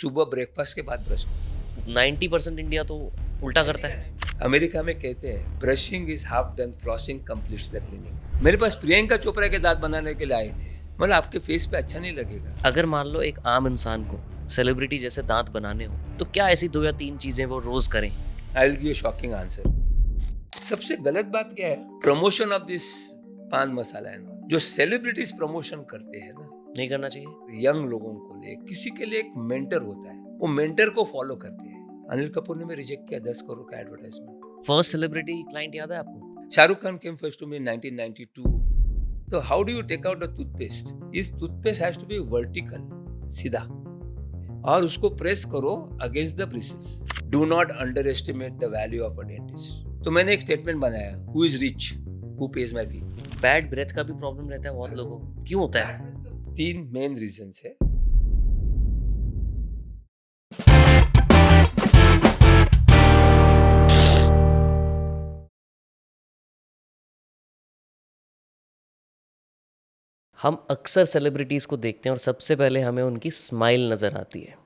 सुबह ब्रेकफास्ट के बाद ब्रश। 90% इंडिया तो उल्टा करता है। अमेरिका में कहते हैं brushing is half done, flossing completes the cleaning. मेरे पास प्रियंका चोपड़ा के दांत बनाने के लिए आए थे। मतलब आपके फेस पे अच्छा नहीं लगेगा। अगर मान लो एक आम इंसान को सेलिब्रिटी जैसे दांत बनाने हो तो क्या ऐसी 2 या 3 चीजें वो रोज करें? आई will give you shocking answer. सबसे गलत बात क्या है? प्रमोशन ऑफ दिस पान मसाला है ना, जो सेलिब्रिटीज प्रमोशन करते हैं ना, नहीं करना चाहिए। यंग लोगों को लिए, किसी के लिए एक मेंटर होता है, वो मेंटर को फॉलो करते हैं। अनिल कपूर ने भी रिजेक्ट किया 10 करोड़ का एडवर्टाइजमेंट। फर्स्ट सेलिब्रिटी क्लाइंट याद है आपको? Shahrukh Khan came first to me in 1992. So how do you take out a toothpaste? This toothpaste has to be vertical, सीधा, और उसको प्रेस करो against the bristles. Do not underestimate the value of a dentist. तो मैंने एक statement बनाया, who is rich, who pays my fee. Bad breath का भी प्रॉब्लम रहता है बहुत लोगों को, क्यों होता है? 3 मेन रीजंस है। हम अक्सर सेलिब्रिटीज़ को देखते हैं और सबसे पहले हमें उनकी स्माइल नज़र आती है।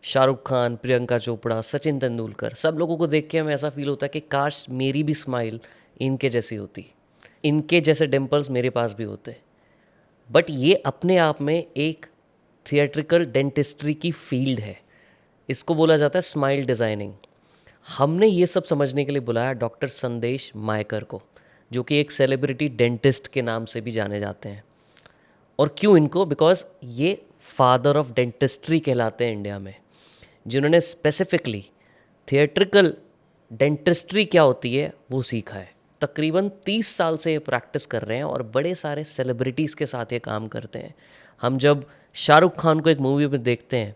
शाहरुख खान, प्रियंका चोपड़ा, सचिन तेंदुलकर, सब लोगों को देख के हमें ऐसा फील होता है कि काश मेरी भी स्माइल इनके जैसी होती, इनके जैसे डिम्पल्स मेरे पास भी होते। बट ये अपने आप में एक थिएट्रिकल डेंटिस्ट्री की फील्ड है। इसको बोला जाता है स्माइल डिज़ाइनिंग। हमने ये सब समझने के लिए बुलाया डॉक्टर संदेश मायकर को, जो कि एक सेलिब्रिटी डेंटिस्ट के नाम से भी जाने जाते हैं। और क्यों इनको? बिकॉज ये फादर ऑफ डेंटिस्ट्री कहलाते हैं इंडिया में, जिन्होंने स्पेसिफिकली थिएट्रिकल डेंटिस्ट्री क्या होती है वो सीखा है। तकरीबन 30 साल से ये प्रैक्टिस कर रहे हैं और बड़े सारे सेलिब्रिटीज़ के साथ ये काम करते हैं। हम जब शाहरुख खान को एक मूवी में देखते हैं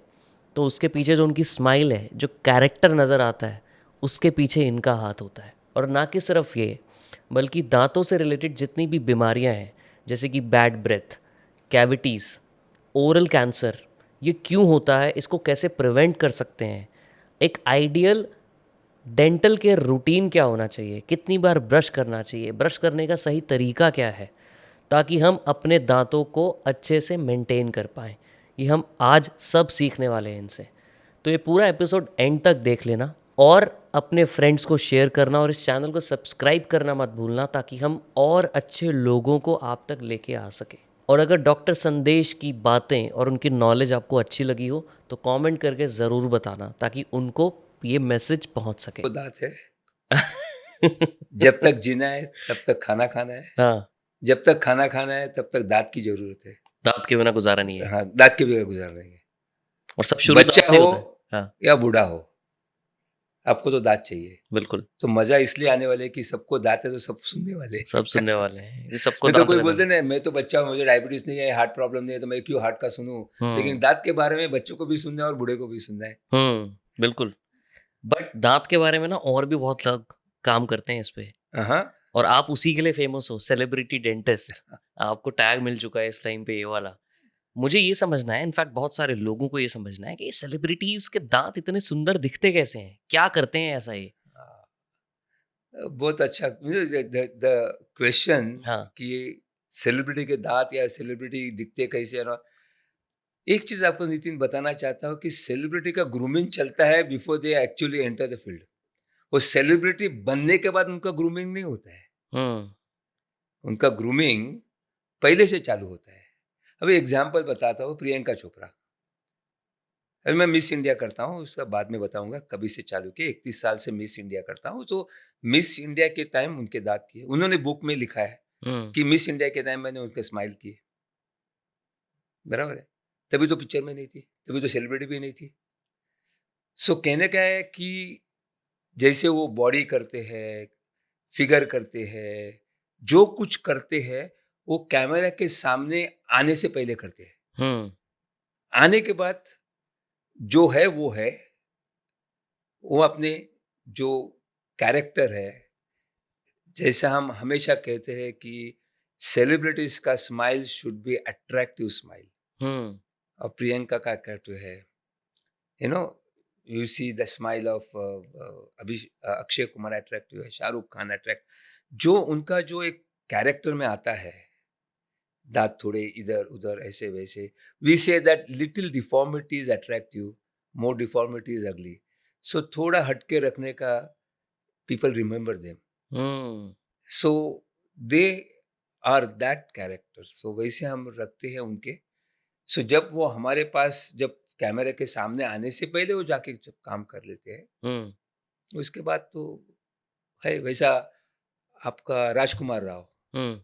तो उसके पीछे जो उनकी स्माइल है, जो कैरेक्टर नज़र आता है, उसके पीछे इनका हाथ होता है। और ना कि सिर्फ ये, बल्कि दांतों से रिलेटेड जितनी भी बीमारियां हैं, जैसे कि bad breath, cavities, oral cancer, ये क्यों होता है, इसको कैसे प्रिवेंट कर सकते हैं, एक आइडियल डेंटल केयर रूटीन क्या होना चाहिए, कितनी बार ब्रश करना चाहिए, ब्रश करने का सही तरीका क्या है, ताकि हम अपने दांतों को अच्छे से मेंटेन कर पाएँ, ये हम आज सब सीखने वाले हैं इनसे। तो ये पूरा एपिसोड एंड तक देख लेना और अपने फ्रेंड्स को शेयर करना और इस चैनल को सब्सक्राइब करना मत भूलना, ताकि हम और अच्छे लोगों को आप तक लेके आ सके। और अगर डॉक्टर संदेश की बातें और उनकी नॉलेज आपको अच्छी लगी हो तो कमेंट करके ज़रूर बताना, ताकि उनको ये मैसेज पहुंच सके। तो दांत है, जब तक जीना है तब तक खाना खाना है, हाँ, जब तक खाना खाना है तब तक दांत की जरूरत है। दांत के बिना गुजारा नहीं है। हाँ, दांत के बगैर गुजार रहेंगे। और सब शुरू बच्चा दांत से ही हो होता है। हाँ, या बूढ़ा हो, आपको तो दांत चाहिए। बिल्कुल। तो मजा इसलिए आने वाले कि सबको दांत है तो सब सुनने वाले। सब सुनने वाले हैं, ये सबको नहीं तो दांत कोई रहना बोलते चाहिए। ना, मैं तो बच्चा हूँ, मुझे डायबिटीज नहीं है, हार्ट प्रॉब्लम नहीं है, तो मैं क्यों हार्ट का सुनूं। लेकिन दांत के बारे में बच्चों को भी सुनना है और बूढ़े को भी सुनना है। बिल्कुल। बट दांत के बारे में ना और भी बहुत लोग काम करते हैं इस पे, हाँ, और आप उसी के लिए फेमस हो, सेलिब्रिटी डेंटिस्ट। आपको टैग मिल चुका है इस टाइम पे ये वाला। मुझे ये समझना है, इनफैक्ट बहुत सारे लोगों को ये समझना है कि सेलिब्रिटीज के दांत इतने सुंदर दिखते कैसे हैं, क्या करते हैं ऐसा ये? बहुत अच्छा द क्वेश्चन हाँ। कि सेलिब्रिटी के दांत या सेलिब्रिटी दिखते कैसे है ना। एक चीज आपको नितिन बताना चाहता हूँ कि सेलिब्रिटी का ग्रूमिंग चलता है before they actually enter the field. वो सेलिब्रिटी बनने के बाद उनका ग्रूमिंग नहीं होता है, हम्म। उनका ग्रूमिंग पहले से चालू होता है। अभी एग्जाम्पल बताता हूँ, प्रियंका चोपड़ा। अभी मैं मिस इंडिया करता हूँ, उसका बाद में बताऊंगा कभी से चालू किया। 31 साल से मिस इंडिया करता हूँ। तो मिस इंडिया के टाइम उनके दांत किए, उन्होंने बुक में लिखा है हम्म। कि मिस इंडिया के टाइम मैंने उनके स्माइल किए। बराबर है, तभी तो पिक्चर में नहीं थी, तभी तो सेलिब्रिटी भी नहीं थी। सो कहने का है कि जैसे वो बॉडी करते हैं, फिगर करते हैं, जो कुछ करते हैं, वो कैमरा के सामने आने से पहले करते हैं। हम्म। आने के बाद जो है वो है, वो अपने जो कैरेक्टर है, जैसा हम हमेशा कहते हैं कि सेलिब्रिटीज का smile should be attractive smile. Hmm. और प्रियंका का कैरेक्टर है, you know, you see the smile of अभी अक्षय कुमार अट्रैक्टिव है, शाहरुख खान अट्रैक्ट, जो उनका जो एक कैरेक्टर में आता है, दांत थोड़े इधर उधर ऐसे वैसे, we say that little deformity is attractive more deformity is ugly. So थोड़ा हटके रखने का, people remember them. Hmm. So they are that character. So वैसे हम रखते हैं उनके. सो जब वो हमारे पास, जब कैमरे के सामने आने से पहले वो जाके जब काम कर लेते हैं, हम्म. उसके बाद तो है वैसा. आपका राजकुमार राव हम्म.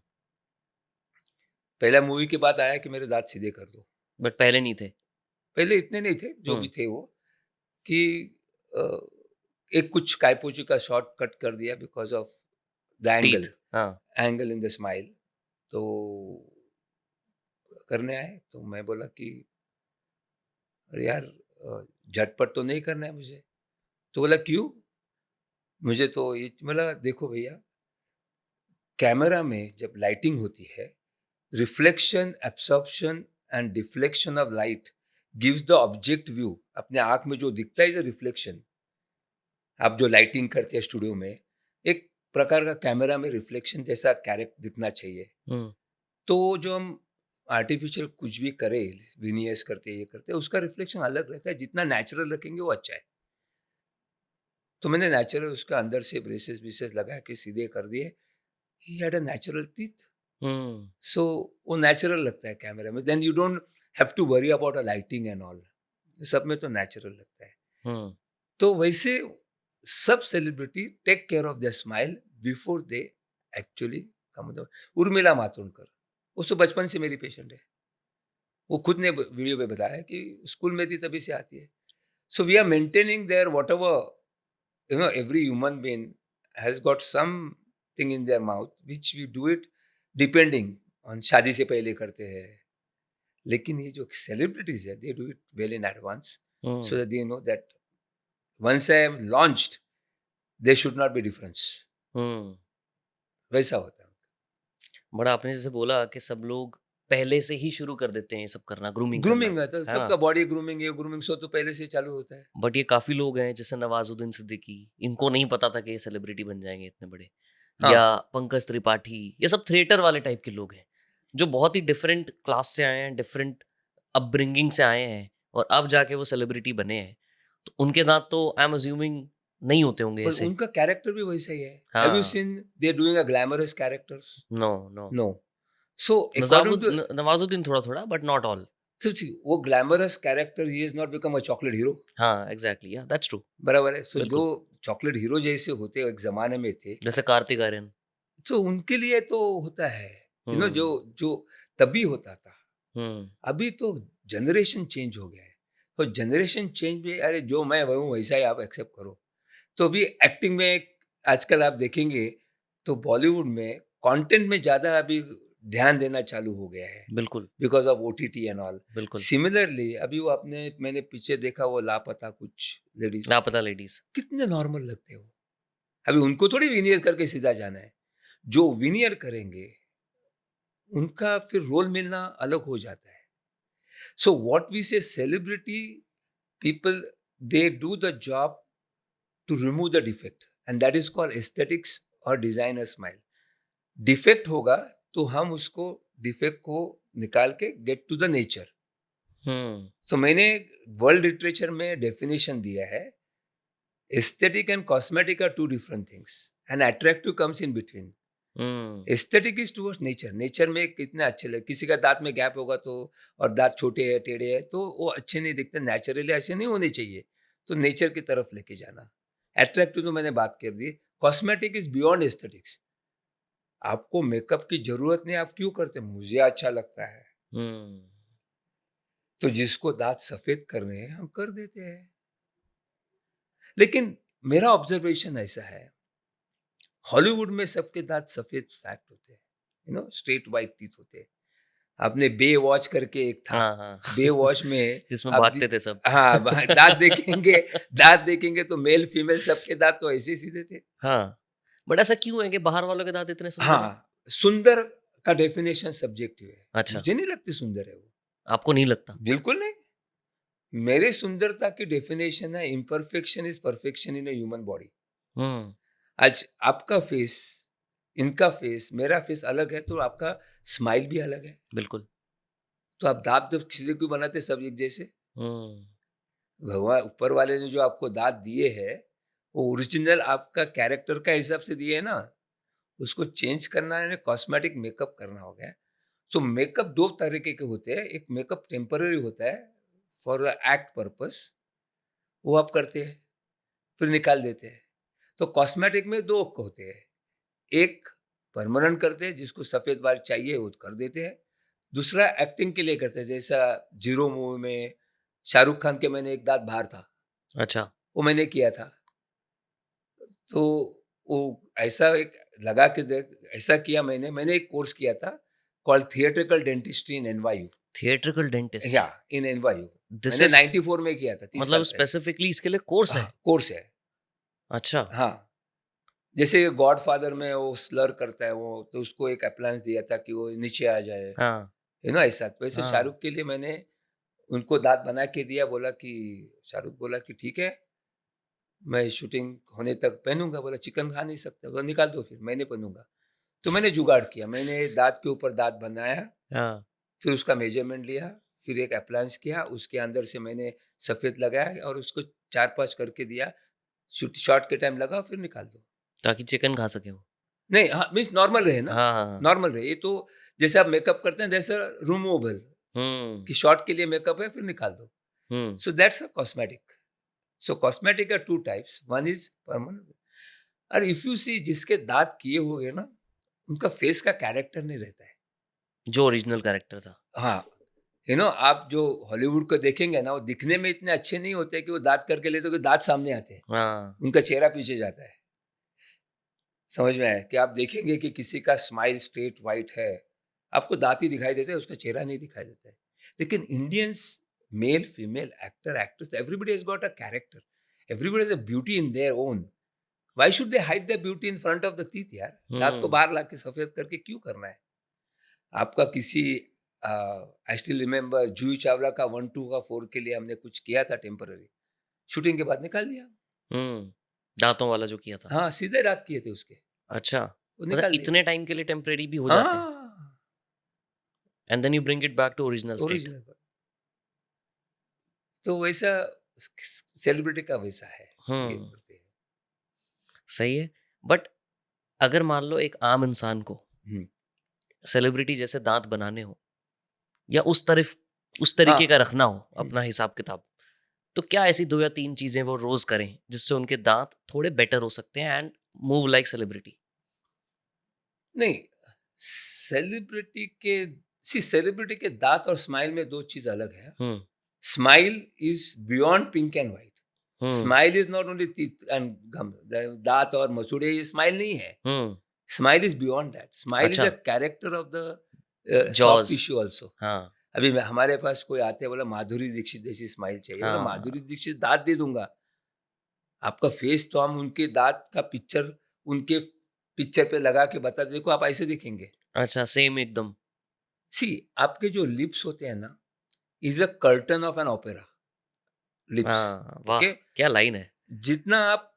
पहला मूवी के बाद आया कि मेरे दांत सीधे कर दो. बट पहले नहीं थे. पहले इतने नहीं थे, जो भी हम्म. थे वो, कि अ, एक कुछ काइपोची का शॉट कट कर दिया because of the teeth. Angle, हाँ. Angle in the smile. तो करने आए तो मैं बोला कि अरे यार, झटपट तो नहीं करना है मुझे. तो बोला क्यों? मुझे तो ये, बोला देखो भैया, कैमरा में जब लाइटिंग होती है, reflection, absorption and deflection of light gives the object view. अपने आंख में जो दिखता है इज रिफ्लेक्शन. आप जो लाइटिंग करते हैं स्टूडियो में, एक प्रकार का कैमरा में रिफ्लेक्शन जैसा कैरेक्ट दिखना चाहिए. हम्म. तो जो हम आर्टिफिशियल कुछ भी करें, विनियर्स करते हैं, ये करते हैं, उसका रिफ्लेक्शन अलग रहता है. जितना नेचुरल रखेंगे वो अच्छा है. तो मैंने नेचुरल उसका अंदर से ब्रेसेस ब्रेसेस लगा के सीधे कर दिए. He had a natural teeth. Hmm. So वो नेचुरल लगता है कैमरा में. Then you don't have to worry about a lighting and all. सब में तो नेचुरल लगता है. हम्म. तो वैसे सब celebrity take care of their smile before they actually come. Urmila Matondkar, वो तो बचपन से मेरी पेशेंट है. वो खुद ने वीडियो पे बताया कि स्कूल में थी तभी से आती है. So we are maintaining their whatever, every human being has got something in their mouth which we do it depending on. शादी से पहले करते हैं, लेकिन ये जो सेलिब्रिटीज है, they do it well in advance. Hmm. So that they know that once I am launched, there should not be difference. हम्म. वैसा होता है. बड़ा आपने जैसे बोला कि सब लोग पहले से ही शुरू कर देते हैं ये सब करना, ग्रूमिंग करना, ग्रूमिंग है तो है ना? सबका बॉडी ग्रूमिंग, ये ग्रूमिंग सो तो पहले से चालू होता है. बट ये काफ़ी लोग हैं जैसे नवाजुद्दीन सिद्दीकी, इनको नहीं पता था कि ये सेलिब्रिटी बन जाएँगे इतने बड़े। हाँ. या पंकज त्रिपाठी, ये सब थिएटर वाले टाइप के लोग हैं, जो बहुत ही डिफरेंट क्लास से आए हैं, डिफरेंट अपब्रिंगिंग से आए हैं और अब जाके वो सेलिब्रिटी बने हैं। तो उनके दाँत तो आई एम अस्यूमिंग नहीं होते होंगे पर ऐसे। उनका कैरेक्टर भी वैसा ही है. हैव यू हाँ, seen they are doing a glamorous characters? No, no. No. So according to, Nawazuddin थोड़ा-थोड़ा बट नॉट ऑल। वो glamorous character, he is not become a chocolate hero. हाँ, एग्ज़ैक्टली, या दैट्स ट्रू, बराबर है. सो जो बिल्कुल। Chocolate hero जैसे होते एक जमाने में थे, जैसे कार्तिक आर्यन। तो उनके लिए तो होता है. जो हुँ, जो तभी होता था. हुँ, अभी तो जनरेशन चेंज हो गया है. तो जनरेशन चेंज में, अरे जो मैं हूँ वैसा ही आप एक्सेप्ट करो. तो अभी एक्टिंग में आजकल आप देखेंगे तो बॉलीवुड में कंटेंट में ज़्यादा अभी ध्यान देना चालू हो गया है, बिल्कुल, because of OTT and all. बिल्कुल। सिमिलरली अभी वो आपने, मैंने पीछे देखा वो लापता कुछ लेडीज, लापता लेडीज़। कितने नॉर्मल लगते हो. अभी उनको थोड़ी विनियर करके सीधा जाना है. जो विनियर करेंगे उनका फिर रोल मिलना अलग हो जाता है. सो व्हाट वी से celebrity people, they do the job to remove the defect, and that is called aesthetics or designer smile. Defect होगा तो हम उसको, डिफेक्ट को निकाल के get to the nature. Hmm, so मैंने वर्ल्ड लिटरेचर में डेफिनेशन दिया है, aesthetic and cosmetic are two different things and attractive comes in between. Hmm, aesthetic is towards nature. Nature में कितने अच्छे लगे, किसी का दांत में गैप होगा तो, और दांत छोटे है, टेढ़े है, तो वो अच्छे नहीं दिखते. नेचुरली ऐसे नहीं होने चाहिए. तो नेचर की तरफ लेके जाना. अट्रैक्टिव तो मैंने बात कर दी. Cosmetic is beyond aesthetics. आपको मेकअप की जरूरत नहीं, आप क्यों करते? मुझे अच्छा लगता है. हुँ, तो जिसको दांत सफेद करने हैं हम कर देते हैं. लेकिन मेरा ऑब्जर्वेशन ऐसा है, हॉलीवुड में सबके दांत सफेद फैक्ट होते हैं. स्ट्रेट वाइट टीथ होते हैं. आपने बे वॉच करके एक था. हाँ, हाँ। बे वॉच में जिसमें आप भागते थे सब। हाँ, दांत देखेंगे, दांत देखेंगे तो मेल फीमेल सबके दांत तो ऐसे ही सीधे थे. हाँ, बट ऐसा क्यों है कि बाहर वालों के दाँत इतने सुंदर हैं? हाँ, सुंदर का डेफिनेशन सब्जेक्टिव है. अच्छा, मुझे नहीं लगती सुंदर है वो. आपको नहीं लगता? बिल्कुल नहीं. मेरे सुंदरता की डेफिनेशन है, imperfection is perfection in a human body. Hmm, आज आपका फेस, इनका फेस, मेरा फेस अलग है, तो आपका स्माइल भी अलग है. बिल्कुल। तो आप दांत जब किसी को बनाते सब एक जैसे. हुँ, भगवान ऊपर वाले ने जो आपको दांत दिए हैं वो ओरिजिनल आपका कैरेक्टर का हिसाब से दिए है ना, उसको चेंज करना है, कॉस्मेटिक मेकअप करना हो गया। सो मेकअप दो तरीके के होते हैं, एक मेकअप टेम्पररी होता है फॉर एक्ट पर्पस, वो आप करते हैं फिर निकाल देते हैं। तो कॉस्मेटिक में दो होते हैं, एक परमानेंट करते हैं जिसको सफेद बाल चाहिए वो कर देते हैं, दूसरा एक्टिंग के लिए करते हैं, जैसा जीरो मूवी में शाहरुख खान के मैंने एक दांत बाहर था, अच्छा। वो मैंने किया था। तो वो ऐसा एक लगा के देख, ऐसा किया मैंने एक कोर्स किया था called theatrical dentistry in NYU. Theatrical dentist. या इन एनवायू दिस मैंने इज़ 94 में किया था, 30 मतलब साल पहले। स्पेसिफिकली इसके लिए कोर्स है? हाँ, कोर्स है। अच्छा। हाँ, जैसे गॉडफादर में वो स्लर करता है वो, तो उसको एक अप्लायंस दिया था कि वो नीचे आ जाए, हाँ, ऐसा। तो वैसे हाँ। शाहरुख के लिए मैंने उनको दाँत बना के दिया, बोला कि शाहरुख बोला कि ठीक है, मैं शूटिंग होने तक पहनूँगा। बोला चिकन खा नहीं सकते, बोला निकाल दो फिर, मैं नहीं पहनूँगा। तो मैंने जुगाड़ किया, मैंने दाँत के ऊपर दाँत बनाया, हाँ, फिर उसका मेजरमेंट लिया, फिर एक अप्लायंस किया, उसके अंदर से मैंने सफ़ेद लगाया और उसको 4-5 करके दिया, शॉट के टाइम लगाओ फिर निकाल दो। ताकि चिकन खा सकें वो। नहीं, हाँ, मीन्स नॉर्मल रहे ना, हाँ, हाँ, हाँ। नॉर्मल रहे। ये तो जैसे आप मेकअप करते हैं दैट्स अ रिमूवेबल, हुँ, कि शॉट के लिए मेकअप है फिर निकाल दो। Hmm. So that's a cosmetic. So cosmetic are 2 types, one is permanent. और इफ यू सी जिसके दाँत किए हुए हैं ना, उनका फेस का कैरेक्टर नहीं रहता है। जो ओरिजिनल कैरेक्टर था। हाँ, आप जो हॉलीवुड को देखेंगे ना, वो दिखने में इतने अच्छे नहीं होते कि वो दाँत करके लेते तो दाँत सामने आते हैं, हाँ। उनका चेहरा पीछे जाता है। समझ में आया? कि आप देखेंगे कि किसी का स्माइल स्ट्रेट व्हाइट है, आपको दाँत ही दिखाई देते हैं, उसका चेहरा नहीं दिखाई देता है। लेकिन Indians, male, female, actor, actress, everybody has got a character, everybody has a beauty in their own. Why should they hide the beauty in front of the teeth यार? दाँत को हुँ, बाहर लाके सफेद करके क्यों करना है? आपका किसी I still remember Juhi Chawla का 1, 2 का 4 के लिए हमने कुछ किया था टेम्पररी, शूटिंग के बाद निकाल दिया। हुँ। दाँतों वाला जो किया था। हाँ, सीधे दाँत किए थे उसके, अच्छा, वो मतलब निकाल दिए। इतने टाइम के लिए टेम्परेरी भी हो जाते हैं हाँ, and then you bring it back to original state. Original. तो वैसा सेलिब्रिटी का वैसा है, ये हुँ, करते हैं। सही है। बट अगर मान लो एक आम इंसान को हुँ, सेलिब्रिटी जैसे दाँत बनाने हो या उस हाँ, तरीके का रखना हो हुँ, अपना हिसाब-किताब, तो क्या ऐसी 2 या 3 चीज़ें वो रोज़ करें जिससे उनके दाँत थोड़े बेटर हो सकते हैं एंड मूव लाइक सेलिब्रिटी? नहीं, सेलिब्रिटी के दाँत और स्माइल में 2 चीज़ अलग है। Hmm, smile is beyond pink and white. Hmm, smile is not only teeth and gum, the दाँत और मसूड़े ये स्माइल नहीं है। Hmm. Smile is beyond that. Smile is अच्छा, a character of the soft jaws. Tissue also. हाँ, अभी हमारे पास कोई आते हैं, बोला माधुरी दीक्षित जैसी स्माइल चाहिए, बोला हाँ। माधुरी दीक्षित दाँत दे दूँगा। आपका फेस तो हम उनके दाँत का पिक्चर उनके पिक्चर पे लगा के बता देखो आप ऐसे दिखेंगे। अच्छा, सेम एकदम। सी आपके जो लिप्स होते हैं ना, is a curtain of an opera, lips, हाँ, वाह! ओके? क्या लाइन है। जितना आप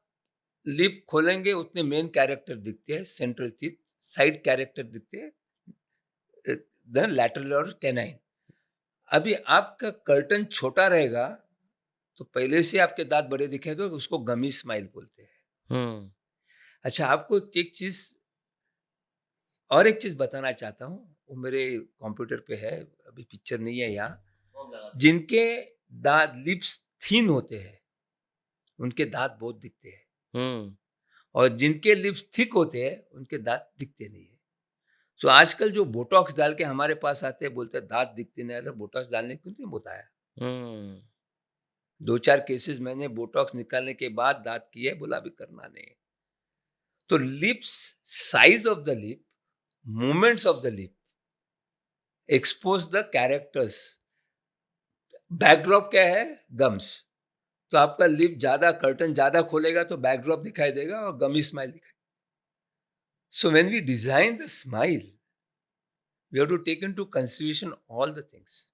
लिप खोलेंगे उतने मेन कैरेक्टर दिखते हैं, सेंट्रल टीथ, साइड कैरेक्टर दिखते हैं, देन लैटरल और कैनाइन। अभी आपका कर्टन छोटा रहेगा, तो पहले से आपके दाँत बड़े दिखे तो उसको गमी स्माइल बोलते हैं। हुँ, अच्छा, आपको एक चीज़ और एक चीज़ बताना चाहता हूँ, वो मेरे कंप्यूटर पे है, अभी पिक्चर नहीं है यहाँ। जिनके दाँत लिप्स थिन होते हैं, उनके दाँत बहुत दिखते हैं, हुँ, और जिनके लिप्स थिक होते हैं, उनके दाँत दिखते नहीं है। सो आजकल जो बोटॉक्स डाल के हमारे पास आते हैं, बोलते हैं दाँत दिखते नहीं, अरे बोटॉक्स डालने क्यों नहीं बताया? हुँ। 2-4 केसेज़ मैंने बोटॉक्स निकालने के बाद दाँत किए, बोला अभी करना नहीं है। तो lips, size of the lip, movements of the lip, expose the characters. Backdrop क्या है? गम्स। तो आपका लिप ज़्यादा, कर्टन ज़्यादा खोलेगा तो बैकड्रॉप दिखाई देगा और गमी स्माइल दिखाई। So when we design the smile, we have to take into consideration all the things.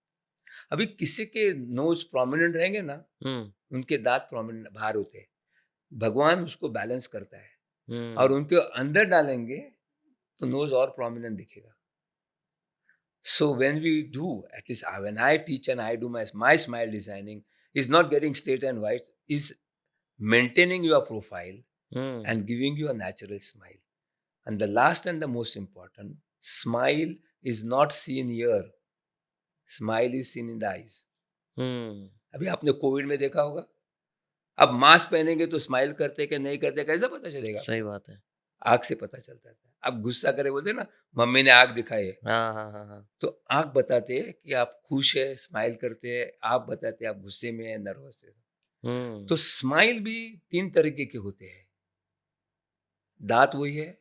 अभी किसी के नोज़ प्रोमिनेंट रहेंगे ना, हुँ, उनके दाँत प्रोमिनेंट बाहर होते हैं। भगवान उसको बैलेंस करता है, और हुँ। उनके अंदर डालेंगे तो नोज़ और प्रोमिनेंट दिखेगा। So when we do, at least when I teach and I do my smile designing, is not getting straight and white, is maintaining your profile Hmm. and giving you a natural smile. And the last and the most important, smile is not seen here, smile is seen in the eyes. Hmm. अभी आपने Covid में देखा होगा, अब mask पहनेंगे तो smile करते कि नहीं करते कैसे पता चलेगा सही आपको? बात है। आँख से पता चलता था। आप गुस्सा करे बोलते हैं ना, मम्मी ने आँख दिखाई है, हाँ, हाँ, हाँ, हाँ। तो आँख बताते हैं कि आप खुश है, स्माइल करते हैं, आप बताते हैं आप गुस्से में हैं, नर्वस है। हुँ। तो स्माइल भी 3 तरीके के होते हैं। दाँत वही है,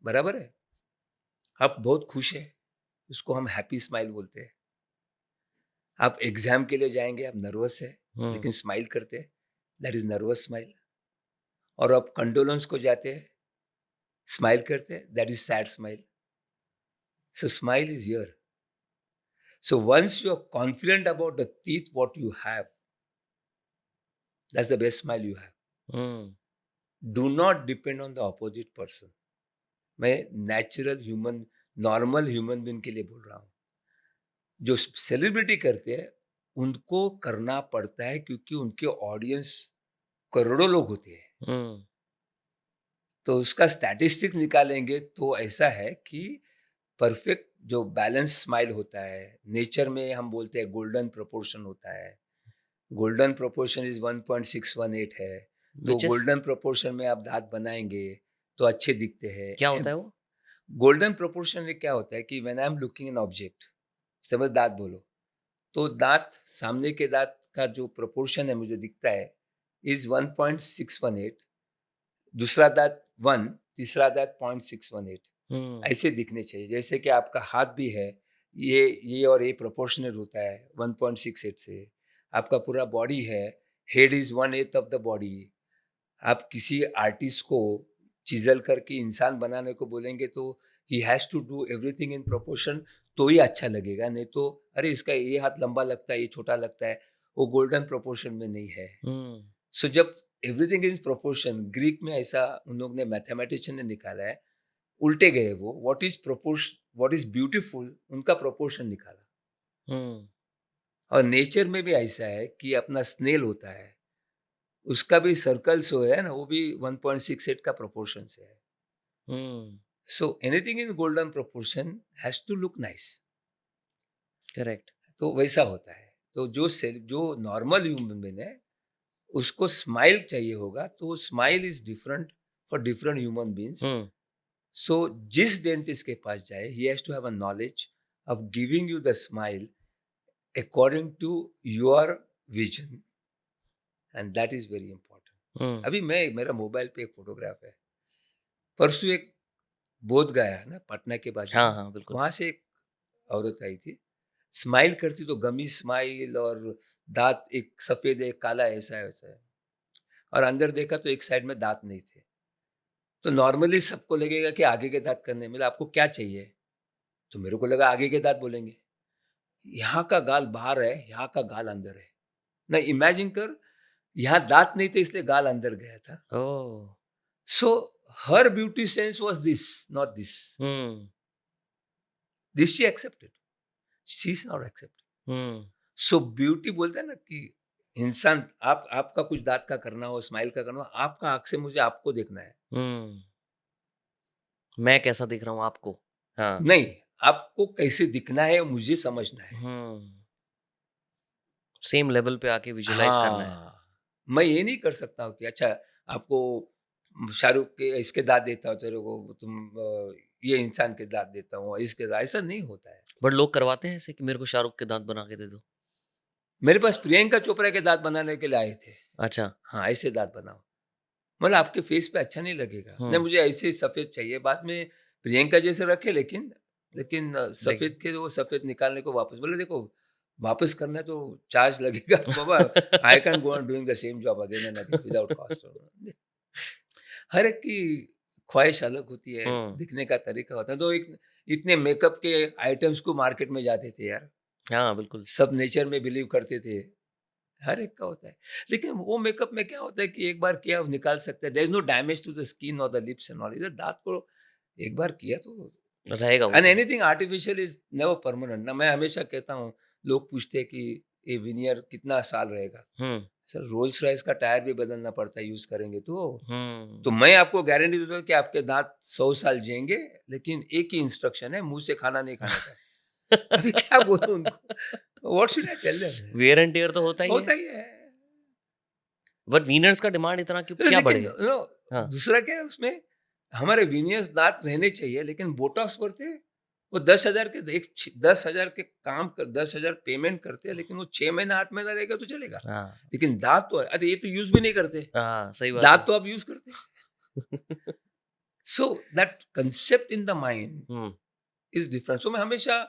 बराबर है? आप बहुत खुश हैं, उसको हम हैप्पी स्माइल बोलते हैं। आप एग्ज़ाम के लिए जाएँगे, आप नर्वस हैं, हुँ। लेकिन स्माइल करते हैं, दैट इज़ नर्वस स्माइल। और आप कंडोलेंस को जाते हैं, स्माइल करते हैं, that is sad smile. So smile is here. So once you're confident about the teeth what you have, that's the best smile you have. Hmm. Do not depend on the opposite person. मैं natural human normal human being के लिए बोल रहा हूँ। जो celebrity करते हैं उनको करना पड़ता है क्योंकि उनके ऑडियंस करोड़ों लोग होते हैं। हुँ। तो उसका स्टैटिस्टिक निकालेंगे तो ऐसा है कि परफेक्ट जो बैलेंस स्माइल होता है, नेचर में हम बोलते हैं गोल्डन प्रोपोर्शन होता है। गोल्डन प्रोपोर्शन इज 1.618 है, तो व्हिच इज़ गोल्डन प्रोपोर्शन में आप दांत बनाएंगे तो अच्छे दिखते क्या हैं। होता है वो? गोल्डन प्रोपोर्शन में क्या होता है कि when I am looking an object, समझ दांत बोलो, तो दांत सामने के दांत का जो प्रोपोर्शन है मुझे दिखता है इज 1.618, दूसरा दांत 1, तीसरा दांत 0.618, हुँ। ऐसे दिखने चाहिए। जैसे कि आपका हाथ भी है, ये और ये प्रोपोर्शनल होता है 1.68 से। आपका पूरा बॉडी है, head is 1/8 of the body. आप किसी आर्टिस्ट को चिज़ल करके इंसान बनाने को बोलेंगे तो he has to do everything in proportion, तो ही अच्छा लगेगा, नहीं तो अरे इसका ये हाथ लंबा लगता है, ये छोटा लगता है, वो गोल्डन प्रोपोर्शन में नहीं है। हुँ। सो जब एवरीथिंग इज प्रोपोर्शन, ग्रीक में ऐसा उन लोग ने मैथमेटिशियन ने निकाला है, उल्टे गए वो, व्हाट इज ब्यूटीफुल उनका प्रोपोर्शन निकाला। हुँ। और नेचर में भी ऐसा है कि अपना स्नेल होता है, उसका भी सर्कल्स जो है ना वो भी 1.68 का प्रोपोर्शन से है। Hmm. So anything in golden proportion has to look nice. Correct. तो वैसा होता है। तो जो नॉर्मल ह्यूमन बीइंग है उसको स्माइल चाहिए होगा, तो smile is different for different human beings. Hmm. So जिस डेंटिस्ट के पास जाए he has to have a knowledge of giving you the smile according to your vision, and that is very important. Hmm. अभी मैं मेरा mobile पे एक photograph है, परसों एक बोध गया है ना पटना के बाजू हाँ, में, हाँ, बिल्कुल। वहां से एक औरत आई थी, स्माइल करती तो गमी स्माइल, और दांत एक सफेद है, एक काला है, ऐसा है वैसा है। और अंदर देखा तो एक साइड में दांत नहीं थे। तो नॉर्मली सबको लगेगा कि आगे के दांत करने, मतलब आपको क्या चाहिए? तो मेरे को लगा आगे के दांत बोलेंगे। यहाँ का गाल बाहर है, यहाँ का गाल अंदर है। ना इमेजिन कर, यहाँ दांत नहीं थे इसलिए गाल अंदर गया था। Oh! So her beauty sense was this, not this. Hmm. This she accepted, she is not accepted. Hmm. So beauty बोलते हैं ना कि इंसान, आप आपका कुछ दांत का करना हो, स्माइल का करना हो, आपका आँख से मुझे आपको देखना है। हुँ। मैं कैसा दिख रहा हूँ आपको? हाँ। नहीं, आपको कैसे दिखना है मुझे समझना है। हुँ। सेम लेवल पे आके विजुअलाइज़ करना है। हाँ, मैं ये नहीं कर सकता हूँ कि अच्छा आपको शाहरुख के इसके दाँत देता हूँ तेरे को, तुम ये इंसान के दाँत देता हूँ, इसके दाँत, ऐसा नहीं होता है। बट लोग करवाते हैं ऐसे कि मेरे को शाहरुख के दाँत बना के दे दो। मेरे पास प्रियंका चोपड़ा के दाँत बनाने के लिए आए थे। अच्छा। हाँ, ऐसे दाँत बनाओ। मतलब आपके फेस पे अच्छा नहीं लगेगा। नहीं, हुँ। मुझे ऐसे ही सफ़ेद चाहिए। बाद में प्रियंका जैसे रखे, लेकिन लेकिन देख सफ़ेद के वो सफ़ेद निकालने को वापस बोले, देखो वापस करना है तो चार्ज लगेगा। बाबा, I can go on doing the same job again and again without cost. हर एक की ख्वाहिश अलग होती है, हुँ। दिखने का तरीका होता है। तो एक इतने मेकअप के आइटम्स को मार्केट में जाते थे यार, हाँ, बिल्कुल। सब नेचर में बिलीव करते थे। हर एक का होता है। लेकिन वो मेकअप में क्या होता है कि एक बार किया निकाल सकते हैं। There is no damage to the skin और द लिप्स एंड ऑल। इधर दाँत को एक बार किया तो, रहेगा वो एंड तो। Anything artificial is never permanent ना। मैं हमेशा कहता हूँ, लोग पूछते हैं कि ये विनियर कितना साल रहेगा? हम्म सर रोल्स रॉयस का टायर भी बदलना पड़ता है यूज करेंगे तो हम्म मैं आपको गारंटी देता हूँ कि आपके दांत 100 साल जिएंगे, लेकिन एक ही इंस्ट्रक्शन है, मुंह से खाना नहीं खाने का है। अभी क्या बोलूं उनको, what should I tell them? Wear and tear तो होता ही है, होता ही है। बट वीनर्स का डिमांड इतना क्यों, क्या बढ़ लेकिन गया? हाँ। दूसरा क्या है उसमें, हमारे विनियर्स दांत रहने चाहिए, लेकिन बोटॉक्स करते हैं वो 10,000 के 10,000 के काम कर 10,000 पेमेंट करते हैं, लेकिन वो 6 महीना 8 महीना रहेगा तो चलेगा। हाँ लेकिन दांत तो अच्छा ये तो यूज भी नहीं करते, हाँ, सही बात दांत है। तो आप यूज करते हैं। So that concept in the mind hmm is different. So मैं हमेशा,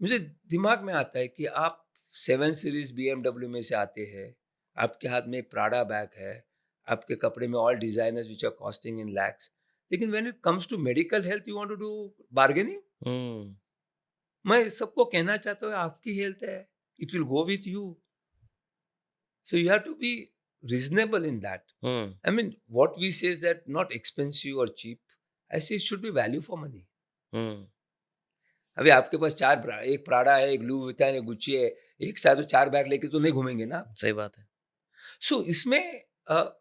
मुझे दिमाग में आता है कि आप 7 सीरीज BMW में से आते हैं, आपके हाथ में प्राडा बैग है, आपके कपड़े में all designers which are costing in lakhs, लेकिन when it comes to medical health you want to do bargaining. Hmm मैं सबको कहना चाहता हूँ आपकी हेल्थ है, it will go with you, so you have to be reasonable in that. Hmm I mean, what we say is that not expensive or cheap. I say it should be value for money. हम्म अभी आपके पास एक Prada है, एक Louis विटन है, Gucci है, एक साथ तो 4 बैग लेके तो नहीं घूमेंगे ना। सही बात है। सो इसमें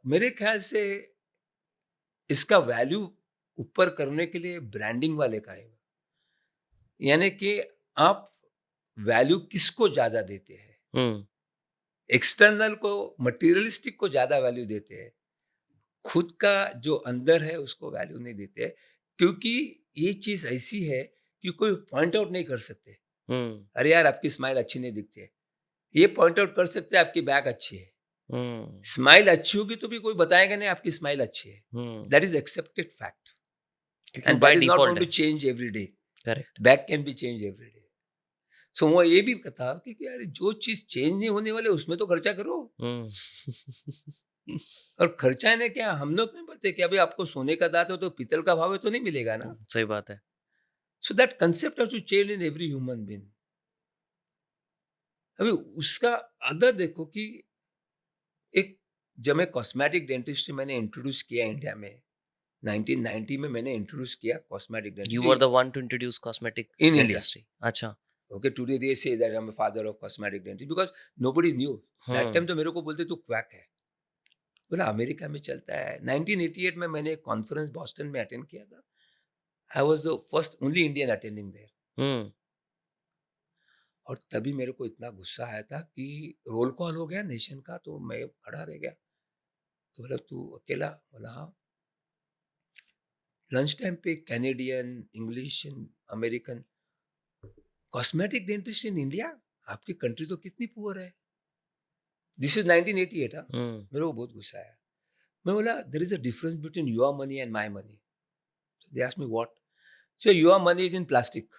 मेरे ख्याल से इसका वैल्यू ऊपर करने के लिए ब्रांडिंग वाले का है। यानी कि आप वैल्यू किसको ज़्यादा देते हैं? हम्म एक्सटर्नल को, मटेरियलिस्टिक को ज़्यादा वैल्यू देते हैं। खुद का जो अंदर है उसको वैल्यू नहीं देते, क्योंकि ये चीज ऐसी है कि कोई पॉइंट आउट नहीं कर सकते, हम्म अरे यार आपकी स्माइल अच्छी नहीं दिखती है। ये पॉइंट आउट कर सकते हैं आपकी बैग अच्छी है, हम्म स्माइल अच्छी होगी तो भी कोई बताएगा नहीं आपकी स्माइल अच्छी है। Hmm that is accepted fact क्योंकि वो and by that is not default going to है। Change every day. Correct. Bag can be change every day. So वो ये भी कहा कि यार जो चीज चेंज नहीं होने वाले उसमें तो खर्चा करो। हम्म और खर्चा ने क्या, हम लोग नहीं पता कि अभी आपको सोने का दांत हो तो पीतल का भाव है तो नहीं मिलेगा ना। सही बात है। So that concept has to change in every human being. अभी उसका अदर देखो कि एक, जब मैं कॉस्मेटिक डेंटिस्ट्री मैंने इंट्रोड्यूस किया इंडिया में 1990 में, मैंने इंट्रोड्यूस किया cosmetic you dentistry were the one to introduce cosmetic in India. Dentistry. अच्छा। Okay, today they say that I am father of cosmetic dentistry because nobody knew. That hmm time तो मेरे को बोलते तू क्वैक है, बोला America में चलता है। 1988 में मैंने एक कॉन्फ्रेंस बॉस्टन में अटेंड किया था। I was the first only Indian attending there. Hmm और तभी मेरे को इतना गुस्सा आया था कि रोल कॉल हो गया नेशन का, तो मैं खड़ा रह गया। तो बोला तू अकेला? बोला हाँ। लंच टाइम पे Canadian, English, American, cosmetic dentist in India, आपकी कंट्री तो कितनी पुअर है। This is 1988। हाँ, हम्म मेरे को बहुत गुस्सा आया। मैं बोला there is a difference between your money and my money. They asked me what. So your money is in plastic,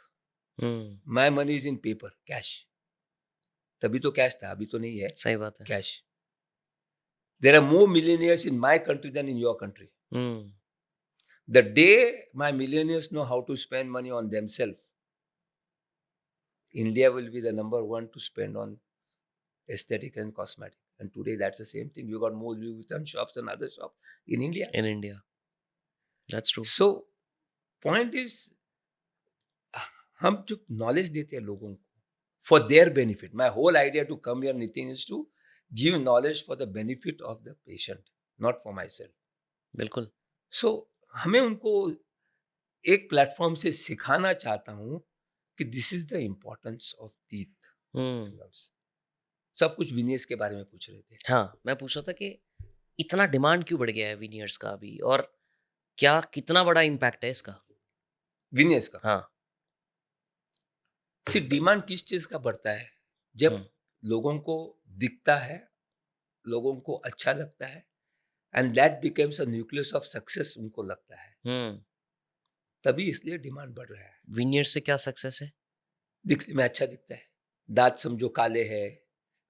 hmm my money is in paper, cash. तभी तो कैश था, अभी तो नहीं है सही बात है। Cash. There are more millionaires in my country than in your country. Hmm The day my millionaires know how to spend money on themselves, India will be the number one to spend on aesthetic and cosmetic. And today that's the same thing. You got more Louis Vuitton shops and other shops in India. In India, that's true. So point is, हम जो knowledge देते हैं लोगों को for their benefit. My whole idea to come here, Nitin, is to give knowledge for the benefit of the patient, not for myself. बिल्कुल। So हमें उनको एक प्लेटफॉर्म से सिखाना चाहता हूँ कि this is the importance of teeth hmm and gums. सब कुछ विनेस के बारे में पूछ रहे थे। हाँ, मैं पूछ रहा था कि इतना डिमांड क्यों बढ़ गया है विनियर्स का अभी, और क्या कितना बड़ा इम्पैक्ट है इसका? विनेस का हाँ। सिर्फ डिमांड किस चीज का बढ़ता है, जब हम्म लोगों को दिखता है, लोगों को अच्छा लगता है, and that becomes a nucleus of success उनको लगता है, हम्म तभी इसलिए डिमांड बढ़ रहा है। विनियर्स से क्या सक्सेस है? दिखने में अच्छा दिखता है, दांत समझो काले हैं,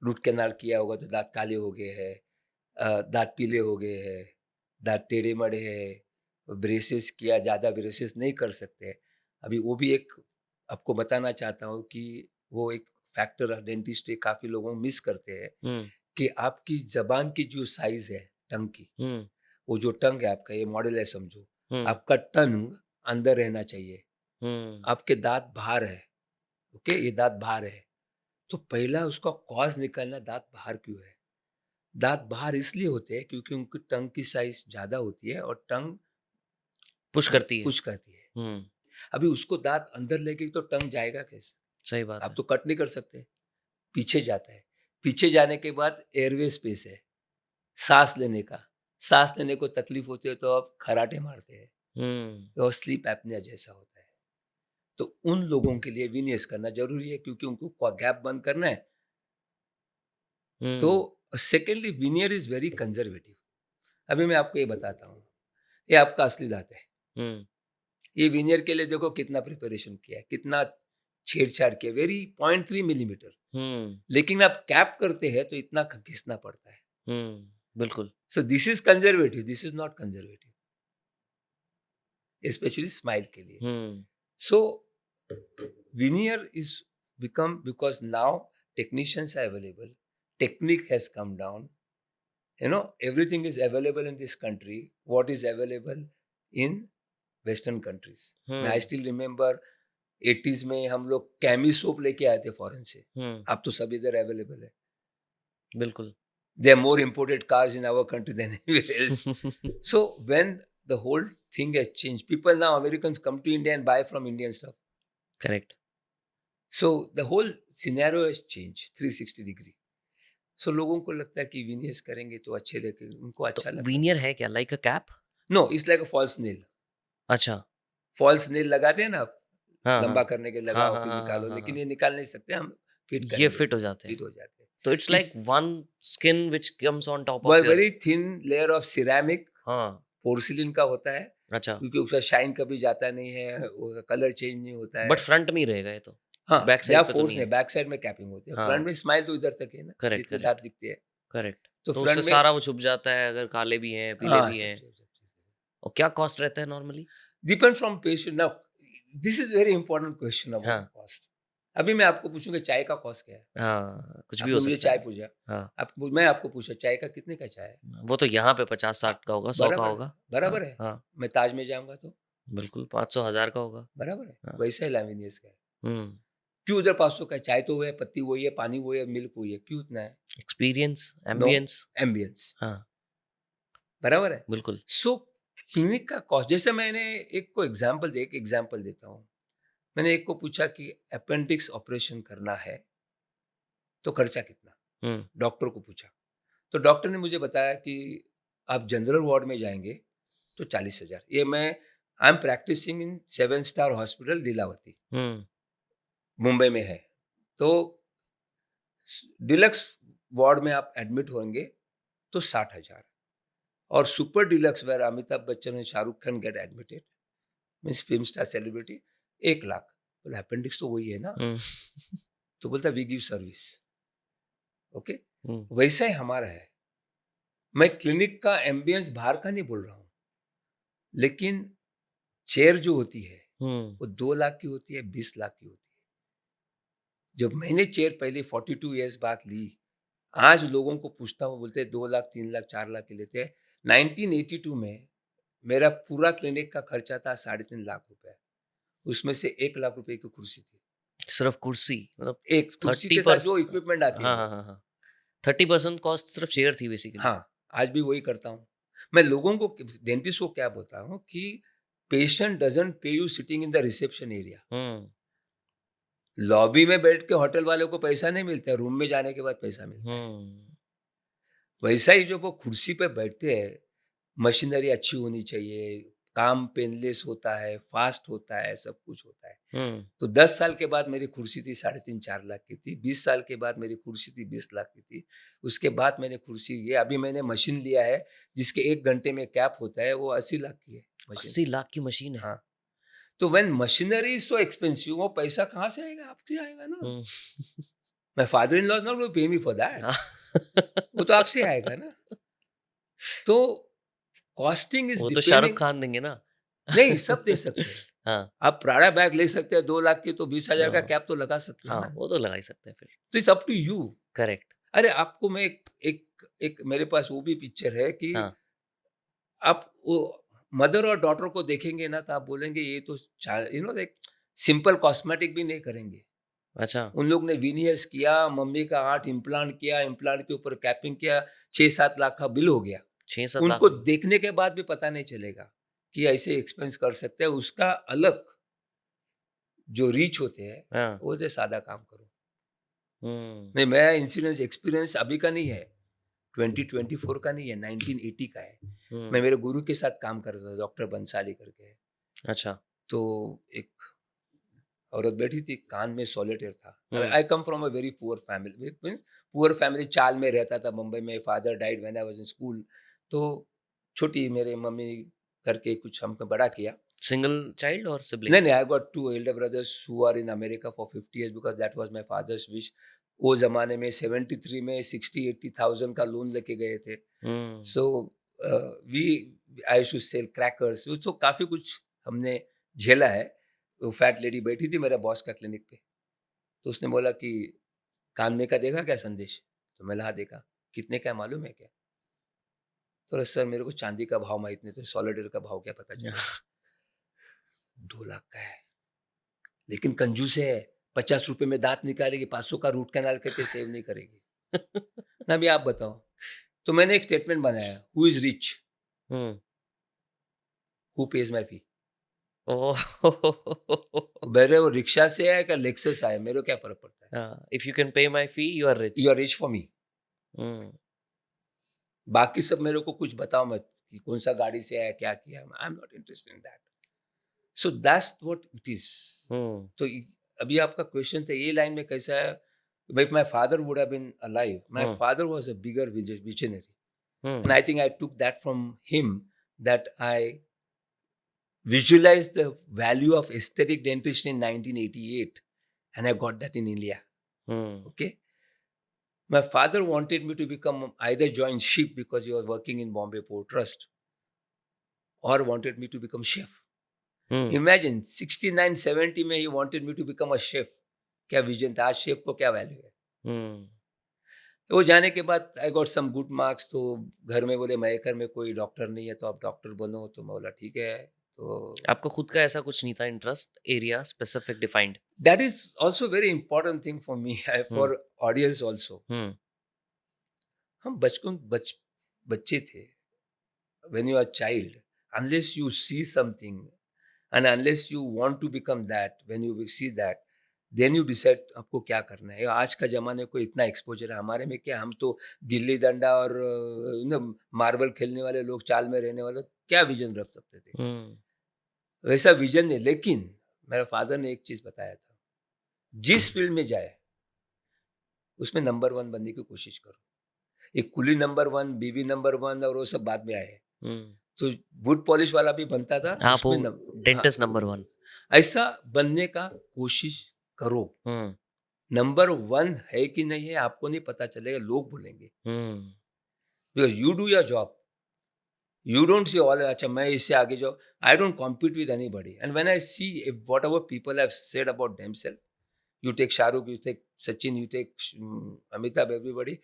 रूट कैनाल किया होगा तो दांत काले हो गए हैं, दांत पीले हो गए हैं, दांत टेढ़े मड़े हैं, ब्रेसेस किया, ज़्यादा ब्रेसेस नहीं कर सकते। अभी वो भी एक आपको बताना चाहता हूँ कि वो एक फैक्टर डेंटिस्ट काफ़ी लोगों मिस करते हैं हम्म कि आपकी जबान की जो साइज है टंग की, हम्म वो जो टंग है आपका, ये मॉडल है समझो, हम्म आपका टंग अंदर रहना चाहिए, हम्म आपके दांत बाहर है। ओके, ये दांत बाहर है, तो पहला उसका कॉज निकालना दांत बाहर क्यों है। दांत बाहर इसलिए होते हैं क्योंकि उनकी टंग की साइज ज्यादा होती है और टंग पुश करती है। पुश करती है। हुँ, अभी उसको दांत अंदर लेके तो टंग जाएगा कैसे। सही बात आप है। तो कट नहीं कर सकते। पीछे जाता है। पीछे जाने के बाद एयरवे स्पेस है, सांस लेने का। सांस लेने को तकलीफ होती है तो आप खराटे मारते हैं, हुँ, और स्लीप एपनिया जैसा होता है। तो उन लोगों के लिए विनियस करना जरूरी है क्योंकि उनको गैप बंद करना है। तो hmm, secondly veneer is very conservative. अभी मैं आपको ये बताता हूँ, ये आपका असली दांत है। हुँ, ये विनियर के लिए देखो कितना प्रिपरेशन किया है, कितना छेड़छाड़ किया, वेरी 0.3 मिलीमीटर। हुँ, लेकिन आप कैप करते हैं तो इतना घिसना पड़ता है। हुँ, बिल्कुल। सो this is conservative, this is not conservative, specially smile के लिए। हुँ, So veneer is become because now technicians are available, technique has come down. You know, everything is available in this country. What is available in Western countries? मैं आई हुँ, still remember 80s में हम लोग chemo soap लेके आए थे foreign से। हुँ, अब तो सब इधर अवेलेबल है। बिल्कुल। There are more imported cars in our country than anywhere else. So when the whole thing has changed, people now Americans come to India and buy from Indian stuff. Correct. So the whole scenario has changed 360 degree. So लोगों को लगता है कि Vilnius करेंगे तो अच्छे लगे, उनको तो अच्छा लगता है। वीनियर है क्या? Like a cap? No, it's like a false nail. अच्छा। फॉल्स नेल लगाते हैं ना आप, हाँ, लंबा हाँ। करने के हाँ, लगाओ हाँ, फिर हाँ, हाँ, निकालो, हाँ, लेकिन हाँ। ये निकाल नहीं सकते हम, फिट ये करेंगे फिट तो हो जाते फिट हैं। हो जाते हैं। तो इट्स इस like one skin which comes on top of your. Very thin layer of ceramic हाँ, पोर्सिलिन का होता है, अच्छा। क्योंकि उसका शाइन कभी जाता नहीं है, वो कलर चेंज नहीं होता बट है। फ्रंट में ही रहेगा ये तो। हाँ, बैक जहाँ साइड पे तो फोर्स नहीं नहीं, है। बैक साइड में कैपिंग होती है, फ्रंट हाँ, में स्माइल तो इधर तक है ना, करेक्ट, जितने दांत करेक्ट, दिखते हैं। करेक्ट। तो तो उससे फ्रंट में सारा वो छुप जाता है अगर काले भी हैं, पीले हाँ, भी सब हैं। सब सब चीज़ें। और क्या कॉस्ट रहता है normally? Depend from patient. Now this is very important question about the हाँ, कॉस्ट। अभी मैं आपको पूछूंगा चाय का कॉस्ट क्या है। हाँ, कुछ भी आपने हो मुझे सकता चाय है। पूछा, हाँ, मैं आपको पूछा चाय का कितने का चाय है। वो तो यहाँ पे 50-60 का होगा, 100 का बराबर है, होगा। हाँ, बराबर है। हाँ, मैं ताज में जाऊंगा तो बिल्कुल 500 1000 का होगा। बराबर है, हाँ, वैसा ही लामिनियस का है। हुँ, क्यों उधर 500 का है? चाय तो वो है, पत्ती वही है, पानी वही है, मिल्क वही है, क्यों इतना है? Experience, no, ambience. एम्बियंस। हाँ, बराबर है। बिल्कुल। सो क्लिनिक का कॉस्ट, जैसे मैंने एक को एक एग्जाम्पल देता हूँ। मैंने एक को पूछा कि अपेंडिक्स ऑपरेशन करना है तो खर्चा कितना, हुँ, डॉक्टर को पूछा। तो डॉक्टर ने मुझे बताया कि आप जनरल वार्ड में जाएंगे तो 40,000। ये मैं I am practising in 7 star hospital Lilavati, hmm, Mumbai में है। तो डिलक्स वार्ड में आप एडमिट होंगे तो 60,000, और super deluxe where Amitabh Bachchan and Shahrukh Khan get admitted, means film star celebrity, 1 lakh. बोला अपेंडिक्स तो वही है ना। हुँ, तो बोलता वी गिव सर्विस। ओके, हुँ, वैसा ही हमारा है। मैं क्लिनिक का एम्बियंस बाहर का नहीं बोल रहा हूँ, लेकिन चेयर जो होती है हुँ, वो 2 लाख की होती है, 20 लाख की होती है। जब मैंने चेयर पहले 42 ईयर्स बैक ली, आज लोगों को पूछता हूँ, बोलते हैं 2 लाख, 3 लाख, 4 लाख के लेते हैं। 1982 में मेरा पूरा क्लिनिक का खर्चा था 3.5 लाख रुपए। उसमें से 1 लाख रुपए की कुर्सी थी। सिर्फ़ कुर्सी मतलब एक कुर्सी के साथ 30% जो इक्विपमेंट आती है हाँ, हाँ, वो। हाँ, हाँ। 30% कॉस्ट सिर्फ़ चेयर थी बेसिकली। हाँ, आज भी वही करता हूँ। मैं लोगों को, डेंटिस्ट को क्या बोलता हूँ कि पेशेंट डजंट पे you sitting in the reception area. Hmm, lobby में बैठ के होटल वालों को पैसा नहीं मिलता है, रूम में जाने के बाद पैसा मिलता है। हुँ, वैसा ही जो वो कुर्सी पे बैठते हैं, मशीनरी अच्छी होनी चाहिए, काम पेनलेस होता है, फास्ट होता है, सब कुछ होता है। हुँ, तो 10 साल के बाद मेरी कुर्सी थी 3.5-4 लाख की थी, 20 साल के बाद मेरी कुर्सी थी 20 लाख की थी। उसके बाद मैंने कुर्सी, ये अभी मैंने मशीन लिया है जिसके 1 घंटे में कैप होता है, वो 80 लाख की है मशीन। 80 लाख की मशीन है। हाँ, तो when machinery is so expensive, वो पैसा कहाँ से आएगा? आपसे आएगा ना। Hmm, my father in law is not going to pay me for that. हाँ। वो तो आपसे आएगा ना। तो कॉस्टिंग इज वो तो शाहरुख डिपेंडिंग। खान देंगे ना। नहीं, सब दे सकते हैं। हाँ, आप प्राडा बैग ले सकते हैं 2 लाख की, तो 20,000 का हाँ, कैप तो लगा सकते हैं हाँ, ना। वो तो लगा ही सकते हैं फिर। तो it's up to you. Correct, अरे आपको मैं एक मेरे पास वो भी पिक्चर है कि हाँ, आप वो मदर और डॉटर को देखेंगे ना, तो आप बोलेंगे ये तो यू नो, एक सिंपल कॉस्मेटिक भी नहीं करेंगे। अच्छा, उन लोग ने विनियर्स किया, मम्मी का 8 इम्प्लांट किया, इम्प्लांट के ऊपर कैपिंग किया, 6-7 लाख का बिल हो गया। 6-7 लाख उनको में? देखने के बाद भी पता नहीं चलेगा कि ऐसे एक्सपेंस कर सकते हैं। उसका अलग जो रीच होते हैं, हाँ। वो जो सादा काम करो। हुँ, नहीं, मैं इंश्योरेंस एक्सपीरियंस अभी का नहीं है, 2024 का नहीं है, 1980 का है। मैं हुँ। मेरे गुरु के साथ काम करता था, डॉक्टर बंसाली करके। अच्छा। तो एक औरत बैठी थी, कान में सॉलिटेयर था। Hmm, I come from a very poor family, means poor family, chawl में रहता था मुंबई में। Father died when I was in school. तो छोटी मेरे मम्मी करके कुछ हमको बड़ा किया। सिंगल चाइल्ड और नहीं, नहीं, siblings? I got 2 elder brothers who are in America for 50 years because that was my father's wish. वो ज़माने में 73 में 60-80,000 का लोन लेके गए थे। Hmm, so we I used to sell crackers. तो काफ़ी कुछ हमने झेला है। वो फैट लेडी बैठी थी मेरे बॉस का क्लिनिक पे। तो उसने बोला कि कान में का देखा क्या संदेश? तो मैंने हाँ देखा। कितने का है मालूम है क्या? तो सर मेरे को चांदी का भाव मालूम नहीं, तो सॉलिडर का भाव क्या पता चलेगा? 2 लाख का है। लेकिन कंजूस है, ₹50 में दाँत निकालेगी, 500 का रूट कैनाल करके सेव नहीं करेगी। ना अभी आप बताओ। तो मैंने एक स्टेटमेंट बनाया, who is rich? Hmm. Who pays my fee? Oh! मेरे वो रिक्शा से आए क्या लेक्सस आए, मेरे को क्या फ़र्क पड़ता है? हाँ, if you can pay my fee you are you rich. Are rich for me. Hmm, बाकी सब मेरे को कुछ बताओ मत कि कौन-सा गाड़ी से आया, क्या किया? I am not interested in that. So that's what it is. Hmm, तो अभी आपका क्वेश्चन था ये लाइन में कैसा है, if my father would have been alive, my hmm, father was a bigger visionary, hmm, and I think I took that from him, that I visualized the value of aesthetic dentistry in 1988, and I got that in India. Hmm, Okay, my father wanted me to become either join ship because he was working in Bombay Port Trust, or wanted me to become chef. Hmm, Imagine 69 70 में he wanted me to become a chef. क्या vision था, आज chef को क्या value है? हुँ। वो जाने के बाद I got some good marks. तो घर में बोले मयकर में कोई डॉक्टर नहीं है तो आप डॉक्टर बनो। तो मैं बोला ठीक है। तो आपको खुद का ऐसा कुछ नहीं था interest area specific defined? That is also very important thing for me, hmm, for audience also. Hmm, हम बच्चे थे। When you are child, unless you see something and unless you want to become that, when you see that, then you decide आपको क्या करना है। आज का जमाने को इतना एक्सपोजर है, हमारे में क्या, हम तो गिल्ली डंडा और मार्बल खेलने वाले लोग, चाल में रहने वाले, क्या विजन रख सकते थे? हुँ, वैसा विजन नहीं। लेकिन मेरे फादर ने एक चीज बताया था, जिस फील्ड में जाए उसमें नंबर वन बनने की कोशिश करो। एक कुली नंबर वन, बीवी नंबर वन और वो सब बाद में आए। हुँ। तो बूट पॉलिश वाला भी बनता था आप वो उसमें हाँ, डेंटिस्ट नंबर 1। ऐसा बनने का कोशिश करो। हुँ, नंबर वन है कि नहीं है आपको नहीं पता चलेगा, लोग बोलेंगे। Hmm, because you do your job, you don't see all अच्छा मैं इससे आगे जाऊँ। I don't compete with anybody, and when I see whatever people have said about themselves, you take Shahrukh, you take Sachin, you take Amitabh, everybody,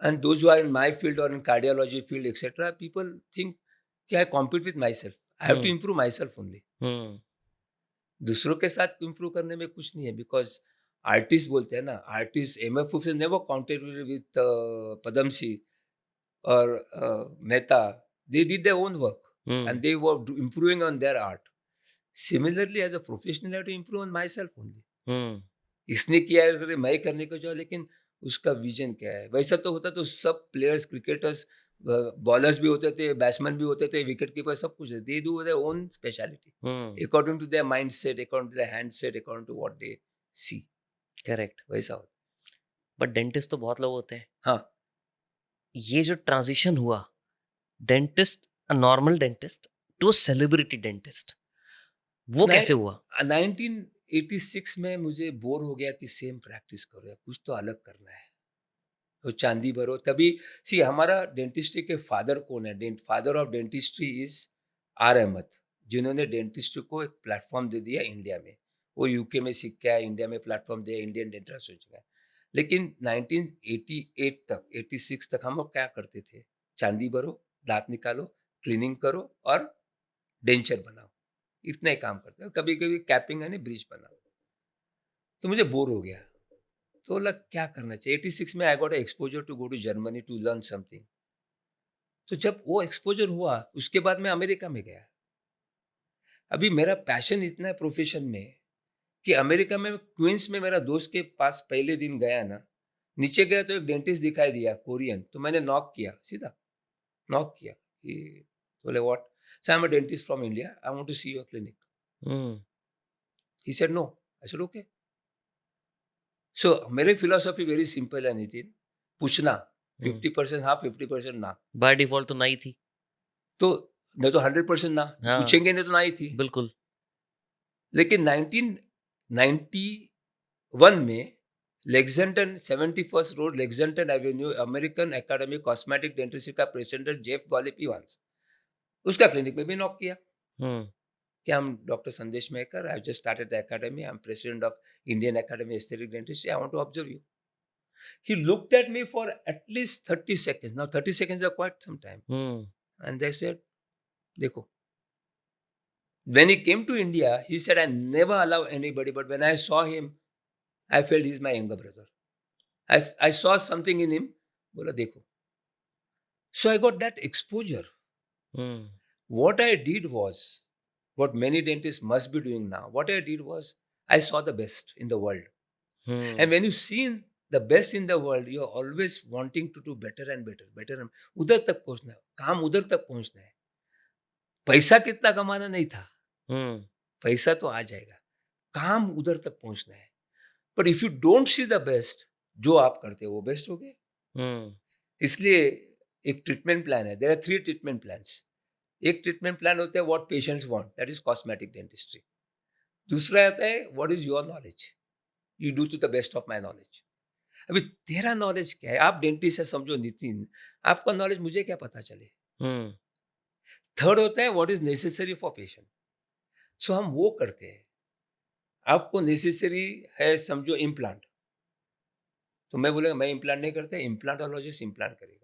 and those who are in my field or in cardiology field, etc., people think कि I compete with myself. I have to hmm, improve myself only. हुँ, दूसरों के साथ improve करने में कुछ नहीं है, because artist बोलते हैं ना, आर्टिस्ट एम एफ से नेवर कॉम्पिटेड विथ पदमसी और Mehta. They did their own work hmm, and they were improving on their art. Similarly, as a professional, I have to improve on myself only. हुँ, इसने किया है अगर मैं करने को जाऊँ, लेकिन उसका विजन क्या है? वैसा तो होता तो सब प्लेयर्स, क्रिकेटर्स, बॉलर्स भी होते थे, बैट्समैन भी होते थे, विकेट कीपर सब कुछ है। They do their own speciality hmm, according to their mindset, according to their handset, according to what they see. Correct. वैसा होता। बट डेंटिस्ट तो बहुत लोग होते हैं। हाँ, ये जो ट्रांज़िशन हुआ dentist normal dentist to celebrity dentist वो नहीं, कैसे हुआ? 1986 में मुझे बोर हो गया कि सेम प्रैक्टिस करो, या कुछ तो अलग करना है। तो चांदी भरो तभी। सी हमारा डेंटिस्ट्री के फादर कौन है? Father of dentistry is R Ahmed, जिन्होंने डेंटिस्ट्री को एक प्लेटफॉर्म दे दिया इंडिया में। वो यूके में सीख के आया, इंडिया में प्लेटफॉर्म दिया, इंडियन डेंटल एसोसिएशन का। लेकिन 1988 तक, 86 तक हम लोग क्या करते थे? चांदी भरो, दांत निकालो, क्लीनिंग करो और डेंचर बनाओ, इतना ही काम करते हैं। कभी कभी कैपिंग है ना, ब्रिज बनाओ। तो मुझे बोर हो गया। तो बोला क्या करना चाहिए? 86 में I got exposure to go to Germany to learn something. तो जब वो एक्सपोज़र हुआ, उसके बाद मैं अमेरिका में गया। अभी मेरा पैशन इतना है प्रोफ़ेशन में कि अमेरिका में क्वींस में मेरा दोस्त के पास पहले दिन गया ना, नीचे गया तो एक डेंटिस्ट दिखाई दिया कोरियन, तो मैंने नॉक किया, सीधा नॉक किया कि बोले what? Sir I am a dentist from India, I want to see your clinic. Hmm, he said no. I said okay. So मेरी फिलॉसफी वेरी सिंपल है नितिन, पूछना, हुँ। 50% हाँ, 50% ना। बाय डिफ़ॉल्ट तो नहीं थी। तो नहीं तो 100% ना, हाँ, पूछेंगे नहीं तो ना ही थी। बिल्कुल। लेकिन 1991 में Lexington 71st Road Lexington Avenue American Academy Cosmetic Dentistry का प्रेसिडेंट जेफ गॉलिपीवांस, उसका क्लिनिक में भी नॉक किया हुँ, कि I'm Dr. Sandesh Mekar. I've just started the academy. I'm president of Indian Academy of Aesthetic Dentistry. I want to observe you. He looked at me for at least 30 seconds. Now, 30 seconds are quite some time. Hmm, And they said, Dekho. When he came to India, he said, I never allow anybody, but when I saw him, I felt he's my younger brother. I saw something in him. Bola, Dekho. So I got that exposure. Hmm, What I did was, what many dentists must be doing now, what I did was, I saw the best in the world. And hmm, when you see the best in the world, you're always wanting to do better and better, better and उधर तक पहुंचना है, काम उधर तक पहुंचना है। पैसा कितना कमाना नहीं था, हुँ, पैसा तो आ जाएगा, काम उधर तक पहुंचना है। But if you don't see the best, जो आप करते हो वो बेस्ट हो गए। हुँ, इसलिए एक ट्रीटमेंट प्लान है, देयर आर 3 ट्रीटमेंट प्लान्स। एक ट्रीटमेंट प्लान होता है what patients want, that is cosmetic dentistry. दूसरा आता है what is your knowledge, you do to the best of my knowledge. अभी तेरा नॉलेज क्या है? आप डेंटिस्ट है समझो नितिन, आपका नॉलेज मुझे क्या पता चले? हुँ, थर्ड होता है what is necessary for patient. So हम वो करते हैं। आपको नेसेसरी है समझो इम्प्लांट, तो मैं बोलेगा मैं इम्प्लांट नहीं करता, इम्प्लांटोलॉजिस्ट इम्प्लांट करेगा।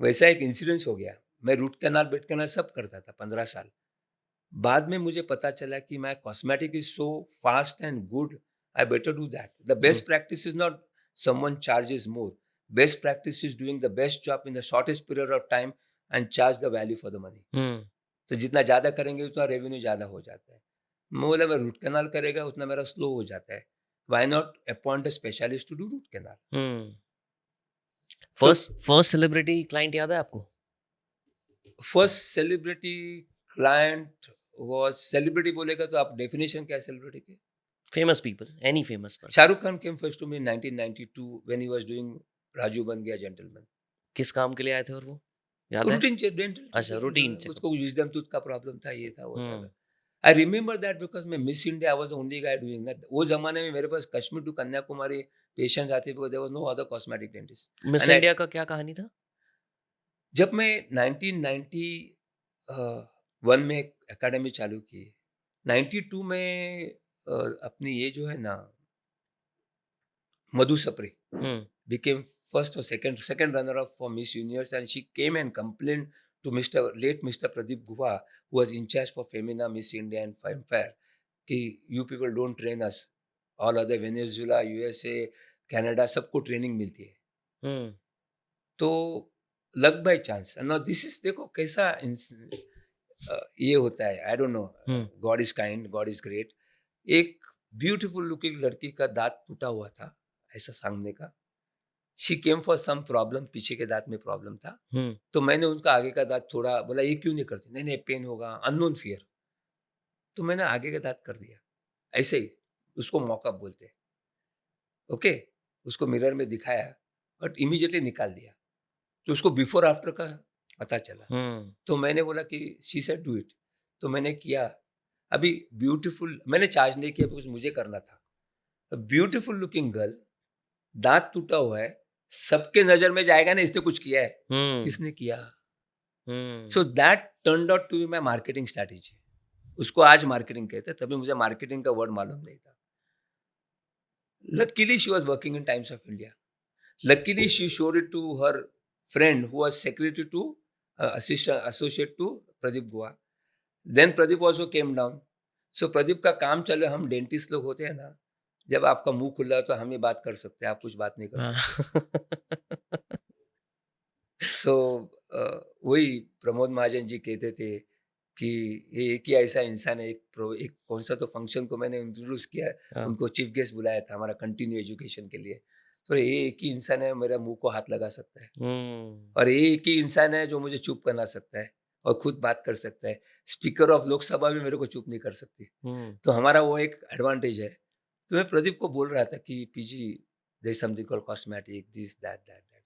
वैसा एक इंसिडेंस हो गया। मैं रूट कैनाल, बेड कैनाल सब करता था 15 साल। बाद में मुझे पता चला कि my cosmetic is so fast and good, I better do that. The hmm, best practice is not someone charges more, best practice is doing the best job in the shortest period of time and charge the value for the money. Hmm, तो जितना ज़्यादा करेंगे उतना revenue ज़्यादा हो जाता है। मैं बोला मैं रूट कैनाल करेगा उतना मेरा स्लो हो जाता है, why not appoint a specialist to do root canal. Hmm. तो फर्स्ट सेलिब्रिटी क्लाइंट याद है आपको? First celebrity client was, celebrity बोलेगा तो आप डेफिनेशन क्या है सेलिब्रिटी की? Famous people, any famous person. Shahrukh Khan came first to me in 1992 when he was doing Raju Ban Gaya gentleman. किस काम के लिए आए थे और वो? याद है? रूटीन डेंटल अच्छा, रूटीन चेकअप, चेकअप। उसको विजडम टूथ का प्रॉब्लम था, ये था वो था। Hmm, I remember that because मैं miss India I was the only guy doing that. वो ज़माने में मेरे पास कश्मीर टू कन्याकुमारी पेशेंट्स आते थे because there was no other cosmetic dentist. Miss and I, India का क्या कहानी था? जब मैं 1990 1 में एकेडमी चालू की, 92 में अपनी ये जो है ना मधु सप्रे हुँ, became first or second runner up for Miss Universe, and she came and complained to Mr. Pradeep Guha, who was in charge for Femina, Miss India and Filmfare, कि you people don't train us, all other Venezuela, USA, Canada सबको training मिलती है। हुँ, तो luck by chance, now this is, देखो कैसा ये होता है, I don't know, hmm, God is kind, God is great. एक ब्यूटीफुल लुकिंग लड़की का दांत टूटा हुआ था, ऐसा सामने का। She came for some problem, पीछे के दांत में प्रॉब्लम था। हुँ, तो मैंने उनका आगे का दांत थोड़ा बोला ये क्यों नहीं करती? नहीं, नहीं पेन होगा, अननोन फियर। तो मैंने आगे का दांत कर दिया, ऐसे ही, उसको मॉकअप बोलते हैं, ओके? उसको मिरर में दिखाया बट इमीडिएटली निकाल दिया। तो उसको बिफोर आफ्टर का पता चला। हुँ, तो मैंने बोला कि शी सेड डू इट, तो मैंने किया। अभी ब्यूटीफुल, मैंने चार्ज नहीं किया बिकॉज़ मुझे करना था। ब्यूटीफुल लुकिंग गर्ल, दाँत टूटा हुआ है, सबके नज़र में जाएगा ना इसने कुछ किया है। हुँ, किसने किया? Hmm, so that turned out to be my marketing strategy. उसको आज मार्केटिंग कहते हैं, तभी मुझे मार्केटिंग का वर्ड मालूम नहीं था। Luckily she was working in times of India. Luckily, she showed it to her friend who was secretary to associate to Pradeep Guha. Then Pradeep also came down. सो प्रदीप का काम चले, हम डेंटिस्ट लोग होते हैं ना, जब आपका मुंह खुला है तो हम ही बात कर सकते हैं, आप कुछ बात नहीं कर हाँ। सकते। सो वही प्रमोद महाजन जी कहते थे कि ये एक ही ऐसा इंसान है, एक कौन सा तो फंक्शन को मैंने इंट्रोड्यूस किया है, हाँ। उनको चीफ गेस्ट बुलाया था हमारा कंटिन्यू एजुकेशन के लिए। तो ये एक ही इंसान है मेरा मुंह को हाथ लगा सकता है, हुँ, और ये एक ही इंसान है जो मुझे चुप करना सकता है और खुद बात कर सकता है। स्पीकर ऑफ लोकसभा भी मेरे को चुप नहीं कर सकती। हुँ, तो हमारा वो एक एडवांटेज है। तो मैं प्रदीप को बोल रहा था कि PG there is something called cosmetic this that that that.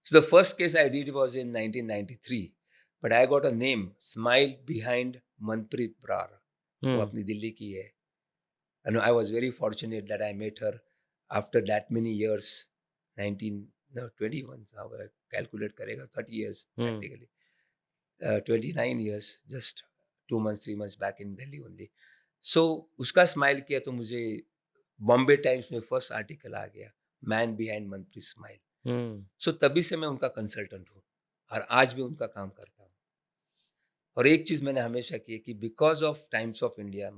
So the first case I did was in 1993, but I got a name, Smile Behind Manpreet Brar. वो हुँ, अपनी दिल्ली की है. And I was very fortunate that I met her after that many years, 19, no, 21, how I calculate करेगा, 30 years hmm, practically. 29 years, just 2 months, 3 months back in Delhi only. So उसका smile किया तो मुझे Bombay times में first article आ गया, man behind Manpreet smile. हुँ, सो तभी से मैं उनका कंसल्टेंट हूँ और आज भी उनका काम करता हूँ। और एक चीज मैंने हमेशा की है कि because of times of India,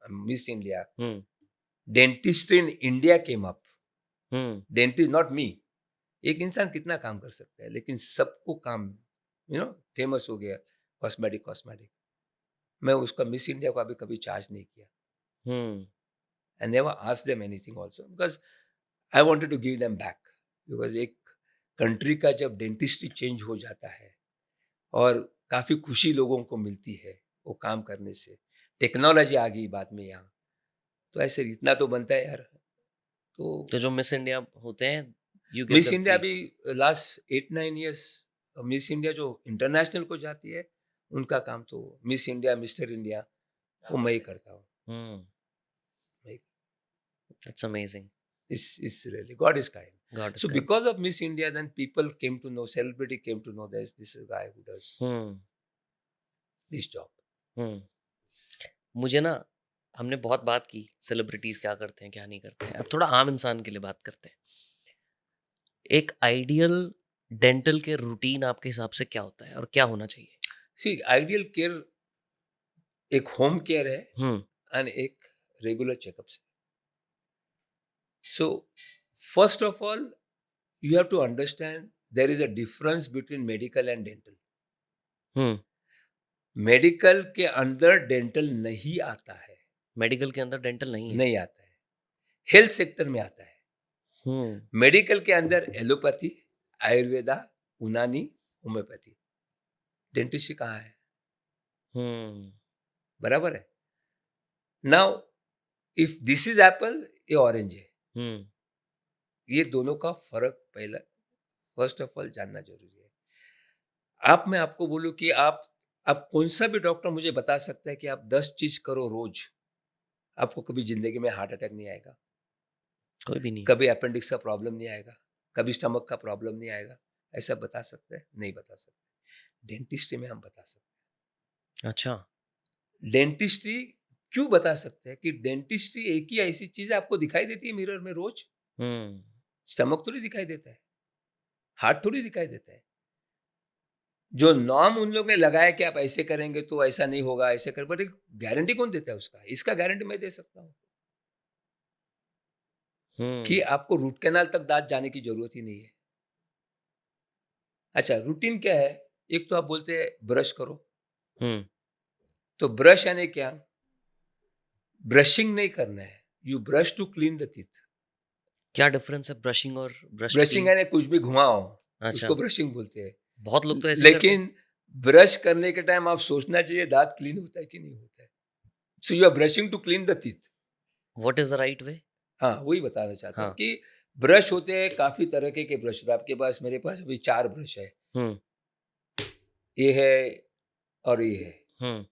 miss India, hmm, dentistry in India came up. Hmm, dentist not me. एक इंसान कितना काम कर सकता है, लेकिन सबको काम फेमस हो गया, कॉस्मेटिक कॉस्मेटिक। मैं उसका मिस इंडिया को अभी कभी चार्ज नहीं किया। Hmm, I never asked them anything also because I wanted to give them back. Because एक कंट्री का जब डेंटिस्ट्री चेंज हो जाता है और काफ़ी खुशी लोगों को मिलती है वो काम करने से। टेक्नोलॉजी आ गई बाद में यहाँ, तो ऐसे इतना तो बनता है यार। तो तो जो मिस इंडिया होते हैं, you give miss them India free? भी लास्ट 8-9 इयर्स, मिस इंडिया जो इंटरनेशनल को जाती है, उनका काम तो मिस इंडिया, मिस्टर इंडिया वो मैं ही करता हूँ। हुँ, मैं that's amazing, is really God is kind. God is so kind. Because of Miss India then people came to know, celebrity came to know this is guy who does hmm, this job. Hmm. मुझे ना हमने बहुत बात की celebrities क्या करते हैं, क्या नहीं करते हैं। अब थोड़ा आम इंसान के लिए बात करते हैं। एक आइडियल डेंटल केयर रूटीन आपके हिसाब से क्या होता है और क्या होना चाहिए? सी आइडियल केयर एक होम केयर है हुँ, एंड एक रेगुलर चेकअप है। So, first of all, you have to understand there is a difference between medical and dental. Hmm, medical के अंदर डेंटल नहीं आता है, मेडिकल के अंदर डेंटल नहीं है। नहीं आता है, हेल्थ सेक्टर में आता है। हुँ, मेडिकल के अंदर एलोपैथी, आयुर्वेदा, यूनानी, होम्योपैथी। डेंटिस्ट्री कहाँ है? हुँ, बराबर है। Now if this is Apple, ये ऑरेंज है। हुँ, ये दोनों का फर्क पहला फर्स्ट ऑफ ऑल जानना जरूरी है। मैं आपको बोलूँ कि आप कौन-सा भी डॉक्टर मुझे बता सकता है कि आप 10 चीज़ करो रोज़, आपको कभी ज़िंदगी में हार्ट अटैक नहीं आएगा, कोई भी नहीं। कभी अपेंडिक्स का प्रॉब्लम नहीं आएगा, कभी स्टमक का प्रॉब्लम नहीं आएगा। ऐसा बता सकते हैं? नहीं बता सकते। डेंटिस्ट्री में हम बता सकते अच्छा। हैं। डेंटिस्ट्री क्यों बता सकते हैं कि डेंटिस्ट्री एक ही ऐसी चीज़ है, आपको दिखाई देती है मिरर में रोज़? हुँ, स्टमक थोड़ी दिखाई देता है, हार्ट थोड़ी दिखाई देता है। जो नॉर्म उन लोग ने लगाया कि आप ऐसे करेंगे तो ऐसा नहीं होगा, ऐसे कर, बट गारंटी कौन देता है उसका? इसका गारंटी मैं दे सकता हूँ कि हुँ, आपको रूट कैनाल तक दांत जाने की जरूरत ही नहीं है। अच्छा, रूटीन क्या है? एक तो आप बोलते हैं ब्रश करो, हुँ। तो ब्रश यानी क्या? ब्रशिंग नहीं करना है, you brush to clean the teeth. क्या डिफरेंस है ब्रशिंग और ब्रश टू ब्रशिंग क्लीन? यानी कुछ भी घुमाओ, अच्छा, उसको ब्रशिंग बोलते हैं। बहुत लोग तो ऐसे ही करते हैं। लेकिन ब्रश करने के टाइम आप सोचना चाहिए दांत क्लीन होता है कि नहीं होता है। So you are brushing to clean the teeth. What is the right way? हाँ, वही बताना चाहता हूँ हाँ, कि ब्रश होते हैं, काफ़ी तरह के ब्रश होते हैं। आपके पास, मेरे पास अभी 4 ब्रश है। हुँ, ये है और ये है। हुँ,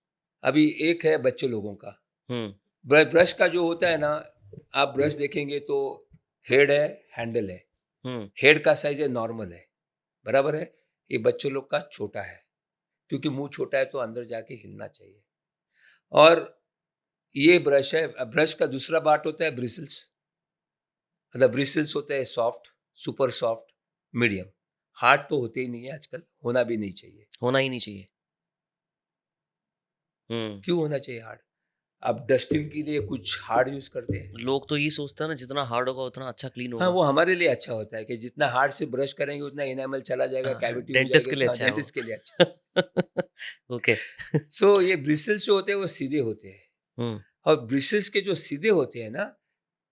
अभी एक है बच्चे लोगों का। हुँ, ब्रश का जो होता है ना, आप ब्रश देखेंगे तो हेड है, हैंडल है। हुँ, हेड का साइज़ है नॉर्मल है, बराबर है? ये बच्चों लोग का छोटा है, क्योंकि मुँह छोटा है तो अंदर जाके हिलना चाहिए। और ये ब्रश है। ब्रश का दूसरा पार्ट होता है ब्रिसल्स। मतलब ब्रिसल्स होते हैं soft, super soft, medium. Hard तो होते ही नहीं है आजकल, होना भी नहीं चाहिए। होना ही नहीं चाहिए। हुँ, क्यों होना चाहिए हार्ड? आप डस्टिंग के लिए कुछ हार्ड यूज करते हैं। लोग तो ये सोचते हैं ना जितना हार्ड होगा उतना अच्छा क्लीन हाँ, होगा। वो हमारे लिए अच्छा होता है कि जितना हार्ड से ब्रश करेंगे उतना इनेमल चला जाएगा, हाँ, कैविटी हो डेंटिस्ट जाएगी, के लिए तो हाँ, अच्छा है वो। डेंटिस्ट के लिए अच्छा है। ओके। सो ये ब्रिसल्स जो होते हैं वो सीधे होते हैं, हुँ, और ब्रिसल्स के जो सीधे होते हैं ना,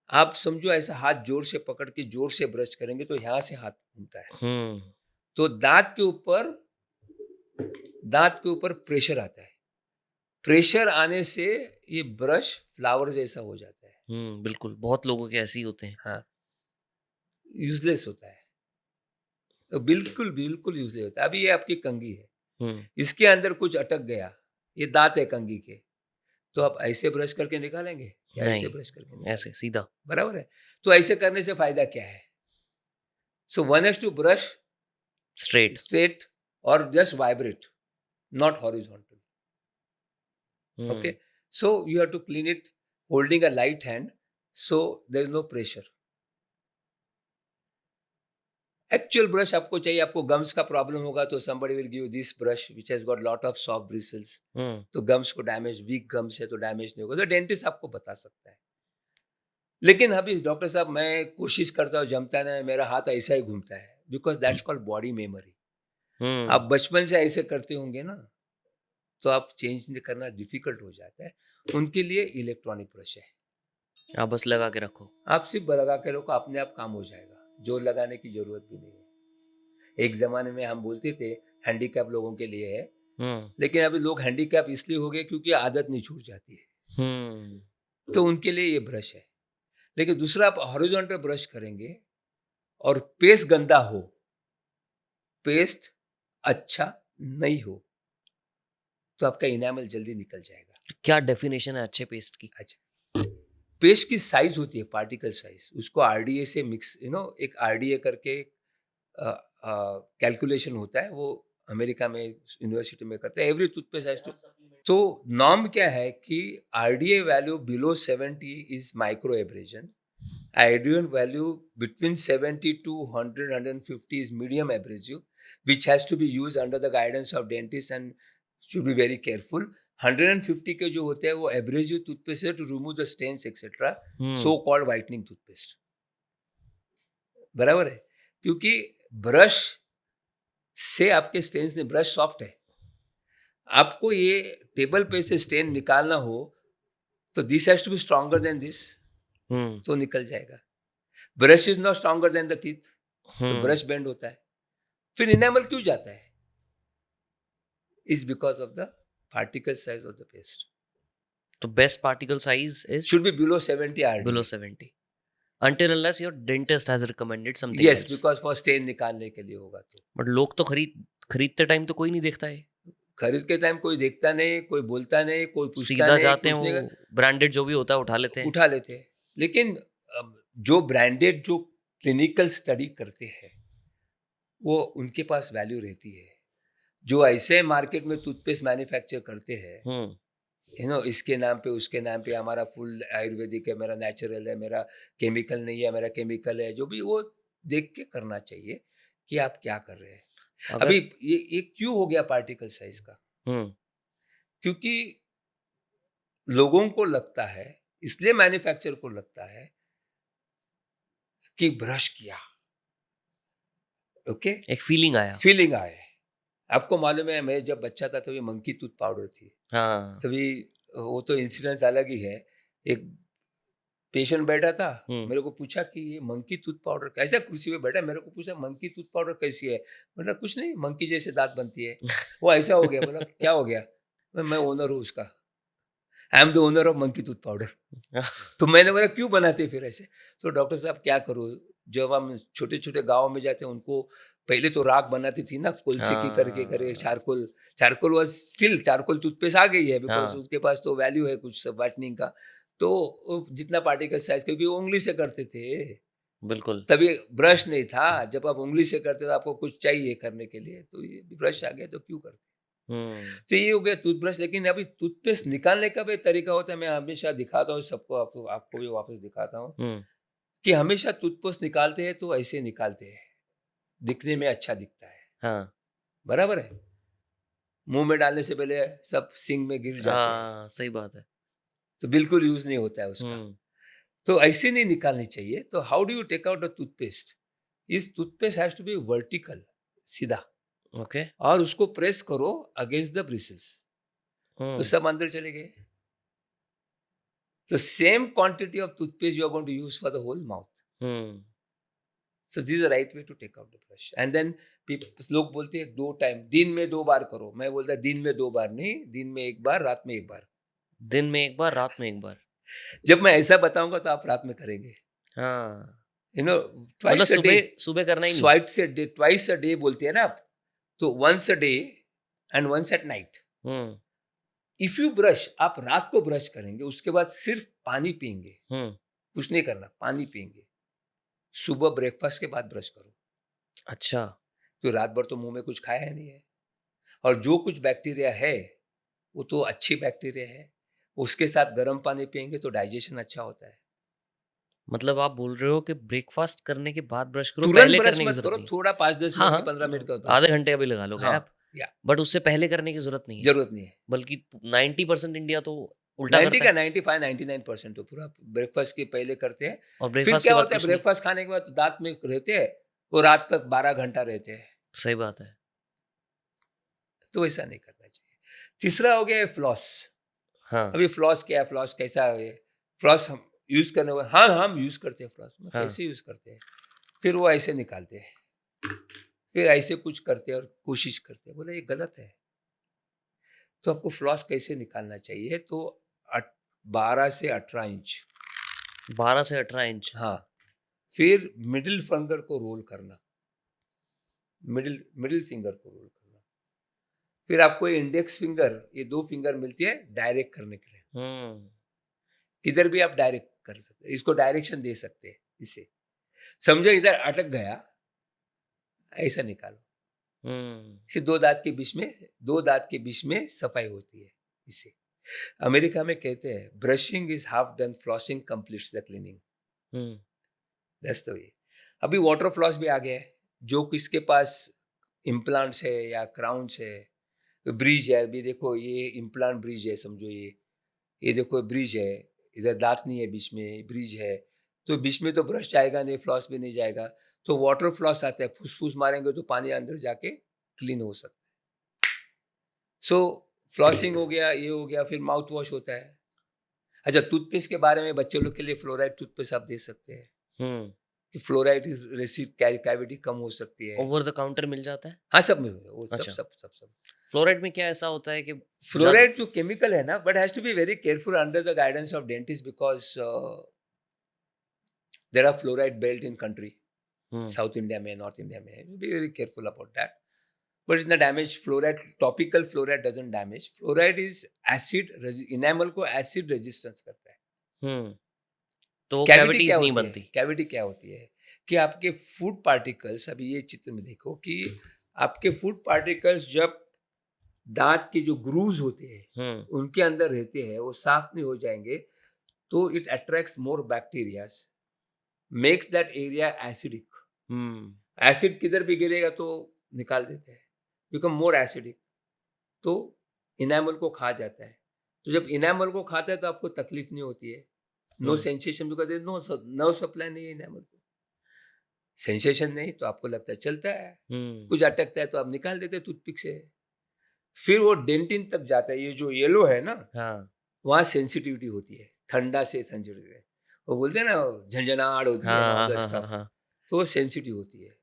आप समझो ऐसा हाथ जोर से पकड़ के जोर से ब्रश करेंगे तो यहाँ से हाथ घूमता है। हुँ, तो दाँत के ऊपर प्रेशर आता है। प्रेशर आने से ये ब्रश फ्लावर जैसा हो जाता है। हुँ, बिल्कुल, बहुत लोगों के ऐसे ही होते हैं। हाँ, यूज़लेस होता है। तो बिल्कुल, बिल्कुल यूज़लेस होता है। अभी ये आपकी कंघी है, हुँ, इसके अंदर कुछ अटक गया, ये दाँत है कंघी के, तो आप ऐसे ब्रश करके निकालेंगे या ऐसे नहीं, ब्रश करके ऐसे निकालेंगे? सीधा। बराबर है? तो ऐसे करने से फ़ायदा क्या है? So one has to brush straight. straight or just vibrate, not horizontal. Hmm, Okay, so you have to clean it holding a light hand, so there is no pressure. Actual brush आपको चाहिए, आपको gums का problem होगा तो somebody will give you this brush which has got lot of soft bristles. हुँ, तो gums को damage, week gums है तो डैमेज नहीं होगा, तो डेंटिस्ट आपको बता सकता है। लेकिन अभी डॉक्टर साहब मैं कोशिश करता हूँ, जमता नहीं, मेरा हाथ ऐसा ही घूमता है, because that's called body memory. आप हुँ। बचपन से ऐसे करते होंगे ना, तो आप चेंज करना डिफिकल्ट हो जाता है। उनके लिए इलेक्ट्रॉनिक ब्रश है। आप बस लगा के रखो। आप सिर्फ लगा के रखो, अपने आप काम हो जाएगा, जोर लगाने की जरूरत भी नहीं है। एक जमाने में हम बोलते थे हैंडीकैप लोगों के लिए है, हुँ, लेकिन अभी लोग हैंडीकैप इसलिए हो गए क्योंकि आदत नहीं छूट जाती है, हुँ, तो उनके लिए ये ब्रश है। लेकिन दूसरा, आप हॉरिजॉन्टल ब्रश करेंगे और पेस्ट गंदा हो, पेस्ट अच्छा नहीं हो, तो आपका इनामल जल्दी निकल जाएगा। क्या डेफिनेशन है अच्छे पेस्ट की? अच्छा, पेस्ट की साइज होती है, पार्टिकल साइज, उसको आरडीए से मिक्स, एक आरडीए करके कैलकुलेशन होता है, वो अमेरिका में यूनिवर्सिटी में करते हैं, एवरी टूथपेस्ट हैज टू। तो नॉर्म क्या है कि RDA value below 70 is micro abrasion, ideal value between 70 to 100 150 is medium abrasive, which has to be used under the guidance of dentist and should be very careful. 150 के जो होते हैं वो abrasive toothpaste है, to remove the stains etcetera, hmm, so called whitening toothpaste. बराबर है, क्योंकि brush से आपके स्टेन्स ने, ब्रश सॉफ्ट है, आपको ये टेबल पे से स्टेन निकालना हो तो this has to be stronger than this, hmm, तो निकल जाएगा। Brush is not stronger than the teeth, तो हुँ। ब्रश बेंड होता है। फिर इनेमल क्यों जाता है? Is because of the particle size of the paste, तो best particle size is should be below 70 below RDA. 70 until unless your dentist has recommended something yes, else. Because for stain निकालने के लिए होगा तो। But लोग तो खरीदते time तो कोई नहीं देखता है। खरीद के टाइम कोई देखता नहीं, कोई बोलता नहीं, कोई पूछता सीधा नहीं, जाते हैं कुछ नहीं, वो ब्रांडेड जो भी होता है उठा लेते हैं। उठा लेते हैं। लेकिन जो ब्रांडेड, जो क्लिनिकल स्टडी करते हैं, वो उनके पास वैल्यू रहती है। जो ऐसे मार्केट में टूथपेस्ट मैन्युफैक्चर करते हैं, हुँ, इसके नाम पे उसके नाम पे, हमारा फुल आयुर्वेदिक है, मेरा नेचुरल है, मेरा केमिकल नहीं है, मेरा केमिकल है, जो भी, वो देख के करना चाहिए कि आप क्या कर रहे हैं। अगर अभी ये क्यों हो गया पार्टिकल साइज का? हुँ, क्योंकि लोगों को लगता है, इसलिए मैन्युफैक्चरर को लगता है कि ब्रश किया, ओके, एक फीलिंग आया। फीलिंग आए। आपको मालूम है, मैं जब बच्चा था तभी मंकी टूथ पाउडर थी, हाँ, तभी वो तो इंसिडेंस अलग ही है। एक पेशेंट बैठा था, हुँ। मेरे को पूछा कि ये मंकी टूथ पाउडर कैसा, कुर्सी पे बैठा, मेरे को पूछा मंकी टूथ पाउडर कैसी है? बोला कुछ नहीं, मंकी जैसे दांत बनती है। वो ऐसा हो गया। बोला क्या हो गया? मैं ओनर हूँ उसका, I am the owner of monkey tooth powder. तो मैंने बोला क्यों बनाते फिर ऐसे? तो डॉक्टर साहब क्या करूँ, जब हम छोटे छोटे गाँव में जाते हैं, उनको पहले तो राख बनाती थी ना, कोलसे की करके करे, हाँ, charcoal, charcoal was still, charcoal toothpaste आ गई है, बिकॉज हाँ, उसके पास तो वैल्यू है कुछ वाइटनिंग का। तो वो जितना पार्टिकल साइज, क्योंकि वो उंगली से करते थे, बिल्कुल। तभी ब्रश नहीं था। जब आप उंगली से करते तो आपको कुछ चाहिए करने के लिए, तो ये ब्रश आ गया तो क्यों करते? हुँ, तो ये हो गया टूथब्रश। लेकिन अभी टूथपेस्ट निकालने का भी तरीका होता है, मैं हमेशा दिखाता हूँ सबको, आपको आपको भी वापस दिखाता हूँ हुँ, कि हमेशा टूथपेस्ट निकालते हैं तो ऐसे निकालते हैं, दिखने में अच्छा दिखता है, हाँ, बराबर है। मुंह में डालने से पहले सब सिंक में गिर जाते हैं। सही बात है। तो बिल्कुल यूज नहीं होता है उसका। हम्म तो ऐसे नहीं निकालनी चाहिए। तो how do you take out a toothpaste? Is toothpaste has to be vertical, सीधा, ओके और उसको प्रेस करो अगेंस्ट द ब्रिसल्स, तो हम्म सब अंदर चले गए। तो same quantity of toothpaste you are going to use for the whole mouth. Hmm so this is the right way to take out the brush. And then लोग बोलते हैं 2 टाइम, दिन में 2 बार करो। मैं बोलता दिन में 2 बार नहीं, दिन में 1 बार, रात में 1 बार। दिन में एक बार रात में एक बार जब मैं ऐसा बताऊंगा तो आप रात में करेंगे। हाँ यू नो, मतलब ट्वाइस अ डे, सुबह सुबह करना ही नहीं ट्वाइस अ डे बोलते हैं ना आप, तो once a day and once at night. Hmm if you brush, आप रात को ब्रश करेंगे, उसके बाद सिर्फ पानी पियेंगे, हम्म कुछ नहीं करना, पानी पियेंगे। सुबह ब्रेकफास्ट के बाद ब्रश करो, अच्छा क्योंकि रात भर तो मुंह में कुछ खाया ही नहीं है। और जो कुछ बैक्टीरिया है वो तो अच्छी बैक्टीरिया है, उसके साथ गर्म पानी पियेंगे तो डाइजेशन अच्छा होता है। मतलब आप बोल रहे हो कि ब्रेकफास्ट करने के बाद ब्रश करो तुरंत पहले ब्रश करने की मत जरूरत करो, नहीं है थोड़ा 5-10 हाँ मिनट हाँ के 15 मिनट मतलब का ब्रश आधे करो। घंटे अभी लगा लो हाँ, गैप या बट उससे पहले करने की जरूरत नहीं है जरूरत नहीं है। बल्कि 90% इंडिया तो उल्टा 90 करता का है 95-99% तो पूरा ब्रेकफास्ट के पहले करते हैं। और फिर ब्रेकफास्ट के क्या बाद होता है, कुछ नहीं ब्रेकफास्ट खाने के बाद दांत में रहते हैं, वो रात तक 12 घंटा रहते हैं। सही बात है तो ऐसा नहीं करना चाहिए। तीसरा हो गया फ्लॉस। हाँ अभी फ्लॉस क्या है, फ्लॉस कैसा है? फ्लॉस हम यूज करने वाले, हाँ हम यूज करते हैं फ्लॉस में, हाँ कैसे यूज करते हैं? फिर वो ऐसे निकालते हैं, फिर ऐसे कुछ करते हैं और कोशिश करते हैं, बोले ये गलत है। तो आपको फ्लॉस कैसे निकालना चाहिए? तो 12 से 18 इंच, 12 से 18 इंच हाँ। फिर मिडिल फिंगर को रोल करना, मिडिल मिडिल फिंगर को रोल करना। फिर आपको इंडेक्स फिंगर, ये 2 फिंगर मिलती है डायरेक्ट करने के लिए। हम्म किधर भी आप डायरेक्ट कर सकते हैं, इसको डायरेक्शन दे सकते हैं। इससे समझो इधर अटक गया, ऐसा निकालो। हम्म फिर दो दांत के बीच में सफाई होती है इससे। अमेरिका में कहते हैं brushing is half done, flossing completes the cleaning. Hmm that's the way. अभी वाटर फ्लॉस भी आ गया है। जो किसके पास इम्प्लांट्स है या क्राउन्स है, ब्रिज है, अभी देखो ये इम्प्लांट ब्रिज है, समझो ये देखो ब्रिज है, इधर दांत नहीं है, बीच में ब्रिज है, तो बीच में तो ब्रश जाएगा नहीं, फ्लॉस भी नहीं जाएगा। तो वाटर फ्लॉस आता है, फुस मारेंगे तो पानी अंदर जाके क्लीन हो सकता है। सो फ्लॉसिंग हो गया, ये हो गया, फिर माउथ वॉश होता है। अच्छा, टूथपेस्ट के बारे में बच्चे लोग के लिए फ्लोराइड टूथपेस्ट आप दे सकते हैं हम्म कि फ्लोराइड रेसिड कैविटी कम हो सकती है। ओवर द काउंटर मिल जाता है हाँ, सब में वो सब अच्छा सब सब सब फ्लोराइड में क्या ऐसा होता है कि ज्यादा फ्लोराइड जो केमिकल है ना, but has to be very careful under the guidance of dentist, because there are fluoride belt in country, hmm South India में, नॉर्थ इंडिया में, be very careful about that. But इतना damage fluoride, topical fluoride doesn't damage. Fluoride is acid, enamel को acid resistance करता है। हम्म तो cavity क्या cavities नहीं होती है? बनती कैविटी क्या होती है कि आपके फूड पार्टिकल्स, अभी ये चित्र में देखो कि आपके फूड पार्टिकल्स जब दांत के जो ग्रूव्स होते हैं हम्म उनके अंदर रहते हैं, वो साफ नहीं हो जाएंगे, तो it attracts more bacterias, makes that area acidic. Hmm acid किधर भी गिरेगा तो निकाल देते हैं, बिकम मोर एसिडिक। तो इनेमल को खा जाता है। तो जब इनेमल को खाता है तो आपको तकलीफ नहीं होती है, no hmm sensation, because no nerve supply नहीं है इनेमल को। सेंसेशन नहीं तो आपको लगता है चलता है, हम्म कुछ अटकता है तो आप निकाल देते हैं टूथपिक से। फिर वो डेंटिन तक जाता है, ये जो येलो है ना, हाँ वहाँ सेंसिटिविटी होती है, ठंडा से सेंसिटिविटी है। वो बोलते हैं ना, झंझनाहट होती है, ऑल हाँ द हाँ हाँ स्टफ, हाँ तो वो सेंसिटिव होती है।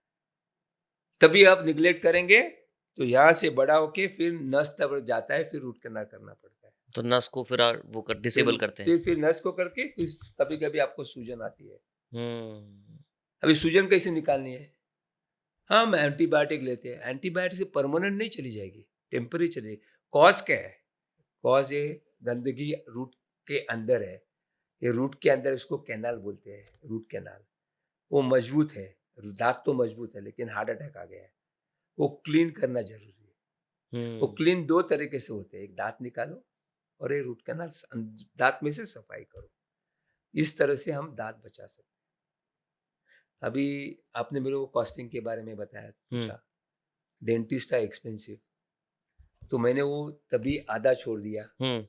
तभी आप निग्लेक्ट करेंगे तो यहाँ से बड़ा होके फिर नस तक जाता है, फिर रूट कैनाल करना पड़ता है। तो नस को फिर वो कर फिर डिसेबल करते हैं फिर नस को करके फिर कभी कभी आपको सूजन आती है। हम्म अभी सूजन कैसे निकालनी है? हम एंटीबायोटिक लेते हैं, एंटीबायोटिक से परमानेंट नहीं चली जाएगी, टेम्पररी चलेगी। कॉज क्या है? कॉज ये गंदगी रूट के अंदर है, ये रूट के अंदर, इसको कैनाल बोलते हैं, रूट कैनाल। वो मजबूत है, दांत तो मजबूत है, लेकिन हार्ट अटैक आ गया है, वो क्लीन करना जरूरी है। वो हम्म क्लीन 2 तरीके से होते हैं, एक दांत निकालो और एक रूट कैनाल दांत में से सफाई करो। इस तरह से हम दांत बचा सकते हैं। अभी आपने मेरे को कॉस्टिंग के बारे में बताया, हम्म पूछा डेंटिस्ट है एक्सपेंसिव, तो मैंने वो तभी आधा छोड़ दिया। हम्म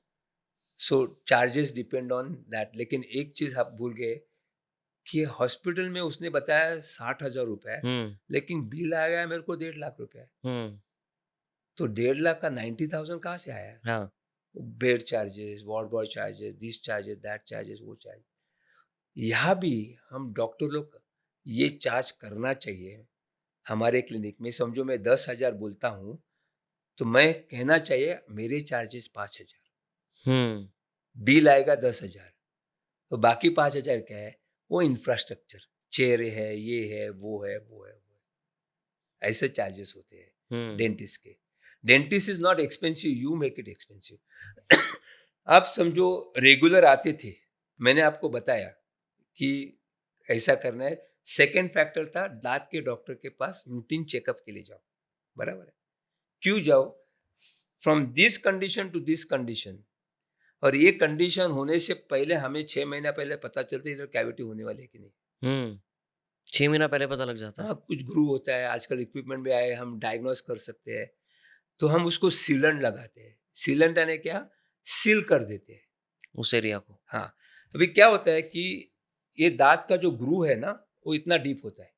सो चार्जेस डिपेंड ऑन दैट। लेकिन एक चीज आप भूल गए कि हॉस्पिटल में उसने बताया 60,000 रुपए, हुँ, लेकिन बिल आ गया मेरे को 1.5 लाख रुपए। हुँ, तो 1.5 लाख का 90,000 कहाँ से आया? हाँ, bed charges, ward boy charges, this charges, that charges, वो चार्ज। यहाँ भी हम डॉक्टर लोग ये चार्ज करना चाहिए। हमारे क्लिनिक में समझो मैं 10,000 बोलता हूँ, तो मैं कहना चाहिए मेरे चार्जेस 5,000, हुँ, बिल आएगा 10,000, तो बाकी 5,000 क्या है? वो इंफ्रास्ट्रक्चर, चेयर है, ये है, वो है, वो है, वो है। ऐसे चार्जेस होते हैं हुँ, डेंटिस्ट के। Dentist is not expensive, you make it expensive. आप समझो रेगुलर आते थे, मैंने आपको बताया कि ऐसा करना है। सेकंड फैक्टर था दांत के डॉक्टर के पास रूटीन चेकअप के लिए जाओ, बराबर है? क्यों जाओ? From this condition to this condition, और ये कंडीशन होने से पहले हमें 6 महीना पहले पता चलता है इधर कैविटी होने वाली है कि नहीं। हुँ। 6 महीना पहले पता लग जाता है। हाँ, कुछ ग्रू होता है, आजकल इक्विपमेंट भी आए, हम डायग्नोस कर सकते हैं। तो हम उसको सीलेंट लगाते हैं। सीलेंट यानी क्या? सील कर देते हैं। उस एरिया को। हाँ, अभी क्या होता है कि ये दांत का जो ग्रू है ना, वो इतना डीप होता है,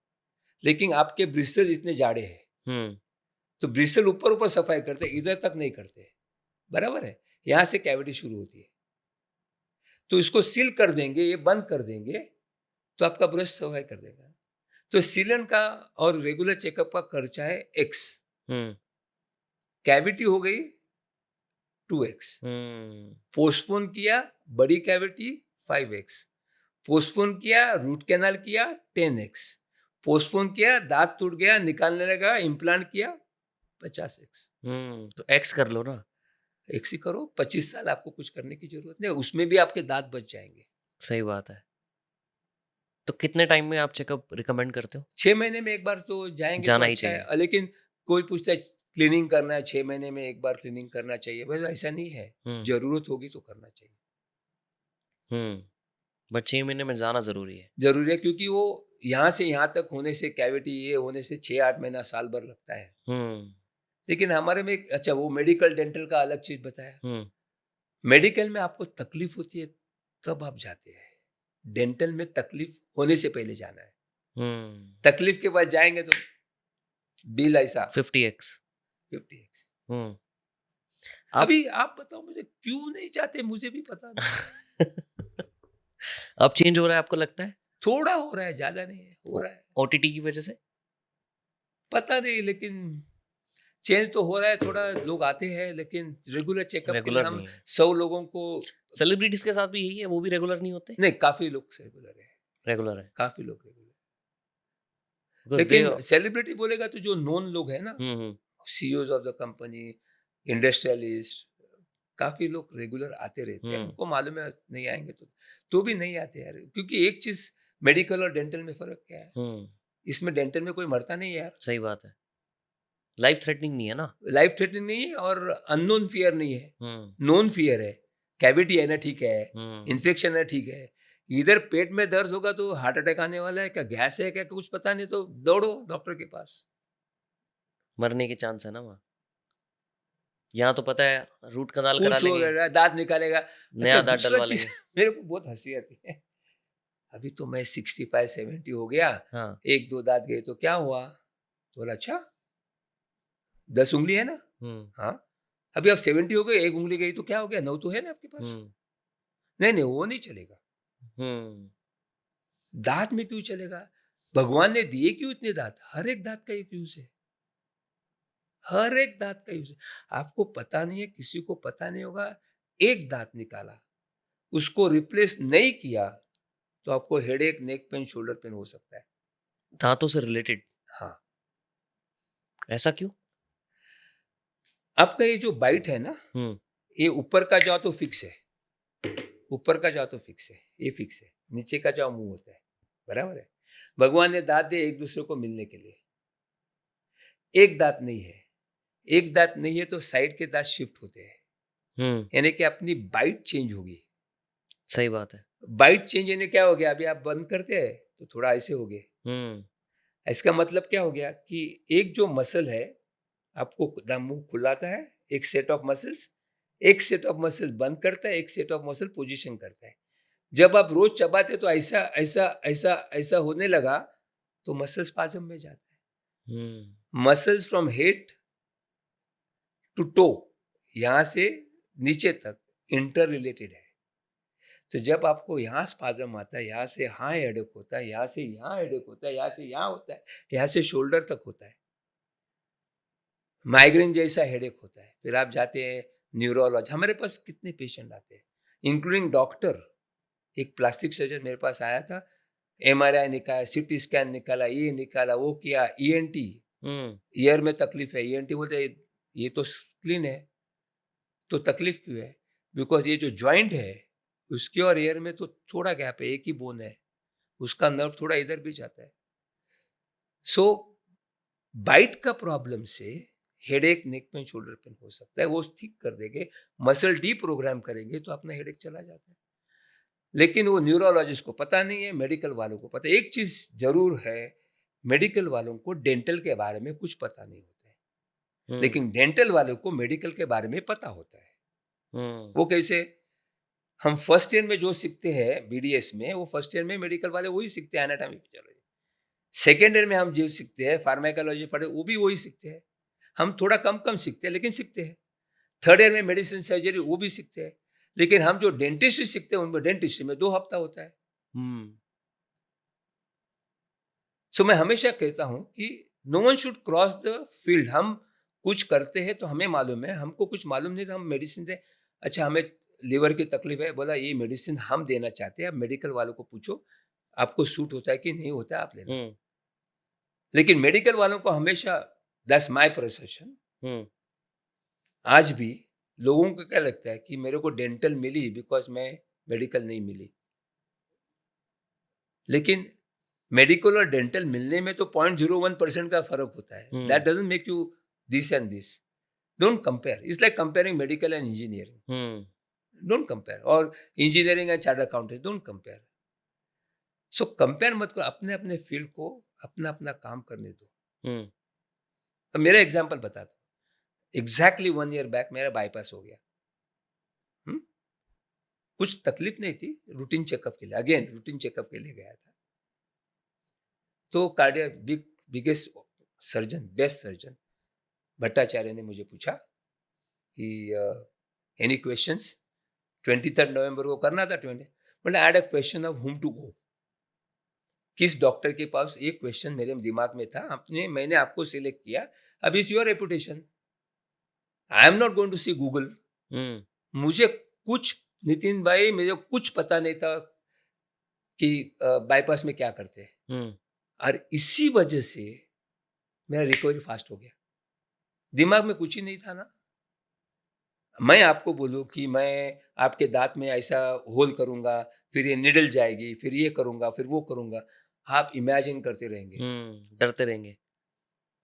लेकिन आपके ब्रिस्टल इतने जाड़े हैं, हुँ, तो ब्रिस्टल ऊपर ऊपर सफाई करते हैं, इधर तक नहीं करते, बराबर है? यहाँ से कैविटी शुरू होती है। तो इसको सील कर देंगे, ये बंद कर देंगे, तो आपका ब्रश सफाई कर देगा। तो सीलन का और रेगुलर चेकअप का खर्चा है एक्स, हुँ, कैविटी हो गई 2x, हुँ, पोस्टपोन किया बड़ी कैविटी 5x, पोस्टपोन किया रूट कैनाल किया 10x, पोस्टपोन किया दांत टूट गया निकालने लगा इम्प्लांट किया 50x। तो एक्स कर लो ना। एक्स ही करो, 25 साल आपको कुछ करने की जरूरत नहीं, उसमें भी आपके दांत बच जाएंगे। सही बात है। तो कितने टाइम में आप चेकअप रिकमेंड करते हो? 6 महीने में एक बार तो जाएंगे तो जाना ही अच्छा है, चाहिए। लेकिन कोई पूछता है क्लीनिंग करना है 6 महीने में एक बार क्लीनिंग करना चाहिए, भाई ऐसा नहीं है। हुँ, जरूरत होगी तो करना चाहिए, हुँ, बट 6 महीने में जाना ज़रूरी है। जरूरी है, क्योंकि वो यहाँ से यहाँ तक होने से कैविटी ये होने से 6-8 महीना साल भर लगता है। हुँ, लेकिन हमारे में अच्छा वो मेडिकल डेंटल का अलग चीज बताया। हुँ, मेडिकल में आपको तकलीफ होती है तब आप जाते हैं, डेंटल में तकलीफ होने से पहले जाना है। हुँ, तकलीफ के बाद जाएंगे तो बिल ऐसा 50x। 50x। हुँ, आप अभी आप बताओ मुझे क्यों नहीं जाते, मुझे भी पता नहीं। अब चेंज हो रहा है आपको लगता है? थोड़ा हो रहा है, ज्यादा नहीं है, हो ओ रहा है। ओटीटी की वजह से? पता नहीं, लेकिन चेंज तो हो रहा है थोड़ा, लोग आते हैं, लेकिन रेगुलर चेकअप के लिए रेगुलर हम नहीं है। 100 लोगों को। सेलिब्रिटीज़ के साथ भी यही है, वो भी रेगुलर नहीं होते? नहीं, काफी लोग रेगुलर है, रेगुलर है। काफी लोग रेगुलर। बिकॉज़ दे लेकिन सेलिब्रिटी बोलेगा तो जो नोन लोग है ना, hmm, hmm, CEOs of the company, industrialist, काफी लोग रेगुलर आते रहते हैं, हुँ, उनको मालूम है नहीं आएंगे तो भी नहीं आते यार, क्योंकि एक चीज मेडिकल और डेंटल में फर्क क्या है? हुँ, इसमें डेंटल में कोई मरता नहीं है यार, सही बात है। लाइफ थ्रेटनिंग नहीं है ना? लाइफ थ्रेटनिंग नहीं है, और अननोन फियर नहीं है, हुँ, नोन फियर है। कैविटी है ना, ठीक है, हुँ, इन्फेक्शन है, ठीक है। इधर पेट में दर्द होगा तो हार्ट अटैक आने वाला है क्या, गैस है क्या, कुछ पता नहीं, तो दौड़ो डॉक्टर के पास। मरने के चांस है ना वहाँ। यहाँ तो पता है रूट कनाल करा कुछ हो लेंगे, गया दांत निकालेगा। अच्छा, नया दाँत दूसरा डलवा चीज लेंगे। मेरे को बहुत हंसी आती है, अभी तो मैं 65-70 हो गया, हाँ, एक दो दांत गए तो क्या हुआ? तो बोला अच्छा, 10 उंगली है ना। हुँ, हाँ, अभी आप 70 हो गए, एक उंगली गई तो क्या हो गया, 9 तो है ना आपके पास। हुँ, नहीं नहीं, वो नहीं चलेगा। हुँ, दांत में क्यों चलेगा? भगवान ने दिए क्यों इतने दांत? हर एक दांत का एक यूज है, हर एक दांत का यूज है। आपको पता नहीं है, किसी को पता नहीं होगा। एक दांत निकाला, उसको रिप्लेस नहीं किया, तो आपको headache, neck pain, shoulder pain हो सकता है। दाँतों से रिलेटेड, हाँ, ऐसा क्यों? आपका ये जो बाइट है ना, हुँ, ये ऊपर का जाओ तो फिक्स है, ऊपर का जाओ तो फिक्स है, ये फिक्स है। नीचे का जाओ मुंह होता है, बराबर है? भगवान ने दांत दिए एक दूसरे को मिलने के लिए। एक दांत नहीं है, एक दांत नहीं है तो साइड के दांत शिफ्ट होते हैं, हुँ, यानी कि अपनी बाइट चेंज होगी। सही बात है। बाइट चेंज यानी क्या हो गया, अभी आप बंद करते हैं तो थोड़ा ऐसे हो गए। हुँ, इसका मतलब क्या हो गया कि एक जो मसल है, आपको मुंह खुलाता है, एक सेट ऑफ मसल्स, एक सेट ऑफ मसल बंद करता है, एक सेट ऑफ मसल पोजीशन करता है। जब आप रोज चबाते तो ऐसा ऐसा ऐसा ऐसा होने लगा तो मसल स्पाज्म में जाता हम्म, है। Muscles from head to toe, यहाँ से नीचे तक इंटर रिलेटेड है। तो जब आपको यहाँ स्पाज्म आता है, यहाँ से यहाँ हेडेक होता है, यहाँ से यहाँ हेडेक होता है, यहाँ से यहाँ होता है, यहाँ से शोल्डर तक होता है, माइग्रेन जैसा हेडेक होता है, फिर आप जाते हैं न्यूरोलॉजी। हमारे पास कितने पेशेंट आते हैं, इंक्लूडिंग डॉक्टर। एक प्लास्टिक सर्जन मेरे पास आया था, एमआरआई निकाला, सीटी स्कैन निकाला, ये निकाला, वो किया, ईएनटी, हम्म, ईयर में तकलीफ है, ईएनटी बोलते ये तो क्लीन है, तो तकलीफ क्यों है? बिकॉज ये जो जॉइंट है उसके और ईयर में तो थोड़ा गैप है, एक ही बोन है, उसका नर्व थोड़ा इधर भी जाता है। सो बाइट का प्रॉब्लम से headache, neck pain, shoulder pain हो सकता है, वो ठीक कर देंगे, मसल डीप्रोग्राम करेंगे तो अपना हेडेक चला जाता है। लेकिन वो न्यूरोलॉजिस्ट को पता नहीं है, मेडिकल वालों को पता है। एक चीज जरूर है, मेडिकल वालों को डेंटल के बारे में कुछ पता नहीं होता है, हम्म, लेकिन डेंटल वालों को मेडिकल के बारे में पता होता है। हम्म, वो कैसे? हम फर्स्ट ईयर में जो सीखते हैं बीडीएस में, वो फर्स्ट ईयर में मेडिकल वाले वही सीखते हैं, एनाटॉमी फिजियोलॉजी। सेकेंड ईयर में हम जो सीखते हैं फार्माकोलॉजी पढ़े, वो भी वही सीखते हैं। हम थोड़ा कम कम सीखते हैं लेकिन सीखते हैं। थर्ड ईयर में मेडिसिन सर्जरी वो भी सीखते हैं। लेकिन हम जो डेंटिस्ट्री सीखते हैं उनमें डेंटिस्ट्री में 2 हफ्ता होता है। हम्म, सो मैं हमेशा कहता हूं कि no one should cross the field. हम कुछ करते हैं तो हमें मालूम है, हमको कुछ मालूम नहीं तो हम मेडिसिन दें। अच्छा, हमें लीवर की तकलीफ है, बोला ये मेडिसिन हम देना चाहते हैं, आप मेडिकल वालों को पूछो आपको सूट होता है कि नहीं होता है, आप लेना। हम्म, लेकिन मेडिकल वालों को हमेशा, दैट्स माय परसेप्शन, हम्म, आज भी लोगों को क्या लगता है कि मेरे को डेंटल मिली बिकॉज मैं मेडिकल नहीं मिली। लेकिन मेडिकल और डेंटल मिलने में तो 0.01% का फर्क होता है। That hmm, doesn't make you this and this. Don't compare, it's like comparing medical and engineering. Hmm, don't compare, और engineering and chartered accountant, don't compare. So compare मत करो, अपने अपने फील्ड को अपना अपना काम करने दो। हम्म, अब मेरा एग्जाम्पल बता दो, एग्जैक्टली 1 ईयर बैक मेरा बाईपास हो गया। हम्म? कुछ तकलीफ नहीं थी, रूटीन चेकअप के लिए, अगेन रूटीन चेकअप के लिए गया था। तो cardiac biggest surgeon, best surgeon Bhattacharya ने मुझे पूछा कि एनी क्वेश्चंस, 23 नवंबर को करना था। 20 मतलब I had a question of whom to go, किस डॉक्टर के पास, एक क्वेश्चन मेरे दिमाग में था। आपने, मैंने आपको सिलेक्ट किया, अब is your reputation, I am not going to see Google. Hmm, मुझे कुछ, नितिन भाई मुझे कुछ पता नहीं था कि बाईपास में क्या करते हैं, हम्म, और इसी वजह से मेरा रिकवरी फास्ट हो गया। दिमाग में कुछ ही नहीं था ना। मैं आपको बोलूं कि मैं आपके दांत में ऐसा होल करूंगा, फिर ये निडल जाएगी, फिर ये करूंगा, फिर वो करूंगा, आप इमेजिन करते रहेंगे, डरते रहेंगे।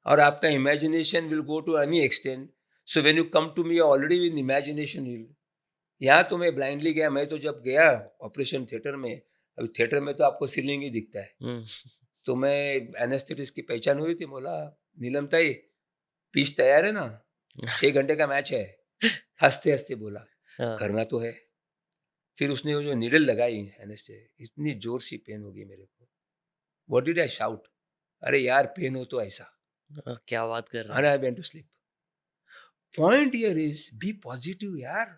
और आपका imagination will go to any extent. So when you come to me already with imagination will, यहाँ तो मैं ब्लाइंडली गया। मैं तो जब गया ऑपरेशन थिएटर में, अभी थिएटर में तो आपको सीलिंग ही दिखता है, हम्म, तो मैं, एनेस्थेटिस्ट की पहचान हुई थी, बोला नीलम ताई पिच तैयार है ना, 6 घंटे का मैच है, हंसते हंसते बोला हाँ, करना तो है। फिर उसने वो जो नीडल लगाई एनेस्थेटिक, इतनी जोर सी पेन होगी मेरे को, व्हाट डिड आई शाउट, अरे यार पेन हो तो ऐसा, क्या बात कर रहे एंड हैं। I went to sleep. Point here is be positive यार,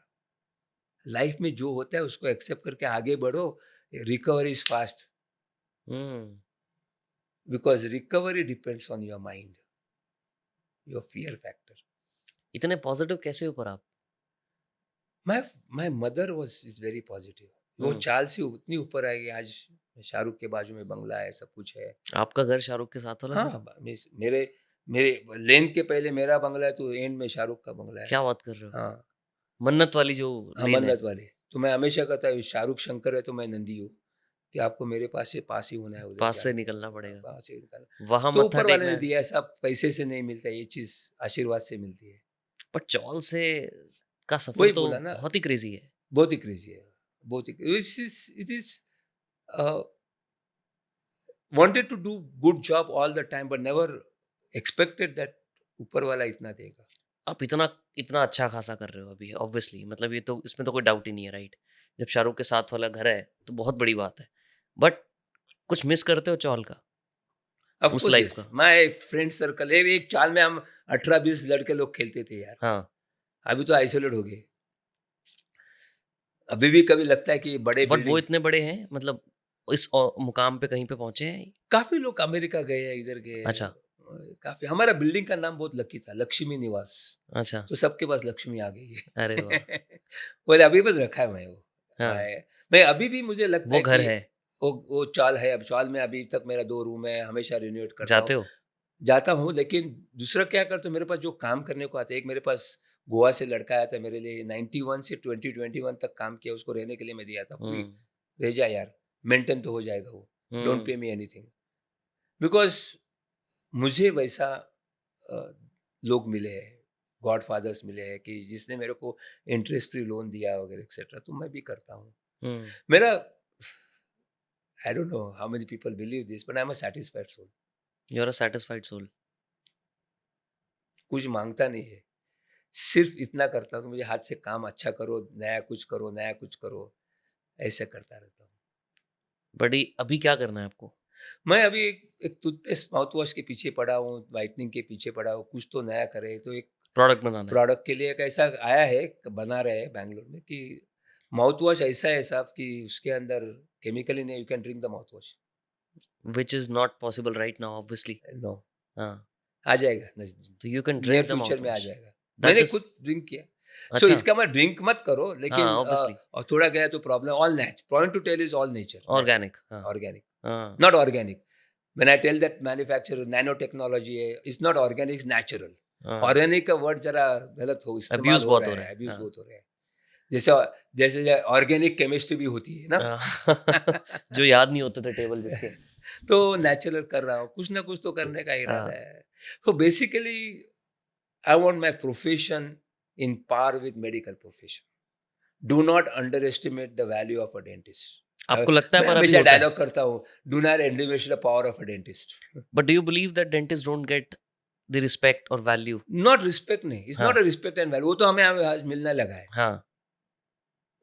लाइफ में जो होता है उसको एक्सेप्ट करके आगे बढ़ो, recovery is fast, hmm, because recovery depends on your mind, your fear factor. इतने पॉजिटिव कैसे हो पर आप? My my mother was is very positive. वो हम्म, चाल से उतनी ऊपर आई कि आज शाहरुख के बाजू में बंगला है, सब कुछ है। आपका घर शाहरुख के साथ वाला हाँ, था? मेरे मेरे लेन के पहले मेरा बंगला है, तो एंड में शाहरुख का बंगला है। क्या बात कर रहे हो? हाँ, मन्नत वाली जो हाँ, लेन है, मन्नत वाले। तो मैं हमेशा कहता हूँ शाहरुख शंकर है तो मैं नंदी हूँ, कि आपको मेरे पास से पास ही होना है, उधर पास से जाना नहीं है। निकलना हाँ, पड़ेगा। पास से निकालना। वहाँ तो मत्था ऊपर वाले टेकना ने है। दिया, ऐसा पैसे से नहीं मिलता, ये चीज़ आशीर्वाद से मिलती है। पर चौल से का सफ़र वही तो बोला ना, बहुत ही क्रेज़ी है। बहुत ही क्रेज़ी है, बहुत ही, it is a, wanted to do good job all the time but never expected that ऊपर वाला इतना देगा। आप इतना इतना अच्छा खासा कर रहे हो अभी ऑब्वियसली, मतलब ये तो इसमें तो कोई डाउट ही नहीं है, राइट? जब शाहरुख के साथ वाला घर है तो बहुत बड़ी बात है, बट कुछ मिस करते हो चौल का, ऑफ उस कोर्स लाइफ यस, का? माय फ्रेंड सर्कल है, एक चाल में हम 18-20 लड़के लोग खेलते थे यार। हाँ, अभी तो आइसोलेट हो गए। अभी भी कभी लगता है कि बड़े बट वो बिल्डिंग, इतने बड़े हैं, मतलब इस मुकाम पे कहीं पे पहुंचे हैं? काफ़ी लोग अमेरिका गए हैं, इधर गए अच्छा, काफ़ी। हमारा बिल्डिंग का नाम बहुत लकी था, लक्ष्मी निवास। अच्छा, तो सबके पास लक्ष्मी आ गई अरे वाह! है। बोले अभी बस रखा है मैं वो। हाँ, मैं अभी भी मुझे लगता वो है घर कि है, वो चाल है, अब चाल में अभी तक मेरा 2 रूम है, हमेशा रिनोवेट करता हूँ। जाते हो? जाता हूँ, लेकिन दूसरा क्या करता हूँ, मेरे पास जो काम करने को आते हैं, एक मेरे पास गोवा से लड़का आया था मेरे लिए, 91 से 2021 तक काम किया, उसको रहने के लिए मैं दिया था फ्री। हुँ, रह जा यार, मेंटेन तो हो जाएगा वो, don't pay hmm, me anything. Because मुझे वैसा अ, लोग मिले हैं, गॉडफ़ादर्स मिले हैं कि जिसने मेरे को इंटरेस्ट फ्री लोन दिया वगैरह एक्सेट्रा, तो मैं भी करता हूँ। हुँ, मेरा I don't know how many people believe this, but I am a satisfied soul. You are a satisfied soul. कुछ माँगता नहीं है, सिर्फ़ इतना करता हूँ कि मुझे हाथ से काम अच्छा करो, नया कुछ करो, नया कुछ करो, ऐसे करता रहता हूँ। बट ये अभी क्या करना है आपको? मैं अभी एक एक टूथपेस्ट, माउथ वॉश के पीछे पड़ा हूँ, व्हाइटनिंग के पीछे पड़ा हूँ, कुछ तो नया करे, तो एक प्रोडक्ट बनाना है। प्रोडक्ट के लिए एक ऐसा आया है, बना रहे हैं बैंगलोर में कि माउथ वॉश ऐसा है साहब कि उसके अंदर केमिकल ही नहीं, you can drink the mouth wash. Which is not possible right now obviously. No, हाँ, आ जाएगा तो you can near drink the future mouth में आ वॉश। जाएगा। दैट मैंने इज़ खुद ड्रिंक किया। सो अच्छा, इसका मैं ड्रिंक मत करो, हाँ, लेकिन ऑब्वियसली और थोड़ा गया तो problem, all nature point to tell is all nature, organic, हाँ, नेचुरल, ऑर्गेनिक, हाँ, not organic. When I tell that manufacture nano technology है, it's not organic, it's natural. हाँ, ऑर्गेनिक का वर्ड जरा गलत हो इस्तेमाल अब्यूज़ हो बहुत रहा हो रहा है, है। अब्यूज हाँ, बहुत हो रहा है। जैसे जैसे ऑर्गेनिक केमिस्ट्री भी होती है ना। हाँ, जो याद नहीं होते थे टेबल जिसके। तो नेचुरल कर रहा हूँ, कुछ ना कुछ तो करने का इरादा हाँ, है। तो basically I want my profession in par with medical profession. Do not underestimate the value of a dentist. आपको लगता है मैं पर अभी हमेशा होता है? डायलॉग करता हूँ, do not underestimate the power of a dentist. But do you believe that dentist don't get the respect और वैल्यू? नॉट रिस्पेक्ट नहीं, इट्स हाँ, not a respect and value, वो तो हमें आज मिलने लगा है। हाँ,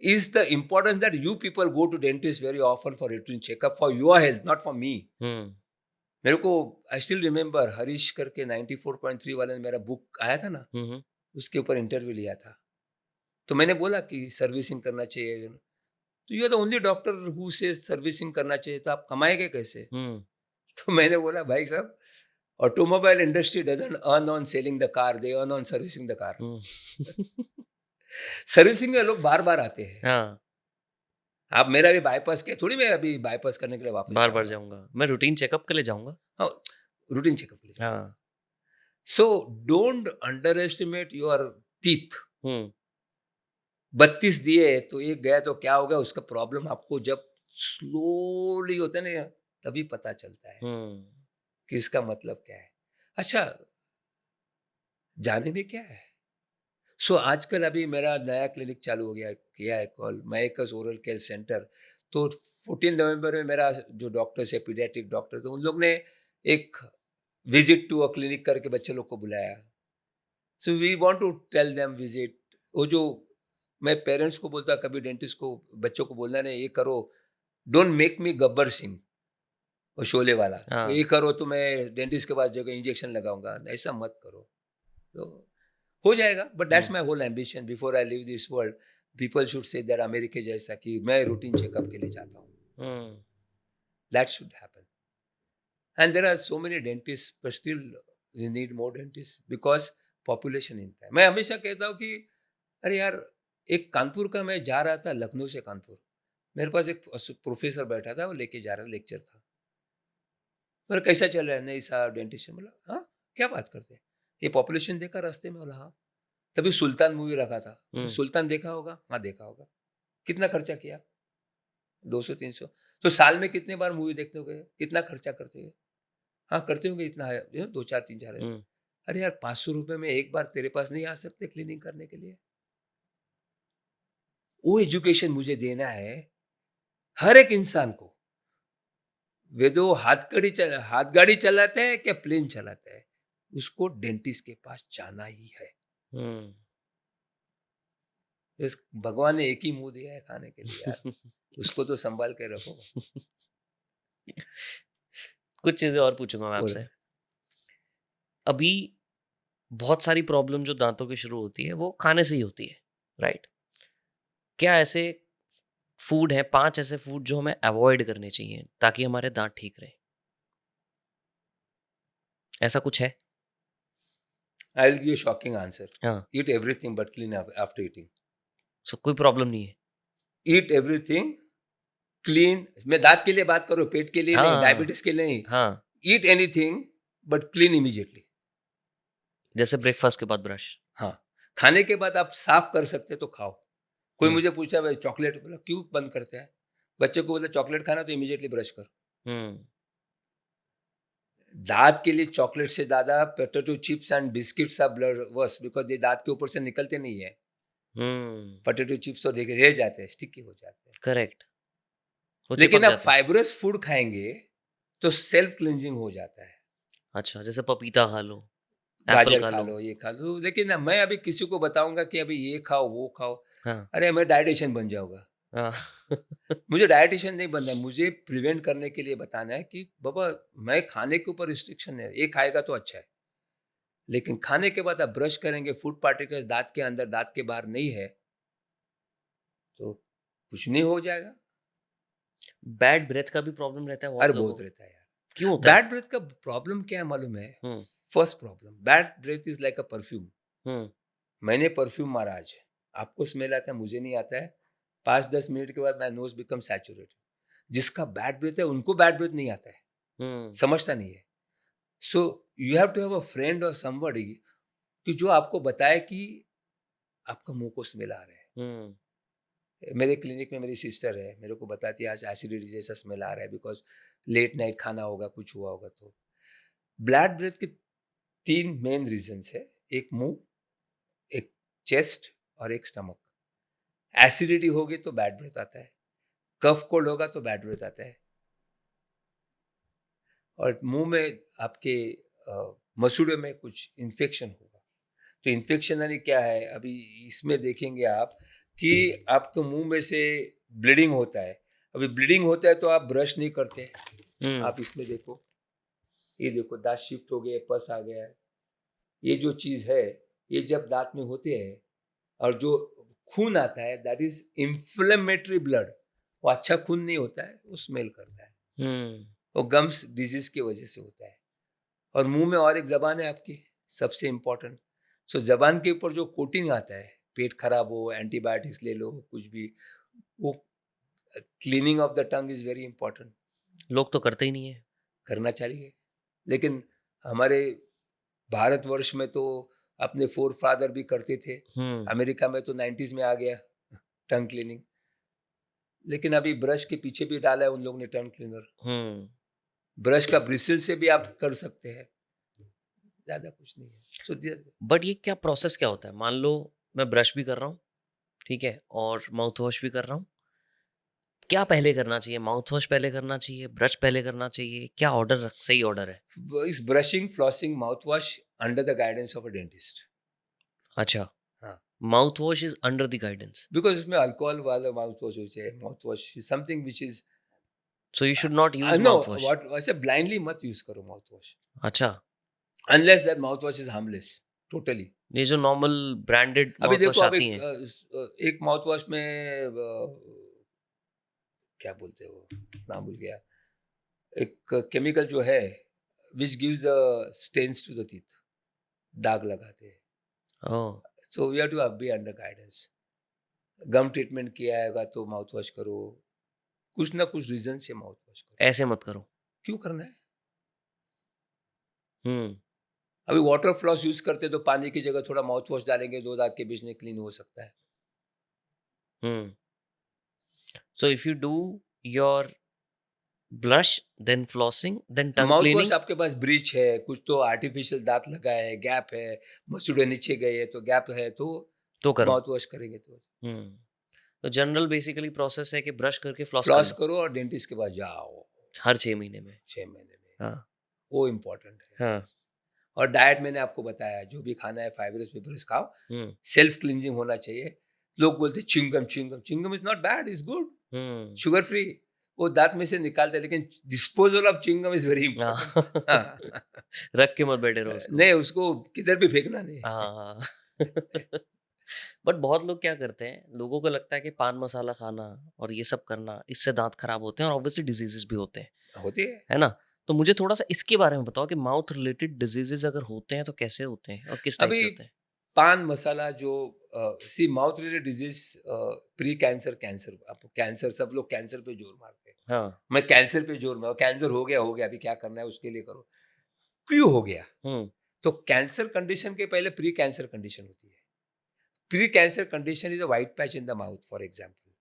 Is the importance that you people go to dentist very often for routine checkup for your health, not for me. हुँ, मेरे को आई स्टिल रिमेंबर हरीश करके 94.3 वाले ने मेरा बुक आया था ना, हुँ, हुँ, उसके ऊपर इंटरव्यू लिया था। तो मैंने बोला कि सर्विसिंग करना चाहिए। तो you are the only doctor who से सर्विसिंग करना चाहिए, तो आप कमाएंगे कैसे? हुँ, तो मैंने बोला भाई साहब, automobile industry doesn't earn on selling the car, they earn on servicing the car. Hmm. Servicing में लोग बार बार आते हैं। हाँ, आप मेरा भी बाईपास के थोड़ी, मैं अभी बाईपास करने के लिए वापस बार-बार जाऊंगा। जाऊँगा। मैं रूटीन चेकअप के लिए जाऊँगा। हाँ, रूटीन चेकअप के लिए जाऊंगा। हाँ, so don't underestimate your teeth. हुँ, 32 दिए तो एक गया तो क्या हो गया, उसका प्रॉब्लम आपको जब स्लोली होता है ना, तभी पता चलता है हुँ, कि इसका मतलब क्या है। अच्छा, जाने में क्या है। सो आजकल अभी मेरा नया क्लिनिक चालू हो गया, किया है कॉल मयकस ओरल केयर सेंटर। तो 14 नवंबर में मेरा जो डॉक्टर्स है, पीडियाट्रिक डॉक्टर, तो उन लोग ने एक विजिट टू अ क्लिनिक करके बच्चे लोग को बुलाया। So we want to tell them visit. वो जो मैं पेरेंट्स को बोलता, कभी डेंटिस्ट को बच्चों को बोलना नहीं, ये करो, don't make me Gabbar Singh, वो शोले वाला, हाँ, ये करो तो मैं डेंटिस्ट के पास जगह इंजेक्शन लगाऊंगा, ऐसा मत करो। तो हो जाएगा, but that's hmm, my whole ambition before I leave this world. People should say that America जैसा कि मैं रूटीन चेकअप के लिए जाता हूँ, hmm, that should happen. And there are so many dentist, but still we need more dentist because population इतना है। मैं हमेशा कहता हूँ कि अरे यार, एक कानपुर का, मैं जा रहा था लखनऊ से कानपुर, मेरे पास एक प्रोफेसर बैठा था, वो लेके जा रहा, लेक्चर था। बोला कैसा चल रहा है? नहीं साहब डेंटिस्ट से। बोला हाँ, क्या बात करते हैं, ये पॉपुलेशन देखा रास्ते में? बोला हाँ। तभी सुल्तान मूवी रखा था, तो हुँ, सुल्तान देखा होगा? हाँ देखा होगा। कितना खर्चा किया? 200-300। तो साल में कितने बार मूवी देखते हो गए, कितना खर्चा करते हो? हाँ करते होंगे, इतना है 2 4 3 4 हजार। हुँ, अरे यार, 500 रुपए में एक बार तेरे पास नहीं आ सकते क्लीनिंग करने के लिए? वो एजुकेशन मुझे देना है हर एक इंसान को। वे दो हाथ गाड़ी चलाते हैं क्या प्लेन चलाते हैं, उसको डेंटिस्ट के पास जाना ही है। हम्म। इस भगवान ने एक ही मुंह दिया है खाने के लिए यार, उसको तो संभाल के रखो। कुछ चीजें और पूछूंगा मैं और आपसे। अभी बहुत सारी प्रॉब्लम जो दांतों की शुरू होती है वो खाने से ही होती है, राइट? क्या ऐसे फूड है, 5 ऐसे फूड जो हमें अवॉइड करने चाहिए ताकि हमारे दांत ठीक रहे? ऐसा कुछ है? I will give you shocking answer. हाँ। Eat everything but clean after eating. So कोई प्रॉब्लम नहीं है? ईट एवरीथिंग क्लीन, मैं दांत के लिए बात करूँ, पेट के लिए नहीं, हाँ। डायबिटीज के लिए नहीं। हाँ। Eat anything but clean immediately. जैसे ब्रेकफास्ट के बाद ब्रश। हाँ, खाने के बाद आप साफ कर सकते तो खाओ। कोई हम्म। मुझे पूछता है भाई चॉकलेट, बोला क्यों बंद करते हैं? बच्चे को बोला चॉकलेट खाना तो इमीडिएटली ब्रश कर। हम्म। दांत के लिए चॉकलेट से ज्यादा potato chips and biscuits are blood worse, because ये दांत के ऊपर से निकलते नहीं है। हम्म। पोटैटो चिप्स तो देखे रह जाते हैं, स्टिकी हो जाते हैं। करेक्ट। वो चिपक लेकिन आप जाते हैं। फाइबरस फूड खाएंगे तो सेल्फ क्लिनजिंग हो जाता है। अच्छा, जैसे पपीता खा लो, एप्पल गाजर खा खा लो। लो, ये खा लो, लेकिन मैं अभी किसी को बताऊंगा कि अभी ये खाओ वो खाओ, हाँ। अरे मैं डायटिशियन बन जाऊंगा। हाँ। मुझे डायटिशियन नहीं बनना है, मुझे प्रिवेंट करने के लिए बताना है कि बाबा मैं खाने के ऊपर रिस्ट्रिक्शन है, ये खाएगा तो अच्छा है, लेकिन खाने के बाद आप ब्रश करेंगे, फूड पार्टिकल्स दांत के अंदर दांत के बाहर नहीं है तो कुछ नहीं हो जाएगा। बैड ब्रेथ का भी प्रॉब्लम रहता है अरे बहुत लोगों बहुत को। रहता है यार। क्यों होता है? बैड ब्रेथ का प्रॉब्लम क्या है मालूम है? हम्म। First problem, bad breath is like a perfume. हम्म। मैंने परफ्यूम मारा आज, आपको स्मेल आता है, मुझे नहीं आता है। 5-10 मिनट के बाद माई नोज बिकम सैचुरेटेड। जिसका बैड ब्रेथ है उनको बैड ब्रेथ नहीं आता है, हम्म। समझता नहीं है। So you have to have a friend और समबडी कि जो आपको बताए कि आपका मुंह को स्मेल आ रहा है। हम्म। मेरे क्लिनिक में मेरी सिस्टर है, मेरे को बताती है आज एसिडिटी जैसा स्मेल आ रहा है, बिकॉज लेट नाइट खाना होगा, कुछ हुआ होगा। तो ब्लैड ब्रेथ के 3 मेन रीजंस है, एक मुंह, एक चेस्ट और एक स्टमक। एसिडिटी होगी तो बैड ब्रेथ आता है, कफ कोल्ड होगा तो बैड ब्रेथ आता है, और मुंह में आपके मसूड़े में कुछ इन्फेक्शन होगा। तो इन्फेक्शन यानी क्या है, अभी इसमें देखेंगे आप कि आपके मुंह में से ब्लीडिंग होता है। अभी ब्लीडिंग होता है तो आप ब्रश नहीं करते, हम्म। आप इसमें देखो, ये देखो दांत शिफ्ट हो गए, पस आ गया है। ये जो चीज है, ये जब दांत में होते हैं और जो खून आता है दैट इज इंफ्लेमेटरी ब्लड, वो अच्छा खून नहीं होता है, वो स्मेल करता है, हम्म। वो गम्स डिजीज की वजह से होता है। और मुंह में और एक जबान है आपकी, सबसे इंपॉर्टेंट। सो जबान के ऊपर जो कोटिंग आता है, पेट खराब हो, एंटीबायोटिक्स ले लो, कुछ भी, वो cleaning of the tongue is very important. लोग तो करते ही नहीं है। करना चाहिए, लेकिन हमारे भारतवर्ष में तो अपने फोर फादर भी करते थे। हम्म। अमेरिका में तो 90s में आ गया टंग क्लीनिंग, लेकिन अभी ब्रश के पीछे भी डाला है उन लोगों ने टंग क्लीनर। हम्म। ब्रश का ब्रिसल से भी आप कर सकते हैं, ज्यादा कुछ नहीं है। सो बट ये क्या प्रोसेस क्या होता है? मान लो मैं ब्रश भी कर रहा हूँ, ठीक है, और माउथ वॉश भी कर रहा हूँ। क्या पहले करना चाहिए? माउथ वॉश पहले करना चाहिए, ब्रश पहले करना चाहिए? क्या ऑर्डर सही ऑर्डर है? इस brushing, flossing, mouth wash under the guidance of a dentist. अच्छा, हाँ, mouth wash is under the guidance. Because इसमें अल्कोहल वाला माउथ वॉश हो जाए, mouth wash is something which is so you should not use no, mouth wash. What वैसे blindly मत use करो mouth wash, अच्छा। Unless that mouth wash is harmless totally. ये जो नॉर्मल ब्रांडेड अभी माउथ देखो, वॉश अभी आती हैं। एक माउथ वॉश में क्या बोलते हैं वो, नाम भूल गया, एक केमिकल जो है which gives the stains to the teeth, दाग लगाते हैं। Oh. So we have to be under guidance. Gum treatment किया होगा तो माउथ वॉश करो, कुछ ना कुछ रीजन से माउथ वॉश करो। ऐसे मत करो। क्यों करना है? हम्म। अभी वाटर फ्लॉस यूज करते तो पानी की जगह थोड़ा माउथ वॉश डालेंगे, दो दांत के बीच में क्लीन हो सकता है। हम्म। So if you do your brush then flossing then tongue mouth wash cleaning आपके पास ब्रिज है, कुछ तो आर्टिफिशियल दांत लगा है, गैप है, मसूड़े नीचे गए है तो गैप है, तो तो करो। माउथ वॉश करेंगे तो हम्म। तो जनरल बेसिकली प्रोसेस है कि ब्रश करके फ्लॉस कर फ्लॉस लो करो और डेंटिस्ट के पास जाओ हर 6 महीने में। 6 महीने में। हाँ। वो इम्पोर्टेंट है। हाँ। और डाइट मैंने आपको बताया, जो भी खाना है फाइबरस वेपर्स खाओ, हम्म सेल्फ क्लिनजिंग होना चाहिए। लोग बोलते chewing gum chewing gum chewing gum is not bad, is good, hmm sugar free, वो दांत में से निकालते हैं, लेकिन disposal of chewing gum is very important. हाँ हाँ। रख के मत बैठे रहो उसको। नहीं, उसको किधर भी फेंकना नहीं। हाँ बट बहुत लोग क्या करते हैं, लोगों को लगता है कि पान मसाला खाना और ये सब करना इससे दांत खराब होते हैं और ऑब्वियसली डिजीजेस भी होते हैं, होती है। है ना? तो मुझे थोड़ा सा इसके बारे में बताओ कि माउथ रिलेटेड डिजीजेस अगर होते हैं तो कैसे होते हैं और किस टाइप के अभी होते हैं? पान मसाला जो see mouth related disease, pre cancer, cancer, आपको कैंसर, सब लोग कैंसर पे जोर मारते हैं। हाँ। मैं कैंसर पे जोर मार, कैंसर हो गया, अभी क्या करना है उसके लिए करो। क्यों हो गया? हुँ, तो कैंसर कंडीशन के पहले प्री कैंसर कंडीशन होती है। Pre cancer condition is a white patch in the mouth, for example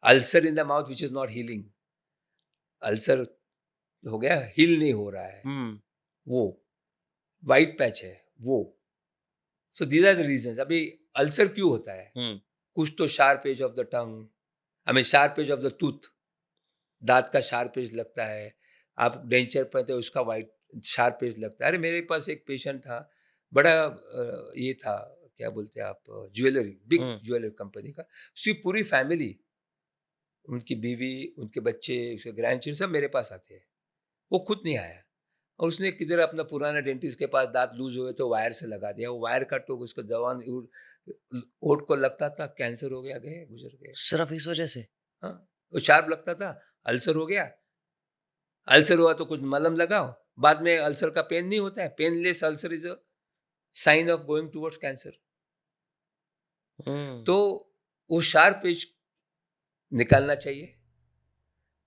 ulcer in the mouth which is not healing. Ulcer हो गया, हील नहीं हो रहा है, हुँ, वो व्हाइट पैच है वो। So these are the reasons. अभी अल्सर क्यों होता है? हुँ, कुछ तो sharp edge of the tongue, I mean sharp edge of the tooth, दांत का शार्प एज लगता है। आप डेंचर पहनते हो, उसका वाइट शार्प एज लगता है। अरे मेरे पास एक पेशेंट था, बड़ा ये था, क्या बोलते हैं आप, ज्वेलरी, बिग हुँ, ज्वेलरी कंपनी का। उसकी पूरी फैमिली, उनकी बीवी, उनके बच्चे, उसके ग्रैंड चिल्ड्रन सब मेरे पास आते हैं। वो खुद नहीं आया, और उसने किधर अपना पुराना डेंटिस्ट के पास दांत लूज हुए तो वायर से लगा दिया। वो वायर का टोक उसको जवान होठ को लगता था, कैंसर हो गया, गए गुजर गए। सिर्फ़ इस वजह से? हाँ, वो शार्प लगता था, अल्सर हो गया। अल्सर हुआ तो कुछ मलहम लगाओ, बाद में अल्सर का पेन नहीं होता है, painless ulcer is a sign of going towards cancer. हुँ, तो वो शार्प एज निकालना चाहिए।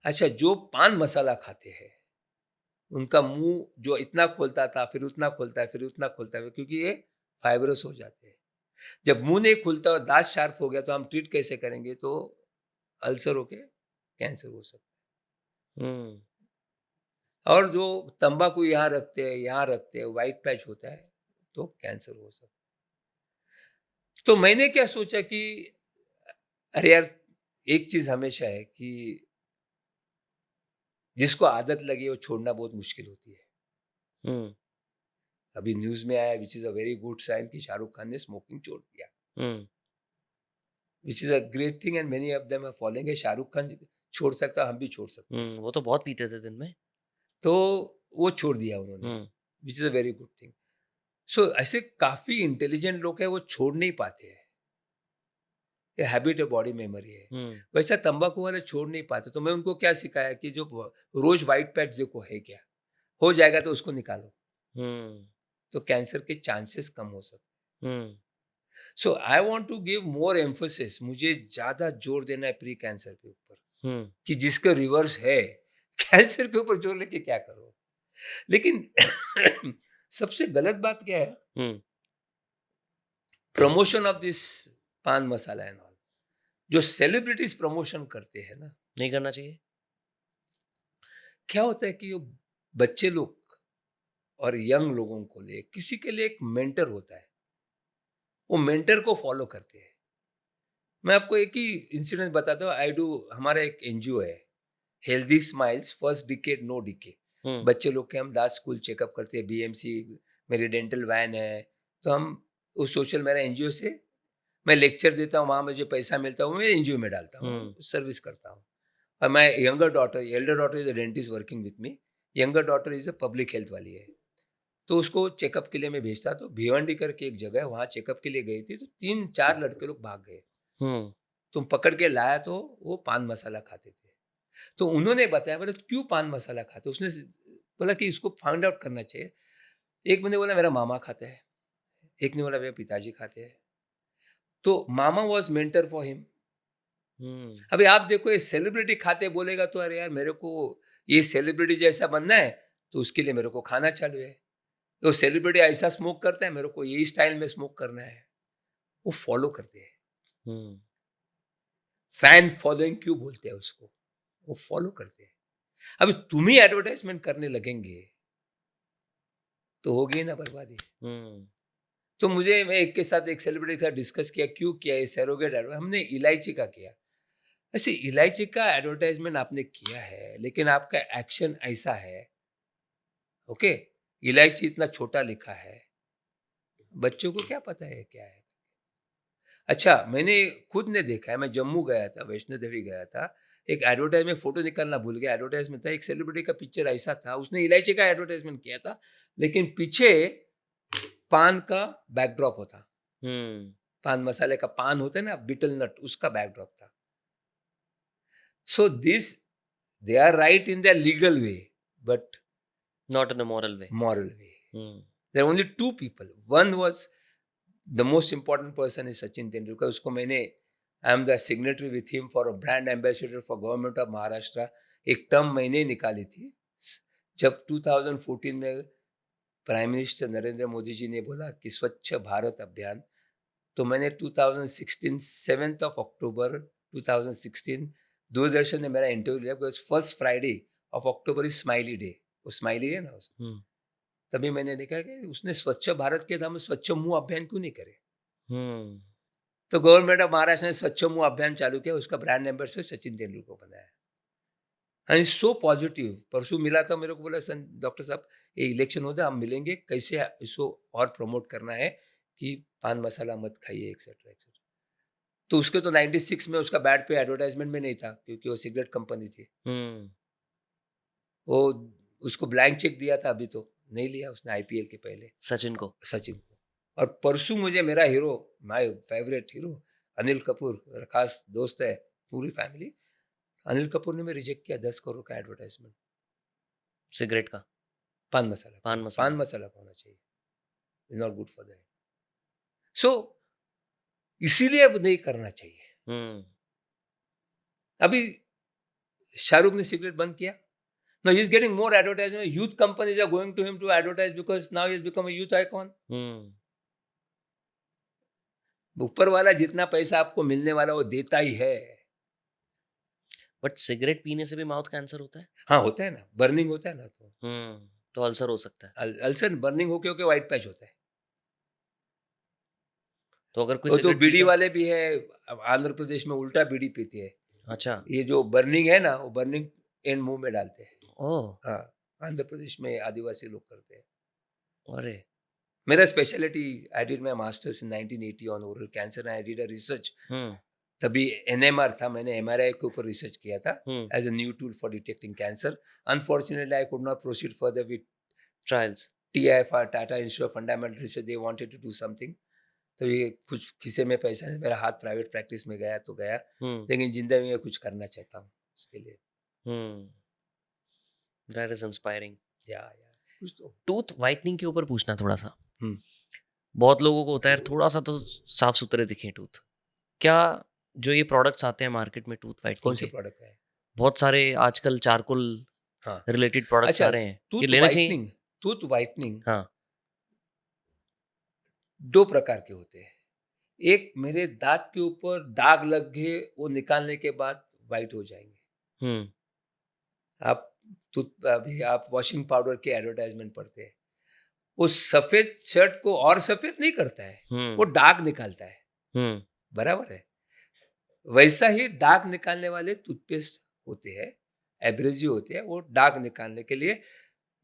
अच्छा, जो पान मसाला खाते हैं, उनका मुंह जो इतना खोलता था, फिर उतना खोलता है, फिर उतना खोलता है, क्योंकि ये फाइब्रस हो जाते हैं। जब मुंह नहीं खुलता और दांत शार्प हो गया तो हम ट्रीट कैसे करेंगे? तो अल्सर होके कैंसर हो सकता हुँ। है। और जो तंबाकू यहाँ रखते हैं, यहाँ रखते हैं, व्हाइट पैच होता है, तो कैंसर हो सकता है। तो स मैंने क्या सोचा कि अरे यार, एक चीज हमेशा है कि जिसको आदत लगी वो छोड़ना बहुत मुश्किल होती है। हुँ, अभी न्यूज में आया, which is a very good sign, कि शाहरुख खान ने स्मोकिंग छोड़ दिया, hmm, which is a great thing, and many of them are following. Shahrukh Khan छोड़ सकता, हम भी छोड़ सकते हैं। हुँ, वो तो बहुत पीते थे दिन में। तो वो छोड़ दिया उन्होंने, hmm, which is a very good thing. So ऐसे काफी इंटेलिजेंट लोग हैं, वो छोड़ नहीं पाते हैं। ये हैबिट है, बॉडी मेमोरी है। हुँ, वैसा तंबाकू वाले छोड़ नहीं पाते, तो मैं उनको क्या सिखाया कि जो रोज व्हाइट पैच देखो है क्या, हो जाएगा तो उसको निकालो, हुँ, तो कैंसर के चांसेस कम हो सकते। Hmm, so I want to give more emphasis, मुझे ज्यादा जोर देना है प्री कैंसर के ऊपर, हुँ, कि जिसका रिवर्स है, कैंसर के ऊपर जोर लेके क्या करो। लेकिन सबसे गलत बात क्या है? हुँ, प्रमोशन ऑफ दिस पान मसाला एंड ऑल, जो सेलिब्रिटीज प्रमोशन करते हैं ना, नहीं करना चाहिए? क्या होता है कि वो बच्चे लोग और यंग लोगों को लिए, किसी के लिए एक मेंटर होता है, वो मेंटर को फॉलो करते हैं। मैं आपको एक ही इंसिडेंट बताता हूँ। आई डू, हमारा एक एनजीओ है, healthy smiles first decade no decay. हुँ, बच्चे लोग के हम दांत स्कूल चेकअप करते हैं, बीएमसी, मेरी डेंटल वैन है। तो हम उस सोशल, मेरा एनजीओ से मैं लेक्चर देता हूँ, वहाँ मुझे पैसा मिलता है, वो मैं एनजीओ में डालता हूँ, हुँ, सर्विस करता हूँ। और मैं younger daughter, Elder daughter is a dentist working with me, younger daughter is a public health वाली है। तो उसको चेकअप के लिए मैं भेजता, तो भिवंडी करके एक जगह है, वहाँ चेकअप के लिए गई थी, तो 3-4 लड़के लोग भाग गए। हुँ, तुम पकड़ के लाया तो वो पान मसाला खाते थे। तो उन्होंने बताया, बोले क्यों पान मसाला खाते हो? उसने बोला कि इसको फाइंड आउट करना चाहिए। एक बंदे बोला मेरा मामा खाता है, एक ने बोला मेरे पिताजी खाते हैं। तो मामा वॉज मेंटर फॉर हिम। हुँ, अभी आप देखो, ये सेलिब्रिटी खाते बोलेगा तो अरे यार, मेरे को ये सेलिब्रिटी जैसा बनना है, तो उसके लिए मेरे को खाना चालू है। तो सेलिब्रिटी ऐसा स्मोक करता है, मेरे को यही स्टाइल में स्मोक करना है, वो फॉलो करते हैं। हुँ, फैन फॉलोइंग क्यों बोलते हैं उसको, वो फॉलो करते हैं। अभी तुम ही एडवर्टाइजमेंट करने लगेंगे तो होगी ना बर्बादी। हुँ, तो मुझे, मैं एक के साथ, एक सेलिब्रिटी के साथ डिस्कस किया, क्यों किया ये सैरोगेट एडवर्टाइज, हमने इलायची का किया। ऐसे इलायची का एडवर्टाइजमेंट आपने किया है, लेकिन आपका एक्शन ऐसा है, ओके, इलायची इतना छोटा लिखा है, बच्चों को क्या पता है क्या है। अच्छा, मैंने खुद ने देखा है, मैं जम्मू गया था, वैष्णो देवी गया था, एक एडवर्टाइज में फोटो निकालना भूल गया, एडवर्टाइजमेंट था, एक सेलिब्रिटी का पिक्चर ऐसा था, उसने इलायची का एडवर्टाइजमेंट किया था, लेकिन पीछे पान का बैकड्रॉप होता, हम्म, पान मसाले का पान होता है ना, बीटल नट, उसका बैकड्रॉप था। So this, they are right in the legal way, but not in a moral way. moral way. Hmm, There are only two people. One was the most important person is Sachin Tendulkar. उसको मैंने, I am the signatory with him for a brand ambassador for government of Maharashtra. एक term मैंने निकाली थी जब 2014 में prime minister Narendra Modi ji ने बोला कि स्वच्छ भारत अभियान, तो मैंने 2016 7th of October 2016 दूरदर्शन ने मेरा इंटरव्यू लिया, because first Friday of October is smiley day, वो स्माइली है ना उस, हम्म, तभी मैंने देखा कि उसने स्वच्छ भारत के नाम स्वच्छ मुंह अभियान क्यों नहीं करे। हम्म, तो गवर्नमेंट ऑफ महाराष्ट्र ने स्वच्छ मुंह अभियान चालू किया, उसका ब्रांड एम्बेसडर सचिन तेंदुलकर बनाया। And is so positive. परसों मिला था मेरे को, बोला सन डॉक्टर साहब ये इलेक्शन होता है, हम मिलेंगे, कैसे इसको और प्रमोट करना है कि पान मसाला मत खाइए एक्सेट्रा एक्सेट्रा। तो उसके तो 96 में उसका बैड पे एडवर्टाइजमेंट में नहीं था, क्योंकि वो सिगरेट कंपनी थी। हम्म, वो उसको ब्लैंक चेक दिया था, अभी तो नहीं लिया उसने आईपीएल के पहले, सचिन को। सचिन को। और परसों मुझे मेरा hero, my favourite hero Anil Kapoor, मेरा खास दोस्त है, पूरी फैमिली, अनिल कपूर ने मैं रिजेक्ट किया 10 करोड़ का एडवर्टाइजमेंट सिगरेट का, पान मसाला पान का। मसाला। पान मसाला का होना चाहिए, नॉट गुड फॉर द। सो इसीलिए अब नहीं करना चाहिए। हम्म, अभी शाहरुख ने सिगरेट बंद किया, now he is getting more advertisement, youth companies are going to him to advertise because now he has become a youth icon. हम्म, ऊपर वाला जितना पैसा आपको मिलने वाला वो देता ही है। बट सिगरेट पीने से भी माउथ कैंसर होता है। हाँ, होता है ना, बर्निंग होता है ना, तो हम्म, तो अल्सर हो सकता है। अल्सर बर्निंग होके होके व्हाइट पैच होता है। तो अगर कोई वो तो सिगरेट बीड़ी पीता। वाले भी है, अब आंध्र प्रदेश में उल्टा बीड़ी पीते हैं। अच्छा। ये जो बर्निंग है ना, वो बर्निंग एंड मुंह में डालते हैं। ओह। हाँ, आंध्र प्रदेश में आदिवासी लोग करते हैं। अरे। मेरा speciality, I did my masters in 1980 on oral cancer, I did a research, हम्म, तभी एनएमआर था, मैंने एमआरआई के ऊपर रिसर्च किया था hmm, as a new tool for detecting cancer. Unfortunately I could not proceed further with trials. TIFR, Tata institute of fundamental research, they wanted to do something. तो ये कुछ खिसे में पैसा है, मेरा हाथ प्राइवेट प्रैक्टिस में गया तो गया, हम्म, लेकिन जिंदगी में कुछ करना चाहता हूँ उसके लिए। हम्म, दैट इज इंस्पायरिंग। या कुछ तो। टूथ वाइटनिंग के ऊपर पूछना थोड़ा सा। हम्म। बहुत लोगों को होता है यार थोड़ा सा तो साफ सुथरे दिखे टूथ। क्या जो ये प्रोडक्ट्स आते हैं मार्केट में टूथ कौन वाइटनिंग से के, प्रोडक्ट है? बहुत सारे आजकल चारकोल हाँ, रिलेटेड प्रोडक्ट्स आ अच्छा, रहे हैं, ये टूथ लेने चाहिए? वाइटनिंग, टूथ वाइटनिंग हाँ। दो प्रकार के होते हैं। एक, मेरे दांत के ऊपर दाग लग गए, वो निकालने के बाद वाइट हो जाएंगे। हम्म, आप टूथ, अभी आप वॉशिंग पाउडर के एडवर्टाइजमेंट पढ़ते हैं, वो सफेद शर्ट को और सफेद नहीं करता है, वो हम्म, दाग निकालता है। हम्म, बराबर है। वैसा ही दाग निकालने वाले टूथपेस्ट होते हैं, एब्रेसिव होते हैं, वो दाग निकालने के लिए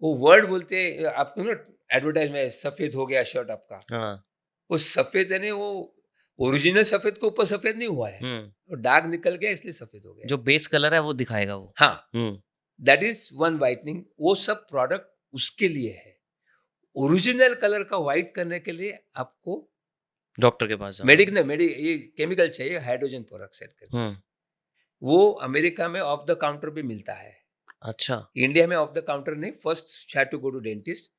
वो वर्ड बोलते हैं आपको ना, एडवर्टाइज में सफेद हो गया शर्ट आपका, हाँ, वो सफेद है नहीं, वो ओरिजिनल सफेद के ऊपर सफेद नहीं हुआ है, हम्म, वो दाग निकल गया इसलिए सफेद हो गया। जो बेस कलर है वो दिखाएगा वो। हाँ, हम्म, दैट इज वन वाइटनिंग, वो सब प्रोडक्ट उसके लिए है। ओरिजिनल कलर का व्हाइट करने के लिए आपको डॉक्टर के पास जाना मेडिक होगा। ने मेडि ये केमिकल चाहिए, हाइड्रोजन पेरोक्साइड करके। हम्म, वो अमेरिका में ऑफ द काउंटर भी मिलता है, अच्छा। इंडिया में ऑफ द काउंटर नहीं, first had to go to dentist.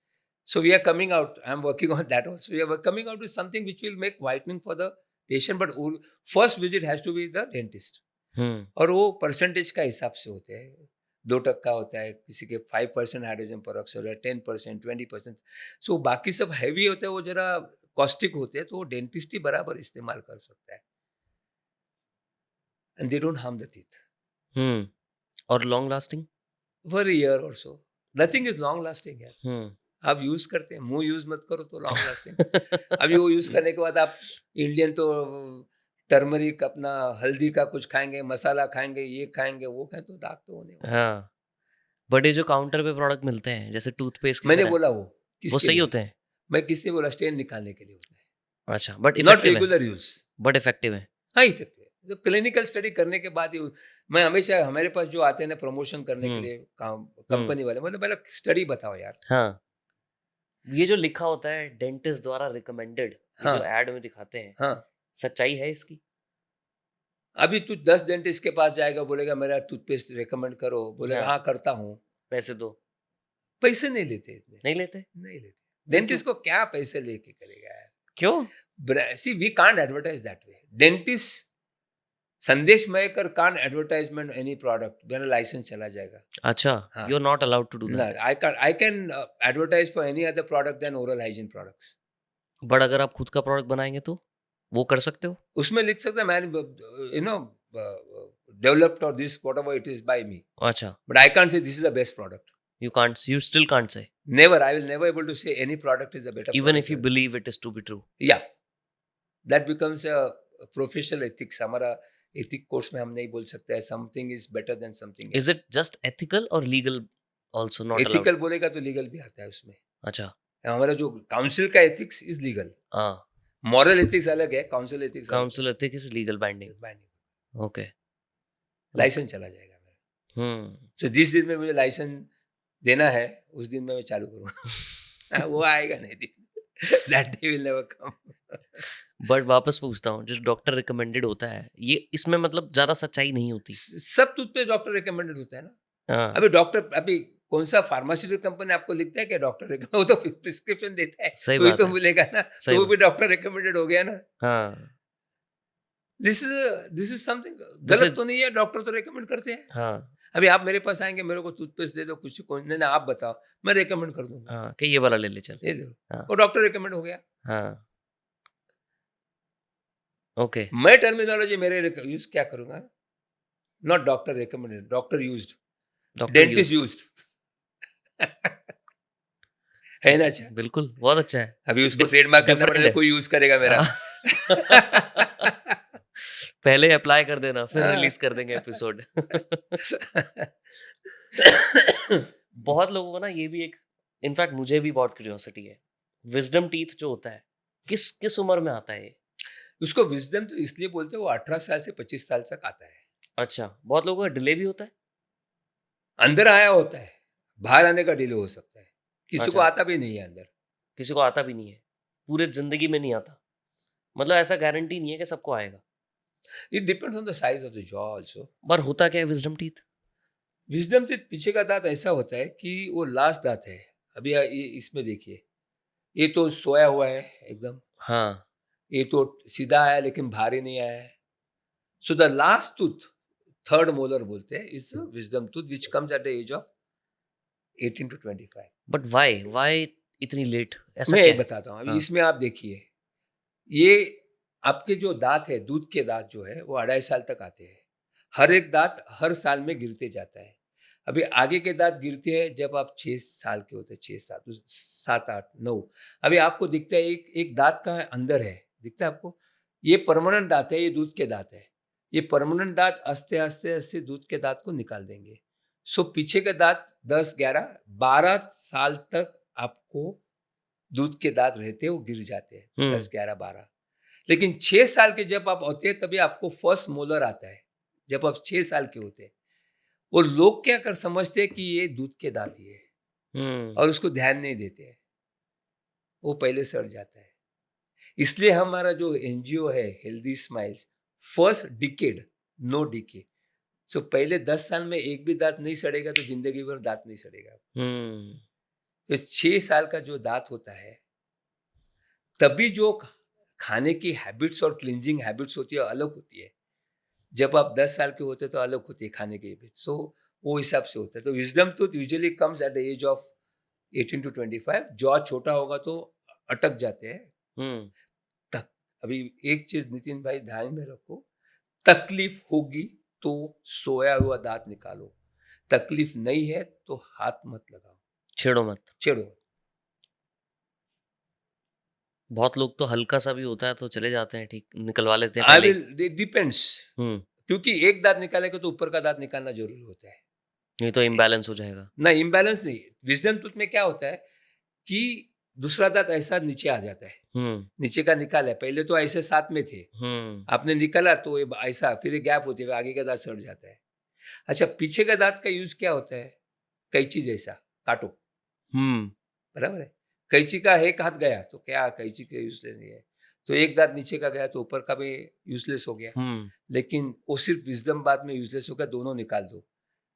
So we are coming out, I am working on that also, we are coming out with something which will make whitening for the patient, but first visit has to be the dentist. Hmm, और वो percentage का हिसाब से होते हैं, 2% होता है, किसी के 5% हाइड्रोजन पेरोक्साइड है, 10%, 20%। सो बाकी सब हैवी होते हैं, वो जरा कॉस्टिक होते हैं, तो वो डेंटिस्ट ही बराबर इस्तेमाल कर सकता है, and they don't harm the teeth hmm, और long lasting. For a year or so. Nothing is long lasting यार। हम्म। आप यूज करते हैं, मुंह यूज मत करो तो लॉन्ग लास्टिंग। अभी वो यूज करने के बाद आप इंडियन तो टर्मरिक अपना हल्दी का कुछ खाएंगे, मसाला खाएंगे, ये खाएंगे, वो खाएं, तो दाग तो होने वाले हैं। हाँ, बट ये जो काउंटर पे प्रोडक्ट मिलते हैं जैसे टूथपेस्ट की मैंने तरह। बोला वो वो सही होते हैं? मैं किसने बोला? स्टेन निकालने के लिए होता है, अच्छा, बट नॉट इफेक्टिव है? Regular use. बट इफेक्टिव है? हाँ, इफेक्टिव है। तो क्लिनिकल स्टडी करने के बाद ही मैं हमेशा, हमारे पास जो आते हैं ना प्रमोशन करने के हुँ, लिए काम, हुँ, कंपनी वाले, मतलब पहले स्टडी बताओ यार। हाँ। ये जो लिखा होता है डेंटिस्ट द्वारा रिकमेंडेड, ये जो हाँ, ऐड में दिखाते हैं, हाँ। सच्चाई है इसकी? अभी तू 10 डेंटिस्ट के पास जाएगा, बोलेगा मेरा टूथपेस्ट रिकमेंड करो, बोलेगा हाँ, हाँ करता हूँ। पैसे दो। पैसे नहीं लेते इतने, नहीं लेते? नहीं लेते। फिर क्यों? डेंटिस्ट को क्या पैसे लेके करेगा यार? क्यों? See we can't advertise that way. Dentist, Sandesh Mayekar can't advertisement any product, मेरा लाइसेंस चला जाएगा। अच्छा, हाँ, you are not allowed to do ना, that. I can advertise for any other product then oral hygiene products. But अगर आप खुद का प्रोडक्ट बनाएँगे तो? वो कर सकते हो? उसमें लिख सकते हैं मैन, यू नो, डेवलप्ड और this whatever it is by me, अच्छा, but I can't say this is the best product. you still can't say, never, I will never able to say any product is a better even if you product. believe it is to be true. Yeah that becomes a professional ethics. हमारा ethic course में हम नहीं बोल सकते हैं something is better then something Is else. it just ethical or legal also not allowed? Ethical बोलेगा तो legal भी आता है उसमें। अच्छा, हमारा जो काउंसिल का एथिक्स इज लीगल, हाँ, मॉरल एथिक्स अलग है, काउंसिल एथिक्स अलग council ethics is legal binding. है। Okay, लाइसेंस चला जाएगा मेरा। hmm. तो जिस दिन में मुझे लाइसेंस देना है, उस दिन में मैं चालू करूंगा। वो आएगा नहीं दिन, that day will never come. But वापस पूछता हूँ, जो डॉक्टर रिकमेंडेड होता है, ये इसमें मतलब ज़्यादा सच्चाई नहीं होती। सब टूथपेस्ट डॉक्टर रिकमेंडेड होता है ना। हाँ, अभी डॉक्टर, अभी कौन सा फार्मास्यूटिकल कंपनी आपको लिखता है कि डॉक्टर रिकमेंड? वो तो प्रिस्क्रिप्शन देता है, सही तो ही बात तो है, मिलेगा ना, सही तो वो बात। भी डॉक्टर रिकमेंडेड हो गया ना। हाँ, दिस इज समथिंग, दिस गलत इज तो नहीं है, डॉक्टर तो रिकमेंड करते हैं। हाँ, अभी आप मेरे पास आएंगे, मेरे को टूथपेस्ट दे दो, कुछ कौन, नहीं आप बताओ, मैं रिकमेंड कर दूंगा, हाँ, कि ये वाला ले ले चल। ये दो, हाँ, वो डॉक्टर रिकमेंड हो गया। हाँ, ओके, मैं टर्मिनोलॉजी मेरे यूज क्या करूंगा? Not doctor recommended, doctor used, doctor dentist used. Used. है ना? अच्छा, बिल्कुल, बहुत अच्छा है। अभी उसको ट्रेडमार्क करना डिफरेंट पड़ेगा, है। कोई यूज करेगा मेरा। पहले अप्लाई कर देना, फिर हाँ। रिलीज़ कर देंगे एपिसोड। बहुत लोगों को ना ये भी एक, इनफैक्ट मुझे भी बहुत क्यूरियोसिटी है। विज़डम टीथ जो होता है, किस किस उम्र में आता है ये? उसको विजडम तो इसलिए बोलते हैं, वो 18 साल से 25 साल तक आता है। अच्छा, बहुत लोगों का डिले भी होता है? अंदर आया होता है, बाहर आने का डिले हो सकता है, किसी को अच्छा, आता भी नहीं है अंदर। किसी को आता भी नहीं है, पूरे ज़िंदगी में नहीं आता। मतलब ऐसा गारंटी नहीं है कि सबको आएगा। It depends on the size of the jaw also. पर होता क्या है विज़डम टीथ? विजडम से पीछे का दांत ऐसा होता है कि वो लास्ट दांत है। अभी ये इसमें देखिए, ये तो सोया हुआ है एकदम, हाँ, ये तो सीधा आया लेकिन भारी नहीं आया है। So the last tooth, third molar बोलते हैं, is wisdom tooth which comes at the age of 18 to 25। But why why इतनी लेट? ऐसा मैं क्या एक है? बताता हूँ, अभी हाँ, इसमें आप देखिए, ये आपके जो दांत है, दूध के दांत जो है, वो 2.5 साल तक आते हैं। हर एक दांत हर साल में गिरते जाता है। अभी आगे के दांत गिरते हैं जब आप 6 साल के होते हैं, 6 7 7 8 9। अभी आपको दिखता है एक एक दांत का अंदर है, दिखता है आपको? ये परमानेंट दांत है, ये दूध के दांत है। ये परमानेंट दांत आस्ते आस्ते आस्ते दूध के दांत को निकाल देंगे। सो पीछे के दांत 10 11 12 साल तक आपको दूध के दांत रहते हैं, वो गिर जाते हैं, हुँ, 10 11 12। लेकिन 6 साल के जब आप होते हैं, तभी आपको फर्स्ट मोलर आता है, जब आप 6 साल के होते हैं। और लोग क्या कर समझते हैं कि ये दूध के दांत ही है, हुँ, और उसको ध्यान नहीं देते हैं, वो पहले सड़ जाता है। इसलिए हमारा जो एनजीओ है healthy smiles, first decade no decay. So पहले 10 साल में एक भी दांत नहीं सड़ेगा तो जिंदगी भर दांत नहीं सड़ेगा। हुँ, तो 6 साल का जो दांत होता है, तभी जो खाने की हैबिट्स और क्लींजिंग हैबिट्स होती है अलग होती है। जब आप 10 साल के होते हैं तो अलग होती है खाने की हैबिट। सो वो हिसाब से होता है। तो wisdom tooth usually comes at the age of 18 to 25। Jaw छोटा होगा तो अटक जाते हैं। हुँ, तक अभी एक चीज नितिन भाई ध्यान में रखो, तकलीफ होगी तो सोया हुआ दांत निकालो, तकलीफ नहीं है तो हाथ मत लगाओ, छेड़ो मत। छेड़ो। बहुत लोग तो हल्का-सा भी होता है तो चले जाते हैं, ठीक निकलवा लेते हैं आई पहले ही। विल, डिपेंड्स, हुँ, क्योंकि एक दांत निकालेगा तो ऊपर का दांत निकालना जरूरी होता नहीं तो है। इम्बैलेंस हो जाएगा। ना इम्बैलेंस नहीं, विजडम टूथ में क्या होता है कि दूसरा दांत ऐसा नीचे आ जाता है, नीचे का निकाल है, पहले तो ऐसे साथ में थे, आपने निकाला तो ये ऐसा, फिर ये गैप होती है, आगे का दांत सड़ जाता है। अच्छा, पीछे का दांत का यूज क्या होता है? कैंची जैसा, काटो, बराबर है? कैंची का एक हाथ गया तो क्या कैंची का यूजलेस नहीं है, तो एक दांत नीचे का गया तो ऊपर का भी यूजलेस हो गया। लेकिन वो सिर्फ विजडम बात में यूजलेस होगा, दोनों निकाल दो।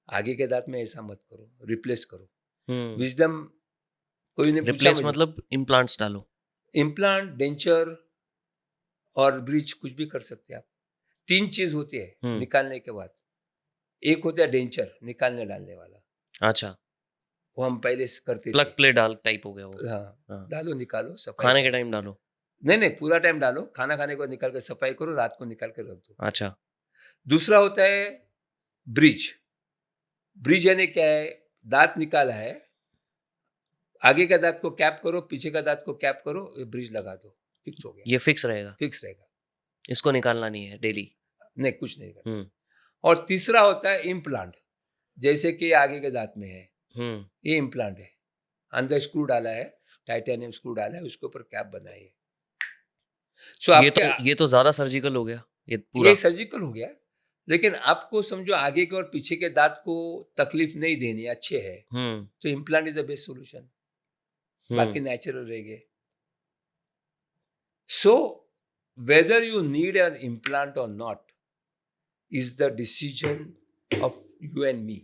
आगे के दांत में ऐसा मत करो, रिप्लेस करो। विजडम, कोई ने पूछा रिप्लेस मुझे, मतलब इम्प्लांट्स डालो। इम्प्लांट, डेंचर और ब्रिज कुछ भी कर सकते हैं आप। 3 चीज होती है निकालने के बाद। एक होता है डेंचर, निकालने डालने वाला, अच्छा, वो हम पहले से करते प्लग थे। प्ले डाल टाइप हो गया वो। हाँ, हाँ, डालो, निकालो, सफाई खाने के करो। टाइम डालो। नहीं, नहीं, पूरा टाइम डालो, खाना खाने के बाद निकाल के सफाई करो, रात को निकाल के रख दो। अच्छा। दूसरा होता है ब्रिज। ब्रिज यानी क्या है? दाँत निकाला है, आगे का दाँत को कैप करो, पीछे का दाँत को कैप करो, ये ब्रिज लगा दो, फिक्स हो गया, ये फिक्स रहेगा, फिक्स रहेगा। इसको निकालना नहीं है डेली। नहीं, कुछ नहीं करना। और तीसरा होता है इम्प्लांट, जैसे कि आगे के दाँत में है, ये इम्प्लांट है। अंदर स्क्रू डाला है, टाइटेनियम स्क्रू डाला है, उसके ऊपर कैप बनाई है। सो आपके ये तो ज्यादा सर्जिकल हो गया ये ये पूरा। सर्जिकल हो गया, लेकिन आपको समझो आगे के और पीछे के दाँत को तकलीफ नहीं देनी, अच्छे है, तो implant is the best solution, बाकी नेचुरल रहेंगे। So, whether you need an implant or not is the decision of you and me.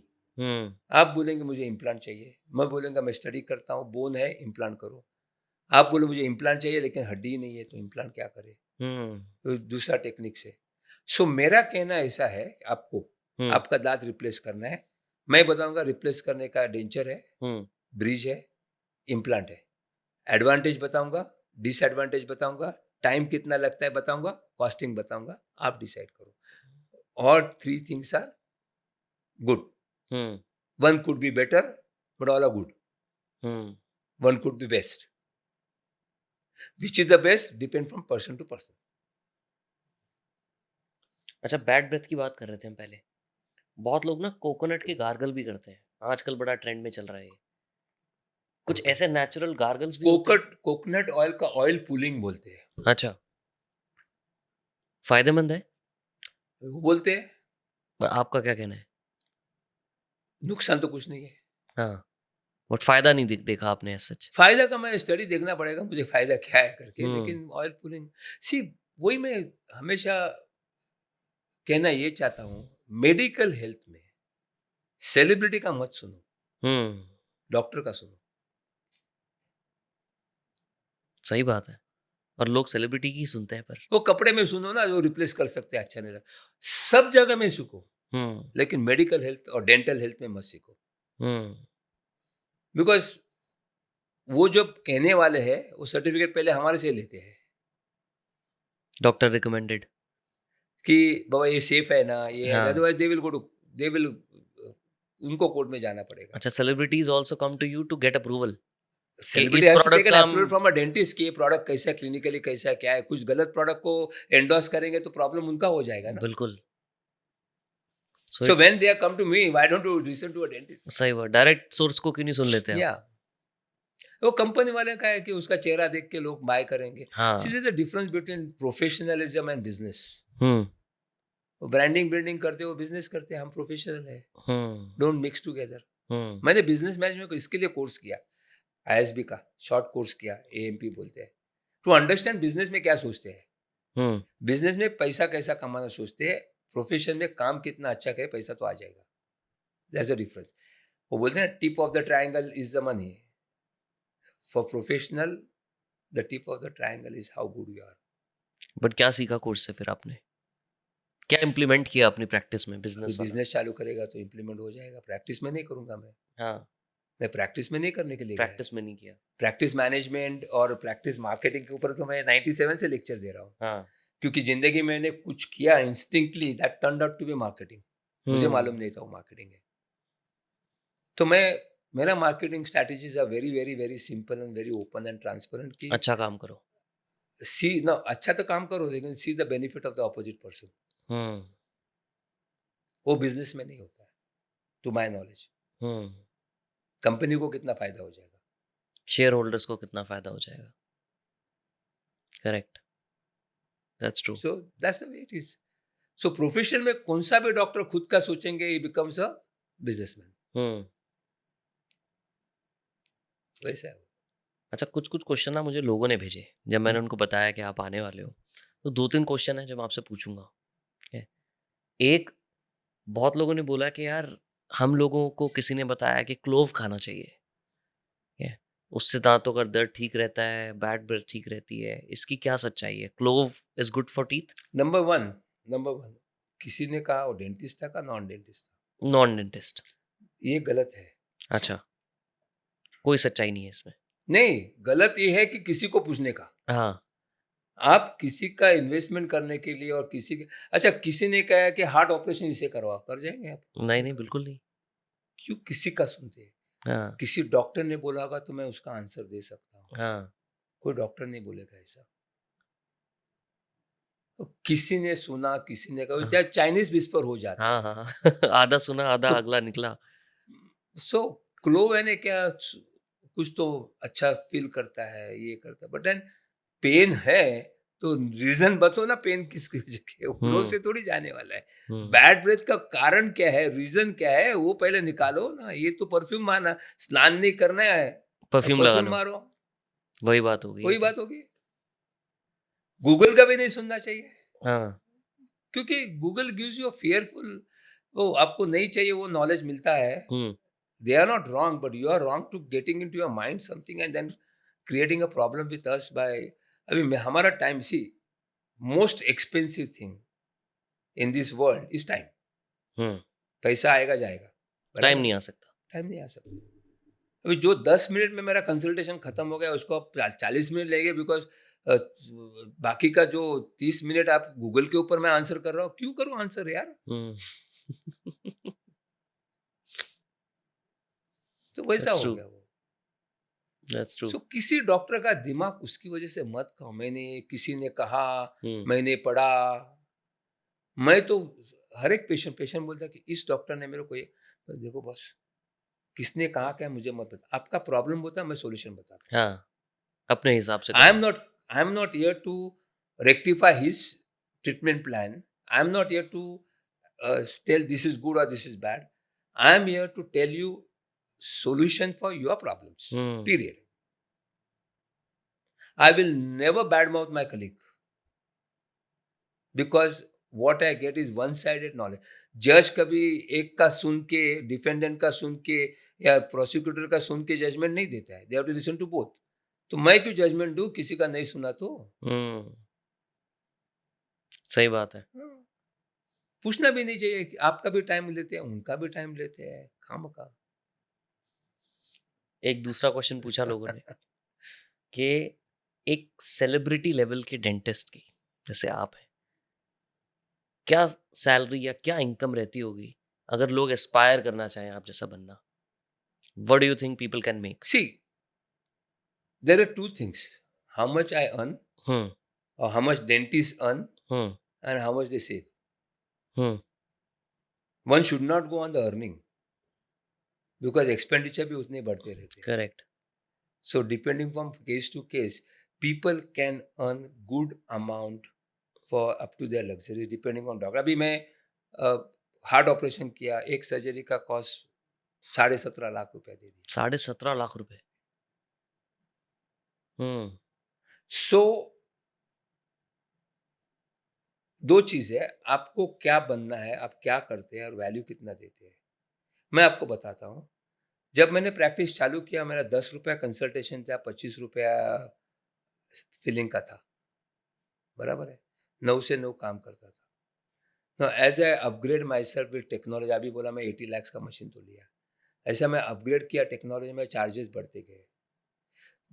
आप बोलेंगे मुझे इम्प्लांट चाहिए, मैं बोलूँगा मैं स्टडी करता हूँ, बोन है, इम्प्लांट करो। आप बोलो मुझे इम्प्लांट चाहिए लेकिन हड्डी नहीं है, तो इम्प्लांट क्या करे? तो दूसरा टेक्निक से। सो मेरा कहना ऐसा है आपको, आपका दांत रिप्लेस करना है, मैं बताऊंगा रिप्लेस करने का डेंचर है, ब्रिज है, इम्प्लांट है। एडवांटेज बताऊंगा, डिसएडवांटेज बताऊंगा, टाइम कितना लगता है बताऊंगा, कॉस्टिंग बताऊंगा, आप डिसाइड करो। और 3 things are good, one could be better but all are good, one could be best, which is the best depend from person to person. अच्छा, बैड ब्रेथ की बात कर रहे थे हम पहले। बहुत लोग ना कोकोनट के गार्गल भी करते हैं, आजकल बड़ा ट्रेंड में चल रहा है ये। कुछ ऐसे नेचुरल गार्गल्स भी होते कोकोनट ऑयल का ऑयल पुलिंग बोलते हैं, हैं? अच्छा, फायदेमंद है? वो बोलते हैं, पर आपका क्या कहना है? नुकसान तो कुछ नहीं है। हाँ, बट फायदा नहीं देखा आपने एज सच। फायदा का मैं स्टडी देखना पड़ेगा मुझे, फायदा क्या है करके, हम्म लेकिन ऑयल पुलिंग, सी, वही मैं हमेशा कहना ये चाहता हूँ, मेडिकल हेल्थ में सेलिब्रिटी का मत सुनो, हम्म डॉक्टर का सुनो। सही बात है। और लोग सेलिब्रिटी की ही सुनते हैं पर। वो कपड़े में सुनो ना, जो रिप्लेस कर सकते हैं, अच्छा नहीं लगा। सब जगह में सीखो, हम्म लेकिन मेडिकल हेल्थ और डेंटल हेल्थ में मत सीखो, हम्म बिकॉज वो जो कहने वाले हैं वो सर्टिफिकेट पहले हमारे से लेते हैं डॉक्टर रिकमेंडेड। कि बाबा ये सेफ है ना, ये है, हाँ। Otherwise they will go to, they will, उनको कोर्ट में जाना पड़ेगा। अच्छा, celebrities also come to you to get approval कि celebrity is has to take product एन का अप्रूवल हम। फ्रॉम अ डेंटिस्ट कि ये प्रोडक्ट कैसा है, क्लिनिकली कैसा है, क्या है। कुछ गलत प्रोडक्ट को एंडोर्स करेंगे तो प्रॉब्लम उनका हो जाएगा ना। बिल्कुल। So so it's when they are come to me, why don't you listen to a dentist? सही बात, डायरेक्ट सोर्स को क्यों नहीं सुन लेते आप? या वो कंपनी वाले का है कि उसका चेहरा देख के लोग बाय करेंगे। सी हाँ। There is a difference between professionalism and business. हम्म वो ब्रांडिंग बिल्डिंग करते, वो बिजनेस करते, हम प्रोफेशनल है, हम्म डोंट मिक्स टुगेदर। हम्म मैंने बिजनेस मैनेजमेंट को इसके लिए कोर्स किया, आईएसबी का शॉर्ट कोर्स किया, एएमपी बोलते हैं, टू अंडरस्टैंड बिजनेस में क्या सोचते हैं। हम्म बिजनेस में पैसा कैसा कमाना सोचते हैं, प्रोफेशन में काम कितना अच्छा करे, पैसा तो आ जाएगा। That's the difference. वो बोलते हैं tip of the triangle is the money, for professional the tip of the triangle is how good you are. But क्या सीखा कोर्स से फिर आपने? क्या इम्प्लीमेंट किया अपनी प्रैक्टिस में कोई बिजनेस वाला? बिजनेस चालू करेगा तो इम्प्लीमेंट हो जाएगा, प्रैक्टिस में नहीं करूंगा हाँ, मैं प्रैक्टिस में नहीं करने के लिए गया है। प्रैक्टिस में नहीं किया। प्रैक्टिस मैनेजमेंट और प्रैक्टिस मार्केटिंग के ऊपर तो मैं 97 से लेक्चर दे रहा हूँ, हाँ। क्योंकि जिंदगी में मैंने कुछ किया instinctively that turned out to be marketing. मुझे मालूम नहीं था वो मार्केटिंग है। तो मैं, मेरा marketing strategies are very very very simple and very open and transparent कि अच्छा काम करो। सी ना, अच्छा तो काम करो लेकिन see the benefit of the opposite person. हम्म वो बिजनेस में नहीं होता है, टू माय नॉलेज। हम्म कंपनी को कितना फायदा हो जाएगा, शेयर होल्डर्स को कितना फायदा हो जाएगा। Correct, that's true. So that's the way it is. So profession में कौन सा भी डॉक्टर खुद का सोचेंगे, ही बिकम्स अ बिजनेसमैन। हम्म। वैसा है वो। अच्छा, कुछ कुछ क्वेश्चन ना मुझे लोगों ने भेजे जब मैंने हम्म, उनको बताया कि आप आने वाले हो। तो 2-3 क्वेश्चन है जो मैं आपसे पूछूंगा। ठीक है? एक, बहुत लोगों ने बोला कि यार हम लोगों को किसी ने बताया कि क्लोव खाना चाहिए। ठीक है? उससे दांतों का दर्द ठीक रहता है, बैड ब्रेथ ठीक रहती है। इसकी क्या सच्चाई है? Clove is good for teeth? Number one, number one, किसी ने कहा वो डेंटिस्ट था का नॉन डेंटिस्ट था, नॉन डेंटिस्ट। ये गलत है। अच्छा, कोई सच्चाई नहीं है इसमें। नहीं, गलत ये है कि किसी को पूछने का। हाँ। आप किसी का इन्वेस्टमेंट करने के लिए और किसी के, अच्छा किसी ने कहा कि हार्ट ऑपरेशन इसे करवाओ, कर जाएंगे आप? नहीं नहीं नहीं, करोगे। बिल्कुल नहीं। क्यों किसी का सुनते हैं? हाँ। किसी डॉक्टर ने बोला होगा तो मैं उसका आंसर दे सकता हूँ। हाँ। कोई डॉक्टर नहीं बोलेगा ऐसा। तो किसी ने सुना, किसी ने कहा, हाँ। चाहे चाइनीज विस्पर हो जाता हाँ। है। हाँ। आधा सुना आधा सो अगला निकला। सो क्लोव है ने क्या, कुछ तो अच्छा फील करता है, ये करता है, बट देन पेन है तो रीजन बताओ ना, पेन किसकी वजह की है, ग्लो हम्म। से थोड़ी जाने वाला है। हम्म। बैड ब्रेथ का कारण क्या है, रीजन क्या है, वो पहले निकालो ना। ये तो परफ्यूम मारना, स्नान नहीं करना है और परफ्यूम लगा परफ्यूम लो, मारो, वही बात हो गई है वही तो। बात होगी। गूगल का भी नहीं सुनना चाहिए, हाँ। क्योंकि गूगल गिव्स यू fearful, वो आपको नहीं चाहिए वो नॉलेज मिलता है। हम्म। They are not wrong, but you are wrong to getting into your mind something and then creating a problem with us by. अभी हमारा time, see most expensive thing in this world is time. हम्म। पैसा आएगा जाएगा, time बराबर है। नहीं आ सकता। टाइम नहीं आ सकता। अभी जो 10 मिनट में मेरा कंसल्टेशन खत्म हो गया, उसको आप 40 मिनट लेंगे, बिकॉज बाकी का जो 30 मिनट आप गूगल के ऊपर मैं आंसर कर रहा हूँ, क्यों करूँ आंसर यार? हम्म। तो वैसा दैट्स हो ट्रू। गया वो। That's true. सो किसी डॉक्टर का दिमाग उसकी वजह से मत खाओ। मैंने, किसी ने कहा, हम्म। मैंने पढ़ा, मैं तो हर एक पेशेंट पेशेंट बोलता है कि इस डॉक्टर ने मेरे को ये, तो देखो बॉस, किसने कहा क्या मुझे मत बता, आपका प्रॉब्लम होता है, मैं सॉल्यूशन बताता हूँ। हाँ, अपने हिसाब से आई एम करना। Not, I am not here to rectify his treatment plan. I am not here to tell this is good or this is bad. I am here to tell you solution for your problems, hmm. period. I will never badmouth my colleague because what I get is one sided knowledge. जज कभी एक का सुन के, defendant का सुन के या prosecutor का सुन के जजमेंट नहीं देता है। They have to listen to both. तो मैं क्यों जजमेंट दूं किसी का नहीं सुना तो? हम्म। सही बात है। हाँ, पूछना भी नहीं चाहिए कि आपका भी टाइम लेते हैं, उनका भी टाइम लेते हैं खामखा। एक दूसरा क्वेश्चन पूछा लोगों ने कि एक सेलिब्रिटी लेवल के डेंटिस्ट की, जैसे आप हैं, क्या सैलरी या क्या इनकम रहती होगी अगर लोग एस्पायर करना चाहें आप जैसा बनना? What do you think people can make? See, there are two things, how much I earn hmm. और how much dentist earn hmm. And how much they save. Hmm. One should not go on the earning, because expenditure भी उतने बढ़ते रहते हैं। Correct. So depending from case to case, people can earn good amount for up to their luxuries depending on doctor. अभी मैं heart operation किया, एक surgery का कॉस्ट 17.5 लाख रुपए दे दिया। 17.5 लाख रुपए? हम्म। सो दो चीज है, आपको क्या बनना है, आप क्या करते हैं और वैल्यू कितना देते हैं। मैं आपको बताता हूँ, जब मैंने प्रैक्टिस चालू किया, मेरा 10 रुपया कंसल्टेशन था, 25 रुपया फिलिंग का था, बराबर है। 9 से 9 काम करता था। Now, as I upgrade myself with technology, अभी बोला मैं 80 lakhs का मशीन तो लिया, ऐसा मैं अपग्रेड किया टेक्नोलॉजी में, चार्जेस बढ़ते गए।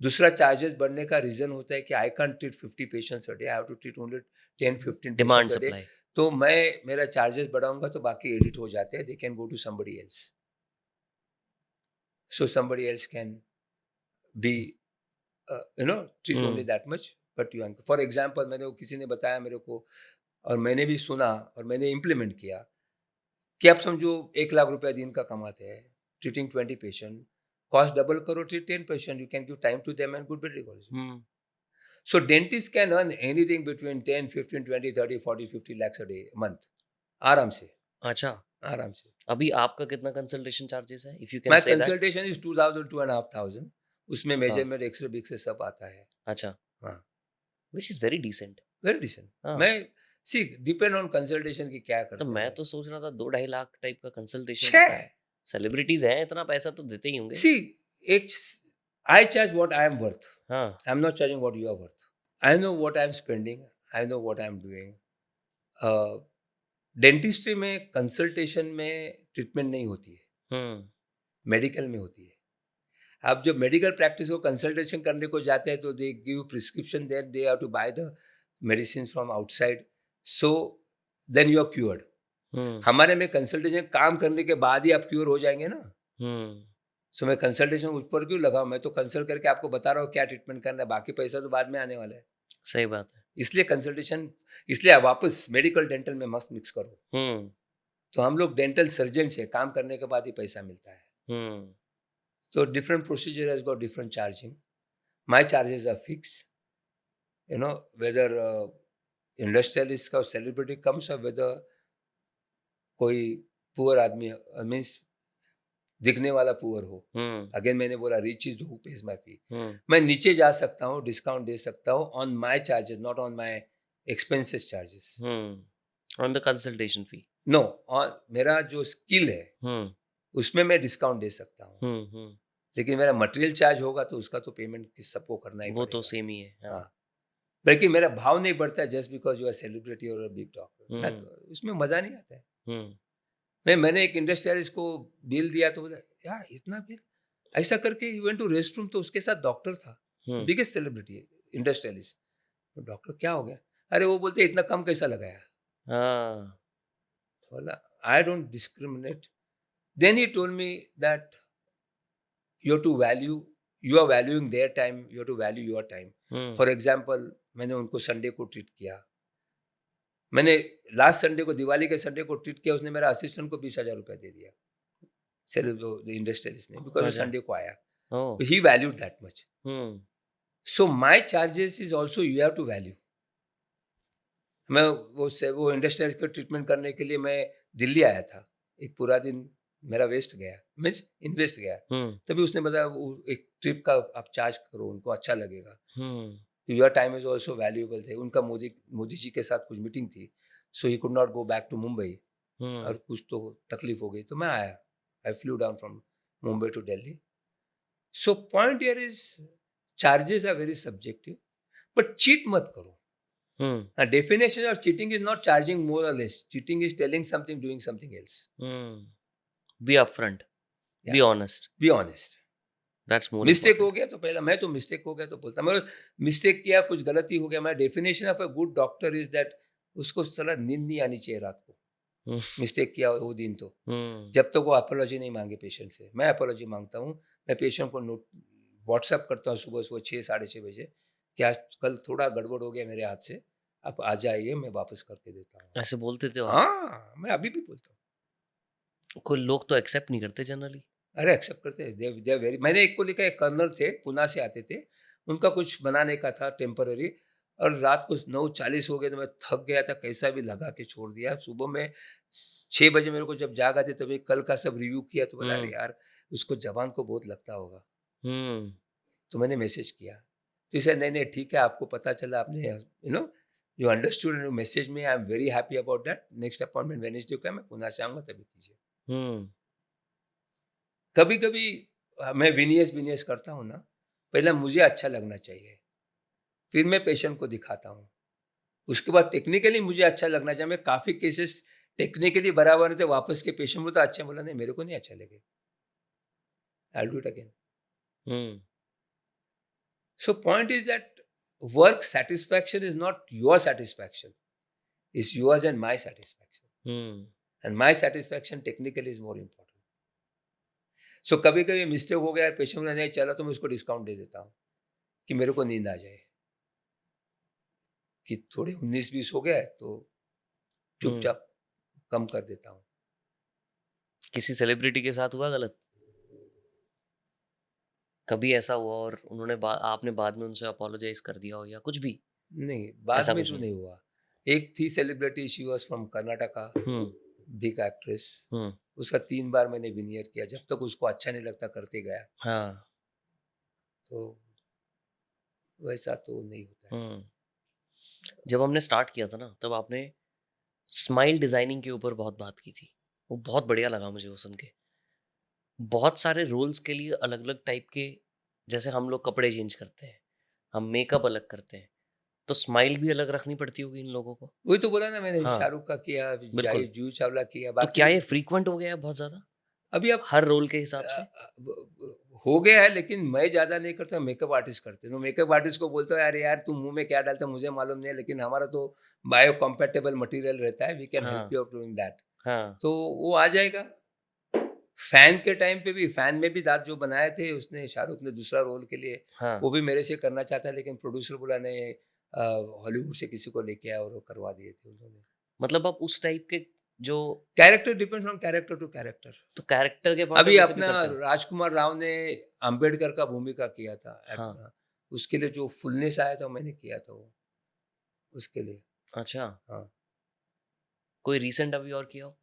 दूसरा चार्जेस बढ़ने का रीजन होता है कि I can't treat 50 patients a day, I have to treat only 10-15 demand patients a day. Supply. तो मैं मेरा चार्जेस बढ़ाऊंगा तो बाकी एडिट हो जाते हैं, they can go to somebody else, so somebody else can be treat only hmm. That much. But you, for example, मैंने वो किसी ने बताया मेरे को और मैंने भी सुना और मैंने इम्प्लीमेंट किया कि आप समझो 1 लाख रुपया दिन का कमाते हैं ट्रीटिंग 20 पेशेंट, cost double करो to 10%, you can give time to them and good better quality. Hmm So dentists can earn anything between 10, 15, 20, 30, 40, 50 lakhs a day, a month. आराम से, अच्छा आराम से. अभी आपका कितना कंसल्टेशन चार्जेस है if you can My say that consultation is 2000, 2,500. उसमें हाँ measurement, X-ray, Big-ray सब आता है. अच्छा हाँ, which is very decent very decent. हाँ मैं see depend on consultation की क्या तो करते मैं हैं. तो सोच रहा था 2-2.5 लाख टाइप का कंसल्टेशन होता छः. है सेलिब्रिटीज हैं इतना पैसा तो देते ही होंगे See, I charge what I am worth. हाँ I'm not charging what you are worth. I know what I'm spending. I know what I'm doing. Dentistry में कंसल्टेशन में ट्रीटमेंट नहीं होती है, हम्म मेडिकल में होती है. आप जब मेडिकल प्रैक्टिस को कंसल्टेशन करने को जाते हैं तो they give prescription, then they have to buy the medicine from outside. So then you are cured. Hmm हमारे में कंसल्टेशन काम करने के बाद ही आप क्योर हो जाएंगे ना. हम्म सो मैं कंसल्टेशन ऊपर क्यों लगाऊं, मैं तो कंसल्ट करके आपको बता रहा हूँ क्या ट्रीटमेंट करना है, बाकी पैसा तो बाद में आने वाला है. सही बात है इसलिए कंसल्टेशन, इसलिए आप वापस मेडिकल डेंटल में मस्त मिक्स करो. हम्म तो हम लोग डेंटल सर्जन से काम करने के बाद ही पैसा मिलता है. हम्म So different procedure has got different charging. My charges are fixed. You know, whether industrialist का celebrity comes or whether कोई पुअर आदमी मीन्स दिखने वाला पुअर हो. अगेन मैंने बोला rich is who pays my fee. मैं नीचे जा सकता हूँ, डिस्काउंट दे सकता हूँ on my charges, not on my expenses charges. On the consultation fee no, on मेरा जो स्किल है उसमें मैं डिस्काउंट दे सकता हूँ. लेकिन मेरा मटेरियल चार्ज होगा तो उसका तो पेमेंट सबको करना ही वो तो पड़ेगा. सेम ही है हाँ हाँ, बल्कि मेरा भाव नहीं बढ़ता just because you are celebrity और बिग डॉक्टर. उसमें मजा नहीं आता है. हम्म मैंने एक इंडस्ट्रियलिस्ट को बिल दिया तो बोला यार इतना बिल, ऐसा करके ही वेंट टू रेस्ट रूम, तो उसके साथ डॉक्टर था, बिगेस्ट सेलिब्रिटी है इंडस्ट्रियलिस्ट. तो डॉक्टर क्या हो गया, अरे वो बोलते इतना कम कैसा लगाया. हाँ तो बोला I don't discriminate. Then he told me that you have to value, you are valuing their time, you have to value your time. For example, मैंने उनको संडे को ट्रीट किया. मैंने लास्ट संडे को, दिवाली के संडे को ट्रीट किया, उसने मेरा असिस्टेंट को 20,000 रुपया दे दिया, सिर्फ इंडस्ट्रियलिस्ट ने, बिकॉज वो अच्छा संडे को आया. Oh he valued that much. So my charges is also you have to value. मैं वो इंडस्ट्रियलिस्ट को ट्रीटमेंट करने के लिए मैं दिल्ली आया था. एक पूरा दिन मेरा वेस्ट गया, मीन्स इन्वेस्ट गया. तभी उसने बताया वो एक ट्रिप का आप चार्ज करो, उनको अच्छा लगेगा. Your time is also valuable थे. उनका मोदी जी के साथ कुछ मीटिंग थी, so he could not go back to Mumbai, और कुछ तो तकलीफ हो गई, तो मैं आया. I flew down from Mumbai to Delhi. So point here is charges are very subjective, but cheat मत करो. Definition of cheating is not charging more or less. Cheating is telling something, doing something else. B upfront be honest be honest. That's more mistake हो गया तो पहला, मैं तो mistake हो गया तो बोलता, मगर मिस्टेक किया, कुछ गलती हो गया. मैं definition of a good doctor is that उसको साला नींद नहीं आनी चाहिए रात को. मिस्टेक किया वो दिन तो, जब तक वो अपोलॉजी नहीं मांगे पेशेंट से. मैं अपोलॉजी मांगता हूँ. मैं पेशेंट को नोट व्हाट्सएप करता हूँ सुबह 6 साढ़े 6 बजे कि आज कल थोड़ा गड़बड़ हो गया मेरे हाथ से, आप आ जाइए, मैं वापस करके देता हूँ. ऐसे बोलते थे आप हाँ, मैं अभी भी बोलता हूँ. कोई लोग तो एक्सेप्ट नहीं करते जनरली. अरे एक्सेप्ट करते हैं, दे वेरी. मैंने एक को लिखा, एक कर्नल थे, पुणे से आते थे, उनका कुछ बनाने का था टेम्पररी, और रात को 9:40 हो गए तो मैं थक गया था, कैसा भी लगा के छोड़ दिया. सुबह में 6 बजे मेरे को जब जाग आती तभी कल का सब रिव्यू किया, तो बोला अरे यार उसको जवान को बहुत लगता होगा. तो मैंने मैसेज किया, तो इसे नहीं नहीं ठीक है, आपको पता चला, आपने you know you understood and you message में, I am very happy about that. Next appointment Wednesday को है, मैं पुणे से आऊँगा, तभी कीजिए. कभी कभी मैं विनियस करता हूँ ना, पहले मुझे अच्छा लगना चाहिए, फिर मैं पेशेंट को दिखाता हूँ. उसके बाद टेक्निकली मुझे अच्छा लगना चाहिए. मैं काफ़ी केसेस टेक्निकली बराबर थे, वापस के पेशेंट बोलता अच्छा, बोला नहीं मेरे को नहीं अच्छा लगे, I do it again. So point is that work satisfaction is not your satisfaction, is yours and my satisfaction. And my satisfaction technically is more important. So कभी कभी मिस्टेक हो गया, पेशेंट ने नहीं चला, तो मैं उसको डिस्काउंट दे देता हूँ कि मेरे को नींद आ जाए, कि थोड़े 19-20 हो गया तो चुपचाप कम कर देता हूँ. किसी सेलिब्रिटी के साथ हुआ गलत? कभी ऐसा हुआ और उन्होंने आपने बाद में उनसे अपोलोजाइज कर दिया हो या कुछ भी? नहीं, बाद ऐसा में कुछ तो नहीं? नहीं हुआ। एक थी celebrity, she was from Karnataka, hmm, big actress. हुँ, उसका 3 बार मैंने विनियर किया, जब तक उसको अच्छा नहीं लगता करते गया। हाँ, तो वैसा तो नहीं होता है। हुँ। जब हमने स्टार्ट किया था ना, तब आपने स्माइल डिज़ाइनिंग के ऊपर बहुत बात की थी। वो बहुत बढ़िया लगा मुझे वो सुन के। बहुत सारे रोल्स के लिए अलग-अलग टाइप के, जैसे हम लोग कपड़े चेंज करते हैं, हम मेकअप अलग करते हैं, तो स्माइल भी अलग रखनी पड़ती होगी इन लोगों को? वही तो बोला ना मैंने, हाँ, शाहरुख का किया, बिल्कुल। जूही चावला किया, तो बाकी क्या ये फ्रीक्वेंट हो गया है बहुत ज़्यादा? अभी अब हर रोल के हिसाब से? हो गया है, लेकिन मैं ज़्यादा नहीं करता, मेकअप आर्टिस्ट करते हैं। तो मेकअप आर्टिस्ट को बोलता है, "अरे यार, तुम मुँह में क्या डालता है मुझे मालूम नहीं है, लेकिन हमारा तो बायो कंपैटिबल मटीरियल रहता है, वी कैन हेल्प हाँ, यू ऑफ डूइंग दैट।" हाँ, तो वो आ जाएगा। फैन के टाइम पे भी, फैन में भी दाँत जो बनाए थे उसने, शाहरुख ने दूसरा रोल के लिए, हाँ। वो भी मेरे से करना चाहता है, लेकिन प्रोड्यूसर बोला नहीं, हॉलीवुड से किसी को लेके आया और वो करवा दिए थे उन्होंने। मतलब आप उस टाइप के जो, character depends on character to character. तो कैरेक्टर के पॉइंट ऑफ अभी व्यू से भी अपना करते हो? राजकुमार राव ने अंबेडकर का भूमिका किया था, हाँ, उसके लिए जो फुलनेस आया था मैंने किया था वो, उसके लिए। अच्छा। हाँ, कोई रीसेंट अभी और किया हो?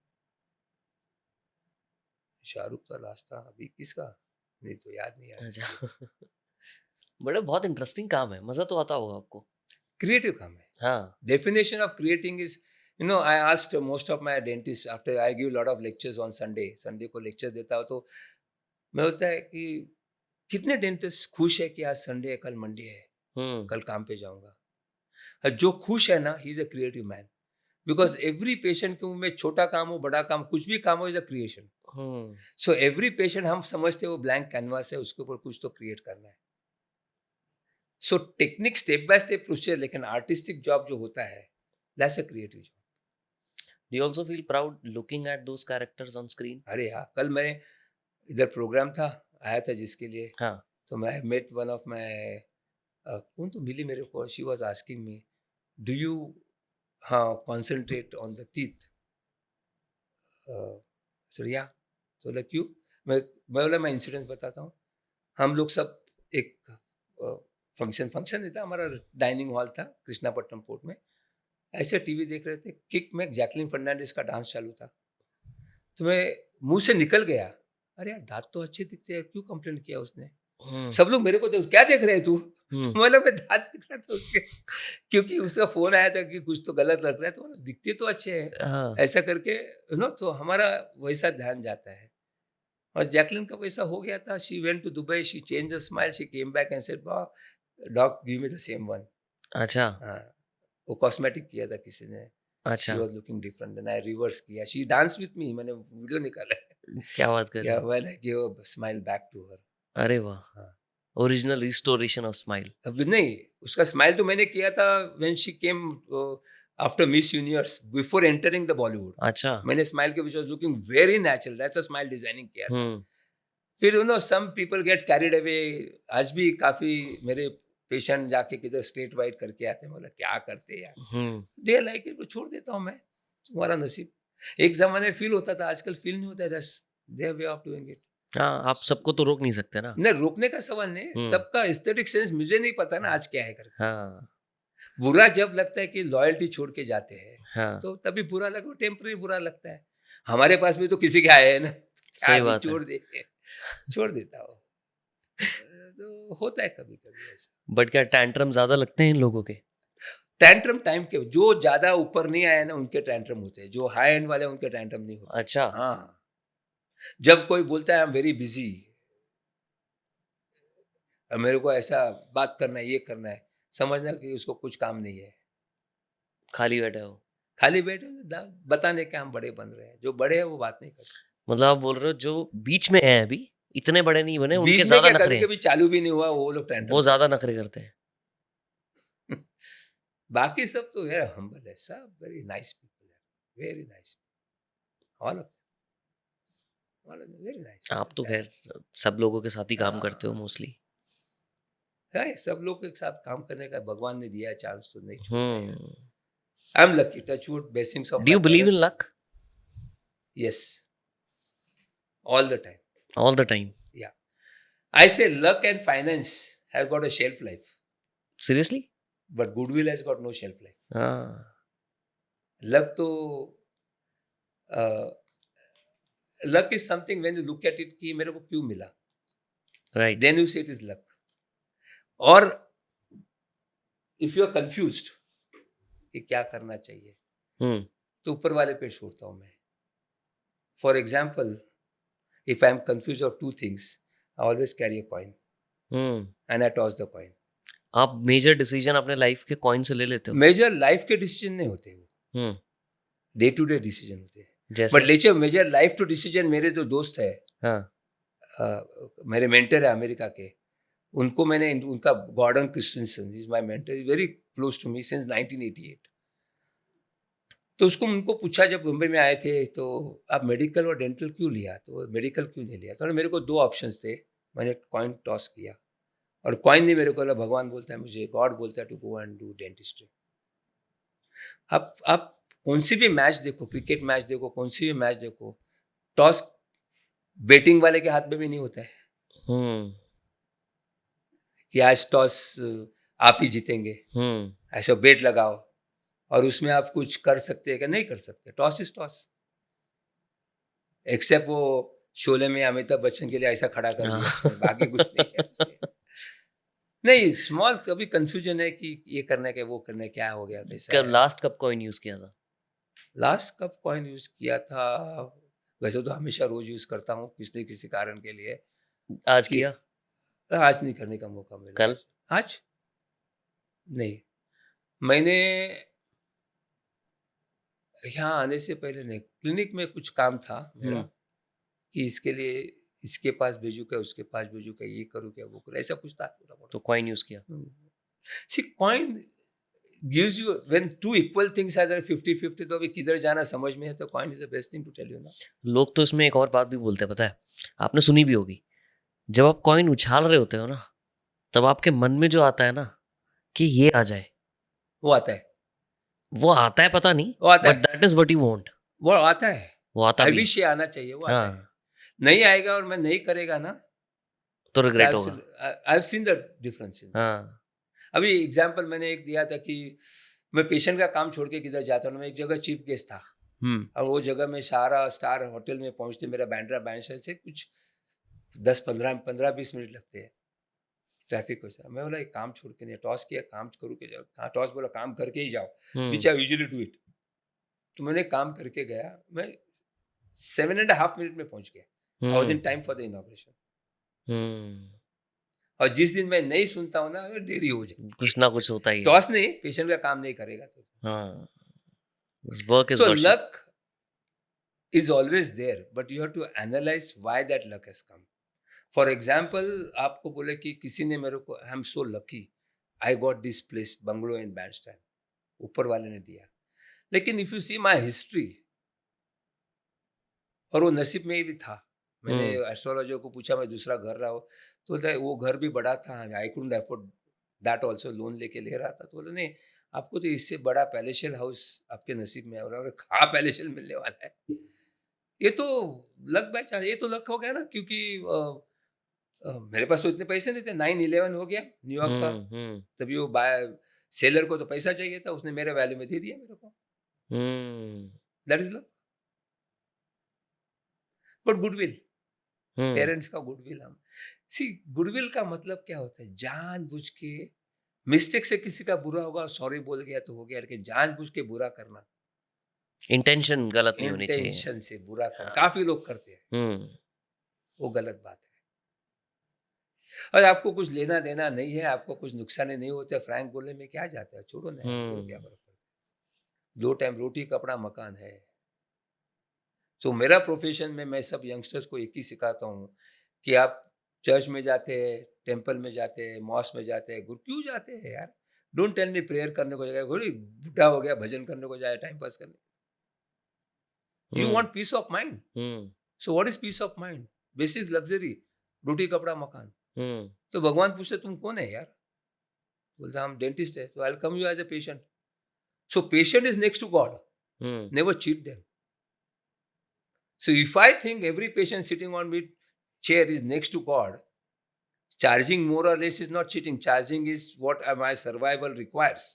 शाहरुख का लास्ट था, अभी किसका? नहीं तो याद नहीं आ रहा अच्छा। मुझे। बड़ा बहुत इंटरेस्टिंग काम है, मज़ा तो आता होगा आपको? क्रिएटिव काम है। हाँ, Definition of creating is, I asked most of my dentists, after I give lot of lectures on Sunday, Sunday को लेक्चर देता हूँ, तो मैं बोलता है कि कितने डेंटिस्ट खुश है कि आज संडे है, कल मंडे है, हुँ, कल काम पे जाऊंगा। जो खुश है ना, he is a creative man, because every patient के मुंह में छोटा काम हो, बड़ा काम, कुछ भी काम हो, is a creation. Hmm. So every patient हम समझते हैं वो ब्लैंक कैनवास है, उसके ऊपर कुछ तो क्रिएट करना है। सो technique step by step procedure, लेकिन आर्टिस्टिक जॉब जो होता है, that's a creative job. Do you also feel proud looking at those characters on screen? अरे हाँ, कल मैं इधर प्रोग्राम था, आया था जिसके लिए, हाँ, तो मैं मेट वन ऑफ माय, कौन तो मिली मेरे को, she was asking me, do you, हाँ, कंसंट्रेट ऑन द टीथ, सो तो बोला क्यों? मैं बोला मैं इंसिडेंस बताता हूँ। हम लोग सब एक फंक्शन नहीं था हमारा, डाइनिंग हॉल था कृष्णापट्टनम पोर्ट में, ऐसे टीवी देख रहे थे, किक में जैकलिन फर्नांडिस का डांस चालू था, तो मैं, मुंह से निकल गया, अरे यार दांत तो अच्छे दिखते हैं, क्यों कंप्लेंट किया उसने? हुँ, सब लोग मेरे को देख, क्या देख रहे है तू? हुँ, तो मतलब मैं दांत देख रहा था उसके, क्योंकि उसका फ़ोन आया था कि कुछ तो गलत लग रहा है, तो बोला दिखते तो अच्छे हैं। हाँ, ऐसा करके तो हमारा वैसा ध्यान जाता है। और जैकलीन का वैसा हो गया था, she went to Dubai, she changed the smile, she came back and said, "वाह! Doc give me the same one." अच्छा, हाँ, वो कॉस्मेटिक किया था किसी ने। शी अच्छा, was looking different, then I reverse किया। शी डांस्ड विथ मी, मैंने वीडियो निकाला है। क्या बात कर रहे या हो? When I give a smile back to her. अरे वाह! हाँ। Original restoration of smile. अब नहीं, उसका स्माइल तो मैंने किया था when she came after Miss Universe, before entering the Bollywood. अच्छा, मैंने स्माइल किया, which was looking very natural, that's a smile designing किया था। हुँ, फिर some people get carried away. आज भी काफ़ी मेरे पेशेंट जाके किधर स्टेट वाइड करके आते हैं, बोला क्या करते हैं यार? हुँ, दे लाइक इट, छोड़ देता हूँ मैं, तुम्हारा नसीब। एक ज़माने में फ़ील होता था, आजकल फ़ील नहीं होता है, that's their way of doing it. हाँ, आप सबको तो रोक नहीं सकते ना। नहीं, रोकने का सवाल नहीं है, हुँ, सबका एस्थेटिक सेंस मुझे नहीं पता ना आज क्या है करके। हाँ, बुरा जब लगता है कि लॉयल्टी छोड़ के जाते हैं, हाँ, तो तभी बुरा लगा, टेम्परेरी बुरा लगता है। हमारे पास भी तो किसी के आए हैं ना, क्या सही अभी बात है। छोड़ दे, छोड़ देता हूँ। तो होता है कभी-कभी ऐसा। बट क्या टैंट्रम ज़्यादा लगते हैं इन लोगों के? टैंट्रम टाइम के जो ज़्यादा ऊपर नहीं आए ना, उनके टैंट्रम होते हैं, जो हाई एंड वाले हैं, उनके टैंट्रम नहीं होते। अच्छा, हाँ, जब कोई बोलता है आई एम वेरी बिज़ी, मेरे को ऐसा बात करना है, ये करना है, समझना कि उसको कुछ काम नहीं है। खाली बैठे हो। खाली बैठे बताने के हम बड़े बन रहे हैं, जो बड़े हैं वो बात नहीं करते। मतलब आप बोल रहे हो जो बीच में हैं अभी, इतने बड़े नहीं बने, उनके बीच में ज़्यादा क्या, नखरे हैं। कभी-कभी चालू भी नहीं हुआ, वो लोग टैंट्रम वो ज़्यादा करते नखरे करते हैं। हैं। बाकी सब तो यार हम्बल है, सब वेरी नाइस पीपल है, very nice, all of all of very nice. आप तो ख़ैर सब लोगों के साथ ही काम करते हो हाँ, मोस्टली। है, सब लोग के साथ काम करने का भगवान ने दिया है चांस, तो नहीं छोड़ते यार। हुँ। I am lucky, touch wood, blessings of do my you believe in parents. Luck? Yes, all the time. All the time? Yeah I say luck and finance have got a shelf life, seriously? but goodwill has got no shelf life. हाँ, Luck तो luck is something when you look at it कि मेरे को क्यों मिला, right. then you say it is luck. और if you are confused कि क्या करना चाहिए, हुँ, तो ऊपर वाले पे छोड़ता हूँ मैं. For example, if I am confused of two things, I always carry a coin hmm. and I toss the coin. आप मेजर डिसीजन अपने लाइफ के कॉइन से ले लेते हो? मेजर लाइफ के डिसीजन नहीं होते, वो हुँ, डे टू डे डिसीजन होते हैं. जैसे? But later major life to decision मेरे जो दोस्त है, हाँ, मेरे मेंटर है अमेरिका के, उनको मैंने उनका Gordon Christensen is my mentor, is very close to me since 1988. तो उसको उनको पूछा जब मुंबई में आए थे, तो आप मेडिकल और डेंटल क्यों लिया, तो मेडिकल क्यों नहीं लिया, तो मेरे को दो ऑप्शंस थे. मैंने कॉइन टॉस किया, और कॉइन नहीं मेरे को बोला, भगवान बोलता है मुझे, गॉड बोलता है to go and do dentistry. आप कौन सी भी मैच देखो, क्रिकेट मैच देखो, कौन सी भी मैच देखो, टॉस बैटिंग वाले के हाथ में भी नहीं होता है हुँ, कि आज टॉस आप ही जीतेंगे. हुँ, ऐसा बेट लगाओ और उसमें आप कुछ कर सकते हैं कि नहीं कर सकते. टॉस इज टॉस, एक्सेप्ट वो शोले में अमिताभ बच्चन के लिए ऐसा खड़ा कर दिया, हाँ। बाकी कुछ नहीं है उसमें. नहीं, स्मॉल कभी कंफ्यूजन है कि ये करने के वो करने, क्या हो गया कैसा कब है. लास्ट कब कॉइन यूज़ किया था? लास्ट कब कॉइन यूज किया था, वैसे तो हमेशा रोज यूज करता हूँ किसी न किसी कारण के लिए. आज कि किया? आज नहीं करने का मौका मिला. कल? आज नहीं. मैंने यहाँ आने से पहले नहीं, क्लिनिक में कुछ काम था मेरा, हुँ, कि इसके लिए इसके पास भेजू क्या, उसके पास भेजू क्या, ये करूँ क्या, वो करूँ, ऐसा कुछ था थोड़ा तो मोटा. कॉइन यूज़ किया। See coin gives you when two equal things are 50-50, तो अभी किधर जाना समझ में है, तो coin is the best thing to tell you ना. लोग तो इसमें एक और बात भी बोलते हैं, पता है? आपने सुनी भी होगी। जब आप कॉइन उछाल रहे होते हो ना, तब आपके मन में जो आता है ना कि ये आ जाए, वो आता है, वो आता है पता नहीं, वो आता बट है, that is what you want. वो आता है. वो आता आई भी है। विश ये आना चाहिए, वो आता है. हाँ, नहीं आएगा और मैं नहीं करेगा ना, तो तो रिग्रेट होगा। I have seen the difference in. हाँ, अभी एग्जांपल मैंने एक दिया था कि मैं पेशेंट का काम छोड़ के किधर जाता हूँ. मैं एक जगह चीफ गेस्ट था, हुँ, और वो जगह में सारा स्टार होटल में पहुंचते मेरा बैंड्रा बैंड से कुछ 10-15-20 मिनट लगते हैं ट्रैफिक को. मैं बोला एक काम छोड़ के नहीं, टॉस किया, काम करूँ के जाओ. हाँ, टॉस बोला काम करके ही जाओ, विच हुँ, आई यूजुअली डू इट. तो मैंने काम करके गया, मैं 7.5 मिनट में पहुंच गया. I was in hmm, time for the inauguration. हुँ। और जिस दिन मैं नहीं सुनता हूँ ना, अगर देरी हो जाए, कुछ ना कुछ होता ही है। टॉस नहीं, पेशेंट का काम नहीं करेगा तो. हाँ, work is so worship. Luck is always there, but you have to analyze why that luck has come. For example, आपको बोले कि किसी ने मेरे को, I am so lucky, I got this place bungalow in Bandstand, ऊपर वाले ने दिया. लेकिन if you see my history, और वो नसीब में ही भी था. मैंने हुँ, एस्ट्रोलॉजर को पूछा मैं दूसरा घर रहा हूँ, तो बोलता है वो घर भी बड़ा था, I couldn't afford that also, loan लेके ले रहा था. तो बोले नहीं, आपको तो इससे बड़ा पैलेशियल हाउस आपके नसीब में है. बोला कहाँ पैलेशियल मिलने वाला है. ये तो लक बाय चांस, ये तो लक हो गया ना, क्योंकि मेरे पास तो इतने पैसे नहीं थे. 9/11 हो गया न्यूयॉर्क का, हुँ, हुँ, तभी वो बाय सेलर को तो पैसा चाहिए था, उसने मेरे वैल्यू में दे दिया मेरे को. Hmm, that is luck. But goodwill, hmm. Parents का गुडविल, हम सी गुडविल का मतलब क्या होता है, जानबूझ के मिस्टेक से किसी का बुरा होगा, सॉरी बोल गया तो हो गया, लेकिन जानबूझ के बुरा करना, इंटेंशन गलत नहीं होनी चाहिए। इंटेंशन से बुरा करना, हाँ, काफी लोग करते हैं, हुँ, वो गलत बात है. और आपको कुछ लेना देना नहीं है, आपको कुछ नुकसान नहीं होता, फ्रैंक बोलने में क्या जाता है, छोड़ो ना यार, मेरे को क्या हुँ, फर्क पड़ता है. 2 टाइम रोटी कपड़ा मकान है. तो मेरा प्रोफेशन में मैं सब यंगस्टर्स को एक ही सिखाता हूँ कि आप चर्च में जाते हैं, टेम्पल में जाते हैं, मॉस्क में जाते हैं, गुरु क्यों जाते हैं यार. डोंट टेल मी प्रेयर करने को जाएगा, थोड़ी बुढ़ा हो गया भजन करने को जाए टाइम पास करने. You hmm, want peace of mind. Hmm, so what is peace of mind? Basic luxury, रोटी कपड़ा मकान. हुँ, तो भगवान पूछते तुम कौन है यार, बोलता हम डेंटिस्ट है, तो I will come you as a patient. So patient is next to God, hmm, never cheat them. So if I think every patient sitting on my chair is next to God, Charging more or less is not cheating. Charging is what my survival requires.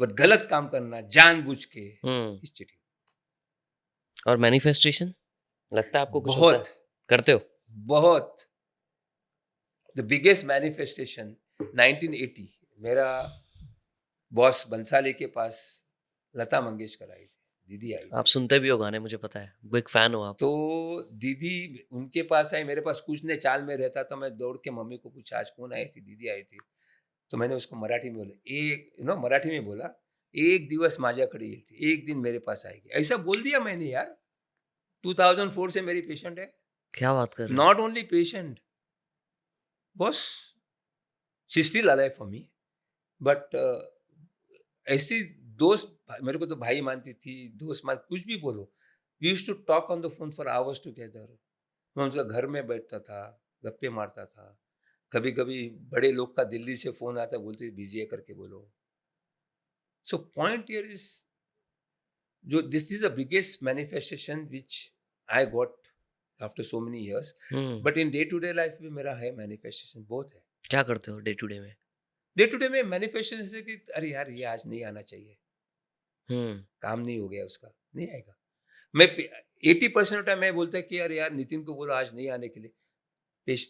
But गलत काम करना जानबूझ के is cheating. और manifestation लगता है आपको कुछ होता है? बहुत करते हो? बहुत the biggest manifestation 1980 मेरा बॉस बंसाली के पास लता मंगेशकर आई थी, दीदी आई थी। आप सुनते भी हो गाने, मुझे पता है, बिग फैन हो आप। तो दीदी उनके पास आई, मेरे पास कुछ नहीं, चाल में रहता था, मैं दौड़ के मम्मी को पूछा आज कौन आई थी, दीदी आई थी। तो मैंने उसको मराठी में बोला, मराठी में बोला, एक दिवस माझ्याकडे येईल ती, एक दिन मेरे पास आएगी, ऐसा बोल दिया मैंने यार। 2004 से मेरी पेशेंट है। क्या बात कर रहे हो? Not only patient, boss, she still alive for me, but ऐसी दोस्त, मेरे को तो भाई मानती थी, दोस्त मान, कुछ भी बोलो, we used to talk on the phone for hours together. मैं उनका घर में बैठता था, गप्पे मारता था, कभी कभी बड़े लोग का दिल्ली से फोन आता, बोलते बिजी है करके बोलो। सो पॉइंट हियर इज, जो this is the biggest manifestation which I got after so many years, but in day to day life में मेरा है मैनिफेस्टेशन बहुत है। क्या करते हो डे टू डे में? डे टू डे में मैनिफेस्टेशन से कि अरे यार ये आज नहीं आना चाहिए, काम नहीं हो गया उसका, नहीं आएगा। मैं 80% टाइम मैं बोलता है कि अरे यार नितिन को बोलो आज नहीं आने के लिए,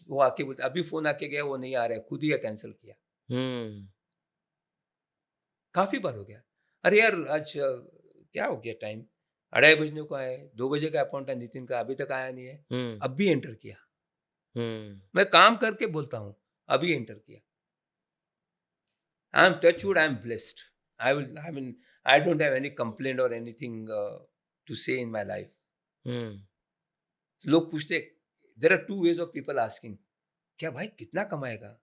वो आके बोलते अभी फोन आके गया, वो नहीं आ रहा है, खुद ही कैंसिल किया। काफी बार हो गया, अरे यार आज क्या हो गया टाइम, 2:30 बजने को आए, 2 बजे का अपॉइंट है नितिन का, अभी तक आया नहीं है, अब भी एंटर किया। मैं काम करके बोलता हूँ, अभी एंटर किया। I am touchwood, I am blessed, I don't have any complaint और anything to say in my life. लोग पूछते, there are two ways of people asking, क्या भाई कितना कमाएगा?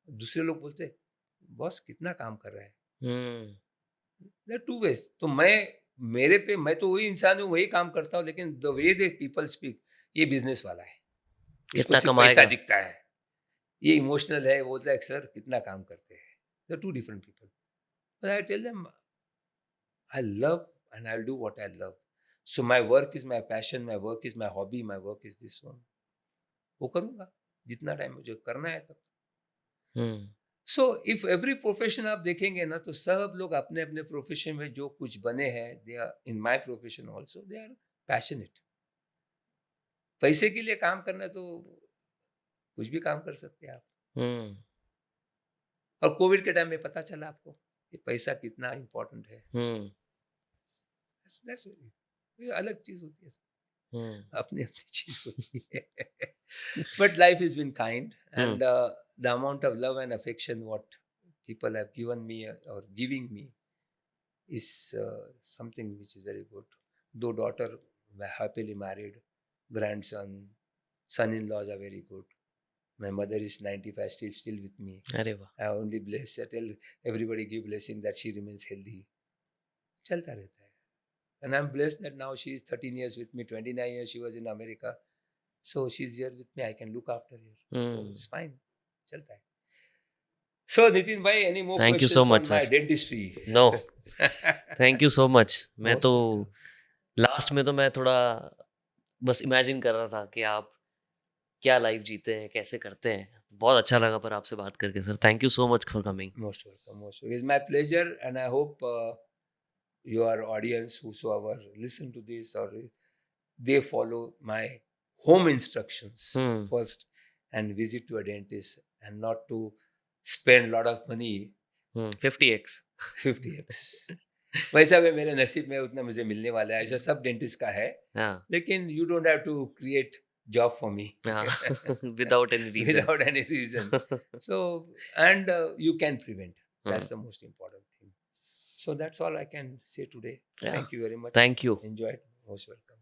दूसरे लोग बोलते बॉस कितना काम कर रहा है। There two ways. तो मैं तो वही इंसान हूँ, वही काम करता हूँ, लेकिन the way they people speak, ये बिजनेस वाला है, इसको कितना सिर्फ कमाएगा? पैसा दिखता है, ये इमोशनल है, वो बोलता है सर कितना काम करते हैं। There two different people, but I tell them I love and I will do what I love. So my work is my passion, my work is my hobby, my work is this one. वो करूँगा जितना time मुझे करना है तब। So if every profession आप देखेंगे ना, तो सब लोग अपने अपने प्रोफेशन में जो कुछ बने हैं, they are in my profession also, they are passionate. पैसे के लिए काम करना तो कुछ भी काम कर सकते हैं आप। और कोविड के टाइम में पता चला आपको कि पैसा कितना इम्पोर्टेंट है। That's really, ये अलग चीज होती है, अपनी अपनी चीज होती है। But life is been kind and the amount of love and affection what people have given me or giving me is something which is very good. Though daughter happily married, grandson, son-in-laws are very good. My mother is 95, still with me. अरे वाह। I only bless, I tell everybody give blessing that she remains healthy. चलता रहता है. And I'm blessed that now she is 13 years with me, 29 years she was in America. So she's here with me, I can look after her. So it's fine. चलता है. So Nitin bhai, any more Thank you questions so much, on my sir. dentistry? No. Thank you so much. मैं Most तो welcome. Last में तो मैं थोड़ा बस imagine कर रहा था कि आप क्या लाइफ जीते हैं, कैसे करते हैं। बहुत अच्छा लगा पर आपसे बात करके sir. Thank you so much for coming. Most welcome, most welcome. It's my pleasure, and I hope your audience, whosoever listen to this, or they follow my home instructions first and visit to a dentist, and not to spend a lot of money. 50x 50x. वैसा भी मेरे नसीब में उतना मुझे मिलने वाला है, ऐसा सब डेंटिस्ट का है। हाँ लेकिन you don't have to create job for me. Without any reason. Without any reason. So, and you can prevent. That's the most important thing. So that's all I can say today. Yeah. Thank you very much. Thank you. Enjoyed. Most welcome.